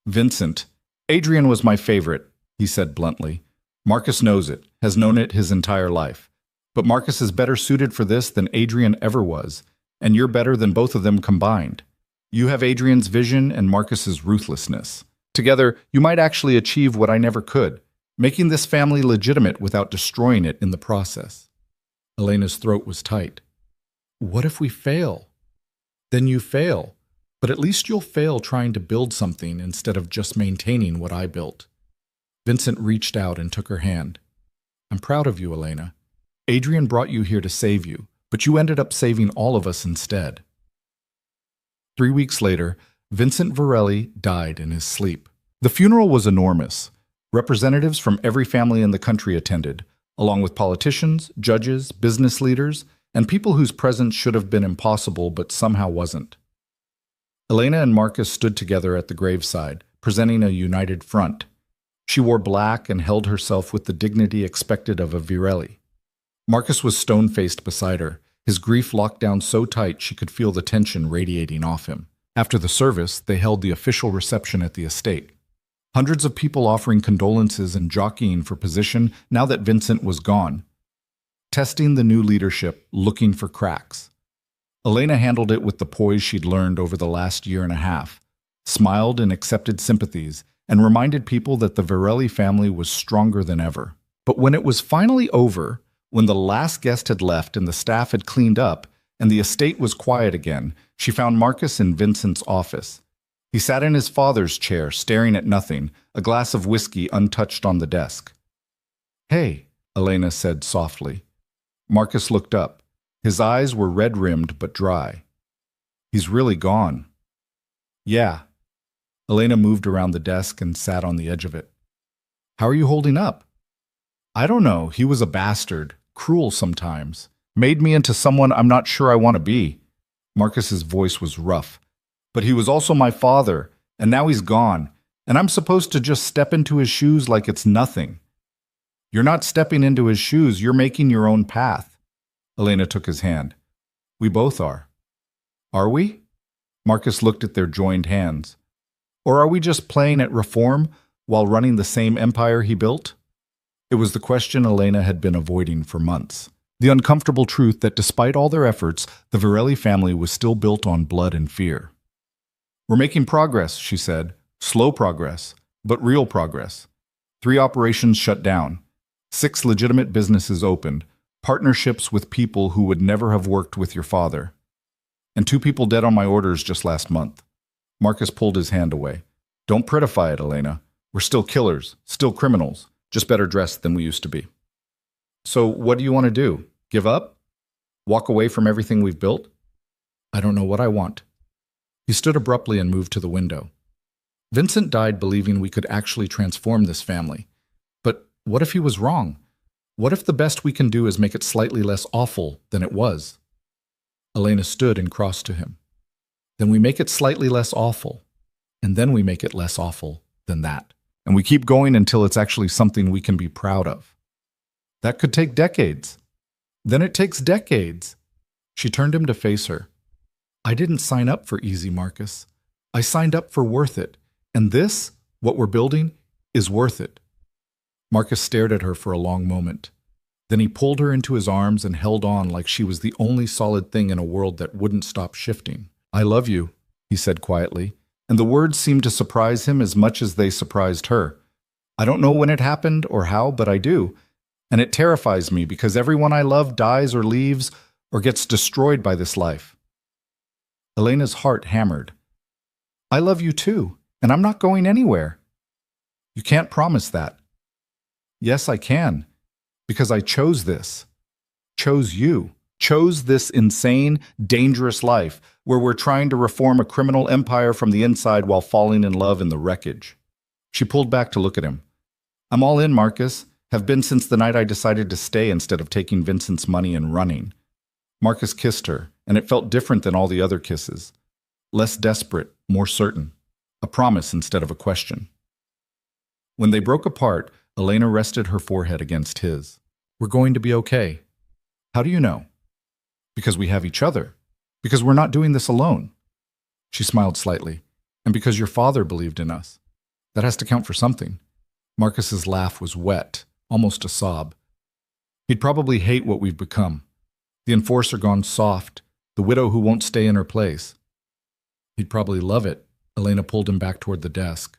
"Vincent, Adrian was my favorite," he said bluntly. "Marcus knows it, has known it his entire life. But Marcus is better suited for this than Adrian ever was, and you're better than both of them combined. You have Adrian's vision and Marcus's ruthlessness. Together, you might actually achieve what I never could, making this family legitimate without destroying it in the process." Elena's throat was tight. "What if we fail?" "Then you fail, but at least you'll fail trying to build something instead of just maintaining what I built." Vincent reached out and took her hand. "I'm proud of you, Elena. Adrian brought you here to save you, but you ended up saving all of us instead." 3 weeks later, Vincent Varelli died in his sleep. The funeral was enormous. Representatives from every family in the country attended, along with politicians, judges, business leaders, and people whose presence should have been impossible but somehow wasn't. Elena and Marcus stood together at the graveside, presenting a united front. She wore black and held herself with the dignity expected of a Varelli. Marcus was stone-faced beside her, his grief locked down so tight she could feel the tension radiating off him. After the service, they held the official reception at the estate. Hundreds of people offering condolences and jockeying for position now that Vincent was gone. Testing the new leadership, looking for cracks. Elena handled it with the poise she'd learned over the last year and a half, smiled and accepted sympathies, and reminded people that the Varelli family was stronger than ever. But when it was finally over, when the last guest had left and the staff had cleaned up, and the estate was quiet again, she found Marcus in Vincent's office. He sat in his father's chair, staring at nothing, a glass of whiskey untouched on the desk. "Hey," Elena said softly. Marcus looked up. His eyes were red-rimmed but dry. "He's really gone." "Yeah." Elena moved around the desk and sat on the edge of it. "How are you holding up?" "I don't know. He was a bastard, cruel sometimes. Made me into someone I'm not sure I want to be." Marcus's voice was rough. "But he was also my father, and now he's gone, and I'm supposed to just step into his shoes like it's nothing." "You're not stepping into his shoes, you're making your own path." Elena took his hand. "We both are." "Are we?" Marcus looked at their joined hands. "Or are we just playing at reform while running the same empire he built?" It was the question Elena had been avoiding for months. The uncomfortable truth that despite all their efforts, the Varelli family was still built on blood and fear. "We're making progress," she said. "Slow progress, but real progress. 3 operations shut down. 6 legitimate businesses opened. Partnerships with people who would never have worked with your father. And 2 people dead on my orders just last month." Marcus pulled his hand away. "Don't prettify it, Elena. We're still killers, still criminals, just better dressed than we used to be." "So what do you want to do? Give up? Walk away from everything we've built?" "I don't know what I want." He stood abruptly and moved to the window. "Vincent died believing we could actually transform this family. But what if he was wrong? What if the best we can do is make it slightly less awful than it was?" Elena stood and crossed to him. "Then we make it slightly less awful, and then we make it less awful than that. And we keep going until it's actually something we can be proud of. That could take decades. Then it takes decades." She turned him to face her. "I didn't sign up for easy, Marcus. I signed up for worth it. And this, what we're building, is worth it. Marcus stared at her for a long moment. Then he pulled her into his arms and held on like she was the only solid thing in a world that wouldn't stop shifting. "I love you," he said quietly, and the words seemed to surprise him as much as they surprised her. "I don't know when it happened or how, but I do. And it terrifies me because everyone I love dies or leaves or gets destroyed by this life." Elena's heart hammered. "I love you too, and I'm not going anywhere." "You can't promise that." "Yes, I can. Because I chose this. Chose you. Chose this insane, dangerous life where we're trying to reform a criminal empire from the inside while falling in love in the wreckage." She pulled back to look at him. "I'm all in, Marcus. Have been since the night I decided to stay instead of taking Vincent's money and running." Marcus kissed her, and it felt different than all the other kisses. Less desperate, more certain. A promise instead of a question. When they broke apart, Elena rested her forehead against his. "We're going to be okay." "How do you know?" "Because we have each other. Because we're not doing this alone." She smiled slightly. "And because your father believed in us. That has to count for something." Marcus's laugh was wet, almost a sob. "He'd probably hate what we've become. The enforcer gone soft, the widow who won't stay in her place." "He'd probably love it." Elena pulled him back toward the desk.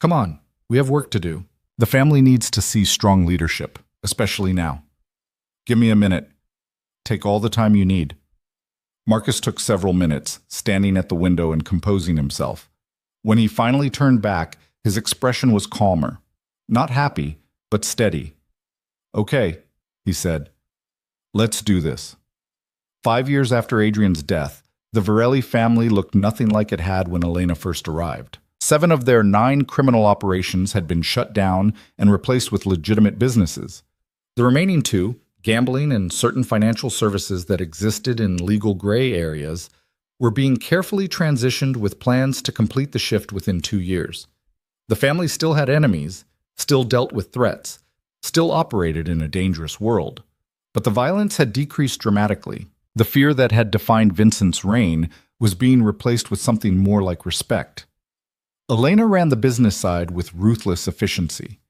"Come on, we have work to do. The family needs to see strong leadership, especially now. Give me a minute. Take all the time you need." Marcus took several minutes, standing at the window and composing himself. When he finally turned back, his expression was calmer. Not happy, but steady. "Okay," he said. "Let's do this." 5 years after Adrian's death, the Varelli family looked nothing like it had when Elena first arrived. 7 of their 9 criminal operations had been shut down and replaced with legitimate businesses. The remaining 2, gambling and certain financial services that existed in legal gray areas, were being carefully transitioned with plans to complete the shift within 2 years. The family still had enemies, still dealt with threats, still operated in a dangerous world. But the violence had decreased dramatically. The fear that had defined Vincent's reign was being replaced with something more like respect. Elena ran the business side with ruthless efficiency.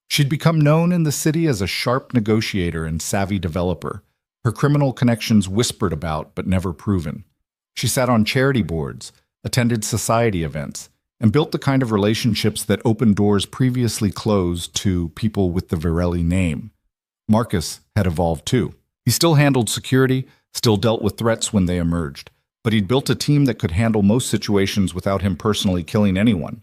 She'd become known in the city as a sharp negotiator and savvy developer, her criminal connections whispered about but never proven. She sat on charity boards, attended society events, and built the kind of relationships that opened doors previously closed to people with the Varelli name. Marcus had evolved too. He still handled security, still dealt with threats when they emerged, but he'd built a team that could handle most situations without him personally killing anyone.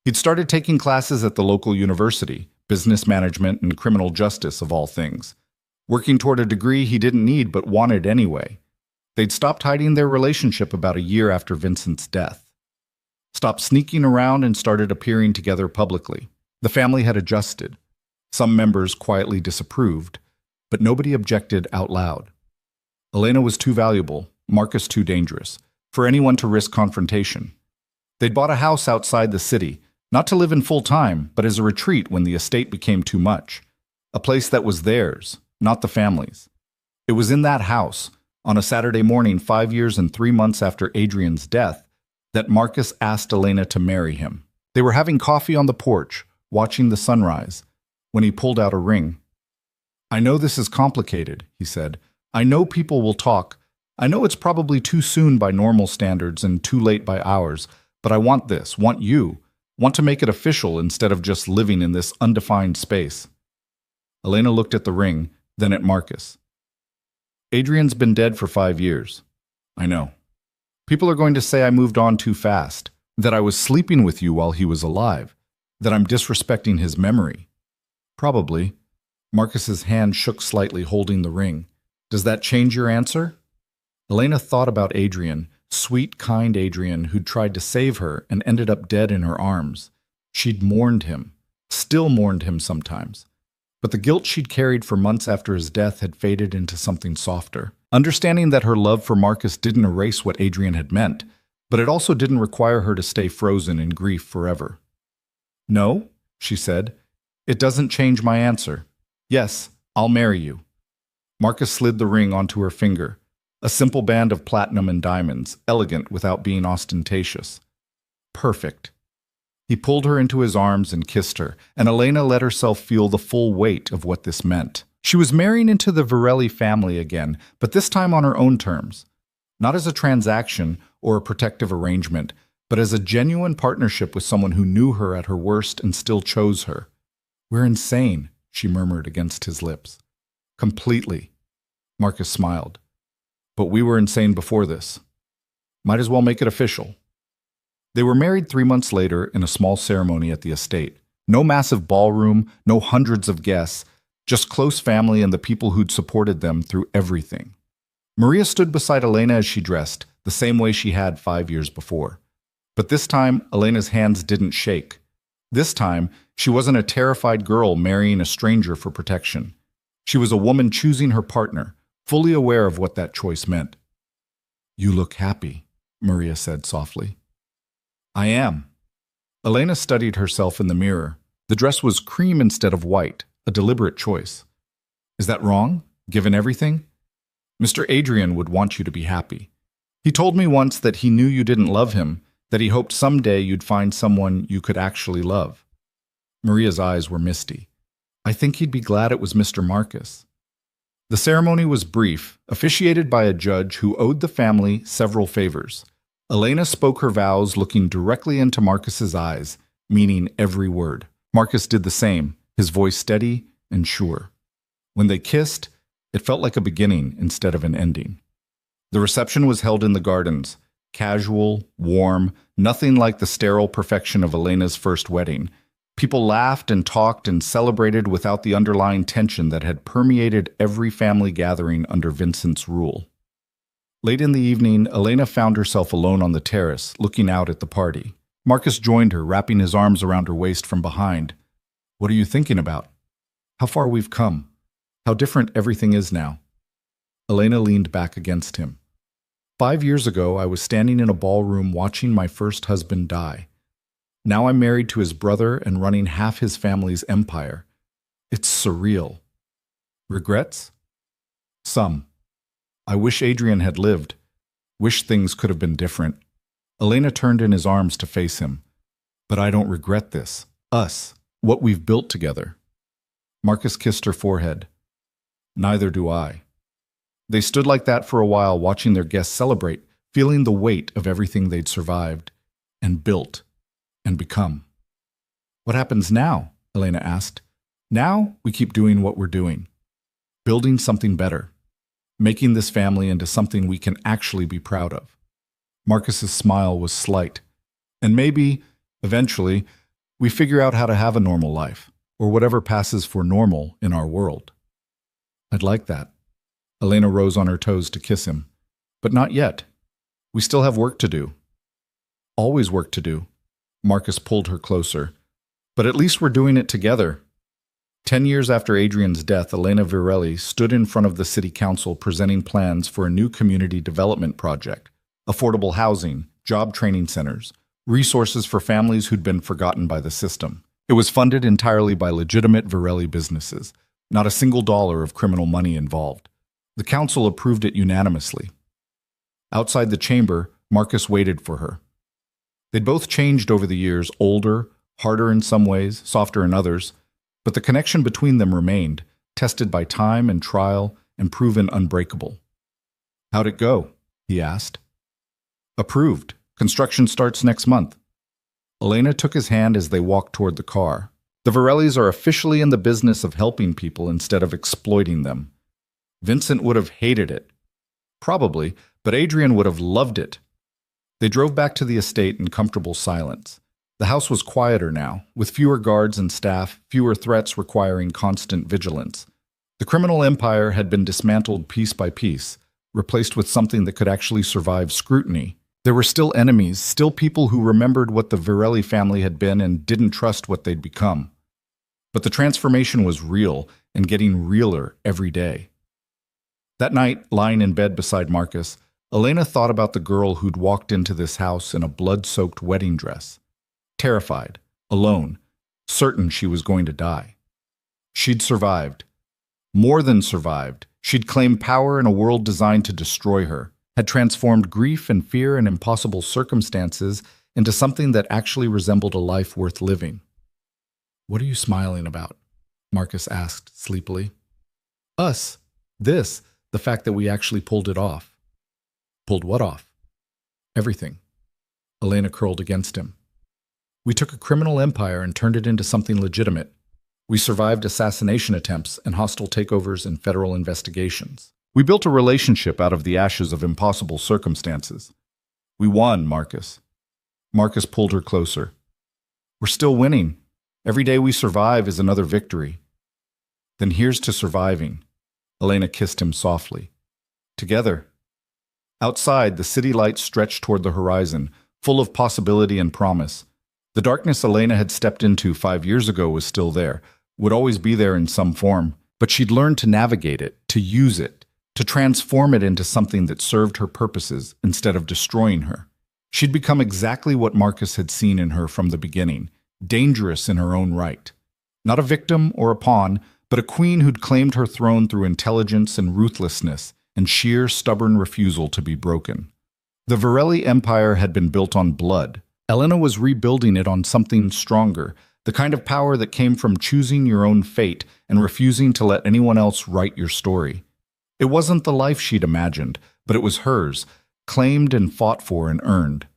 He'd started taking classes at the local university, business management and criminal justice of all things, working toward a degree he didn't need but wanted anyway. They'd stopped hiding their relationship about a year after Vincent's death. Stopped sneaking around and started appearing together publicly. The family had adjusted. Some members quietly disapproved, but nobody objected out loud. Elena was too valuable, Marcus too dangerous, for anyone to risk confrontation. They'd bought a house outside the city, not to live in full time, but as a retreat when the estate became too much. A place that was theirs, not the family's. It was in that house, on a Saturday morning 5 years and 3 months after Adrian's death, that Marcus asked Elena to marry him. They were having coffee on the porch, watching the sunrise, when he pulled out a ring. "I know this is complicated," he said. "I know people will talk. I know it's probably too soon by normal standards and too late by ours, but I want this, want you, want to make it official instead of just living in this undefined space." Elena looked at the ring, then at Marcus. "Adrian's been dead for 5 years. I know. People are going to say I moved on too fast, that I was sleeping with you while he was alive, that I'm disrespecting his memory. Probably." Marcus's hand shook slightly, holding the ring. "Does that change your answer?" Elena thought about Adrian, sweet, kind Adrian, who'd tried to save her and ended up dead in her arms. She'd mourned him, still mourned him sometimes. But the guilt she'd carried for months after his death had faded into something softer. Understanding that her love for Marcus didn't erase what Adrian had meant, but it also didn't require her to stay frozen in grief forever. "No," she said, "it doesn't change my answer. Yes, I'll marry you." Marcus slid the ring onto her finger, a simple band of platinum and diamonds, elegant without being ostentatious. Perfect. He pulled her into his arms and kissed her, and Elena let herself feel the full weight of what this meant. She was marrying into the Varelli family again, but this time on her own terms. Not as a transaction or a protective arrangement, but as a genuine partnership with someone who knew her at her worst and still chose her. "We're insane," she murmured against his lips. "Completely." Marcus smiled. "But we were insane before this. Might as well make it official." They were married 3 months later in a small ceremony at the estate. No massive ballroom, no hundreds of guests, just close family and the people who'd supported them through everything. Maria stood beside Elena as she dressed, the same way she had 5 years before. But this time, Elena's hands didn't shake. This time, she wasn't a terrified girl marrying a stranger for protection. She was a woman choosing her partner, fully aware of what that choice meant. "You look happy," Maria said softly. "I am." Elena studied herself in the mirror. The dress was cream instead of white, a deliberate choice. "Is that wrong, given everything?" "Mr. Adrian would want you to be happy. He told me once that he knew you didn't love him, that he hoped someday you'd find someone you could actually love." Maria's eyes were misty. "I think he'd be glad it was Mr. Marcus." The ceremony was brief, officiated by a judge who owed the family several favors. Elena spoke her vows looking directly into Marcus's eyes, meaning every word. Marcus did the same, his voice steady and sure. When they kissed, it felt like a beginning instead of an ending. The reception was held in the gardens, casual, warm, nothing like the sterile perfection of Elena's first wedding. People laughed and talked and celebrated without the underlying tension that had permeated every family gathering under Vincent's rule. Late in the evening, Elena found herself alone on the terrace, looking out at the party. Marcus joined her, wrapping his arms around her waist from behind. "What are you thinking about? How far we've come. How different everything is now." Elena leaned back against him. 5 years ago, I was standing in a ballroom watching my first husband die. Now I'm married to his brother and running half his family's empire. It's surreal." "Regrets?" "Some. I wish Adrian had lived. Wish things could have been different." Elena turned in his arms to face him. "But I don't regret this. Us. What we've built together." Marcus kissed her forehead. "Neither do I." They stood like that for a while, watching their guests celebrate, feeling the weight of everything they'd survived and built and become. "What happens now?" Elena asked. "Now we keep doing what we're doing. Building something better. Making this family into something we can actually be proud of." Marcus's smile was slight. "And maybe, eventually, we figure out how to have a normal life, or whatever passes for normal in our world." "I'd like that." Elena rose on her toes to kiss him. "But not yet. We still have work to do." "Always work to do." Marcus pulled her closer. "But at least we're doing it together." 10 years after Adrian's death, Elena Varelli stood in front of the city council presenting plans for a new community development project. Affordable housing, job training centers, resources for families who'd been forgotten by the system. It was funded entirely by legitimate Varelli businesses, not a single dollar of criminal money involved. The council approved it unanimously. Outside the chamber, Marcus waited for her. They'd both changed over the years, older, harder in some ways, softer in others, but the connection between them remained, tested by time and trial and proven unbreakable. "How'd it go?" he asked. "Approved. Construction starts next month." Elena took his hand as they walked toward the car. The Varellis are officially in the business of helping people instead of exploiting them. Vincent would have hated it. Probably, but Adrian would have loved it. They drove back to the estate in comfortable silence. The house was quieter now, with fewer guards and staff, fewer threats requiring constant vigilance. The criminal empire had been dismantled piece by piece, replaced with something that could actually survive scrutiny. There were still enemies, still people who remembered what the Varelli family had been and didn't trust what they'd become. But the transformation was real and getting realer every day. That night, lying in bed beside Marcus, Elena thought about the girl who'd walked into this house in a blood-soaked wedding dress. Terrified, alone, certain she was going to die. She'd survived. More than survived. She'd claimed power in a world designed to destroy her, had transformed grief and fear in impossible circumstances, into something that actually resembled a life worth living. "What are you smiling about?" Marcus asked sleepily. "Us. This. The fact that we actually pulled it off." "Pulled what off?" "Everything." Elena curled against him. "We took a criminal empire and turned it into something legitimate. We survived assassination attempts and hostile takeovers and federal investigations. We built a relationship out of the ashes of impossible circumstances. We won, Marcus." Marcus pulled her closer. "We're still winning. Every day we survive is another victory." "Then here's to surviving." Elena kissed him softly. "Together." Outside, the city lights stretched toward the horizon, full of possibility and promise. The darkness Elena had stepped into 5 years ago was still there, would always be there in some form, but she'd learned to navigate it, to use it, to transform it into something that served her purposes instead of destroying her. She'd become exactly what Marcus had seen in her from the beginning, dangerous in her own right. Not a victim or a pawn, but a queen who'd claimed her throne through intelligence and ruthlessness and sheer stubborn refusal to be broken. The Varelli Empire had been built on blood. Elena was rebuilding it on something stronger, the kind of power that came from choosing your own fate and refusing to let anyone else write your story. It wasn't the life she'd imagined, but it was hers, claimed and fought for and earned.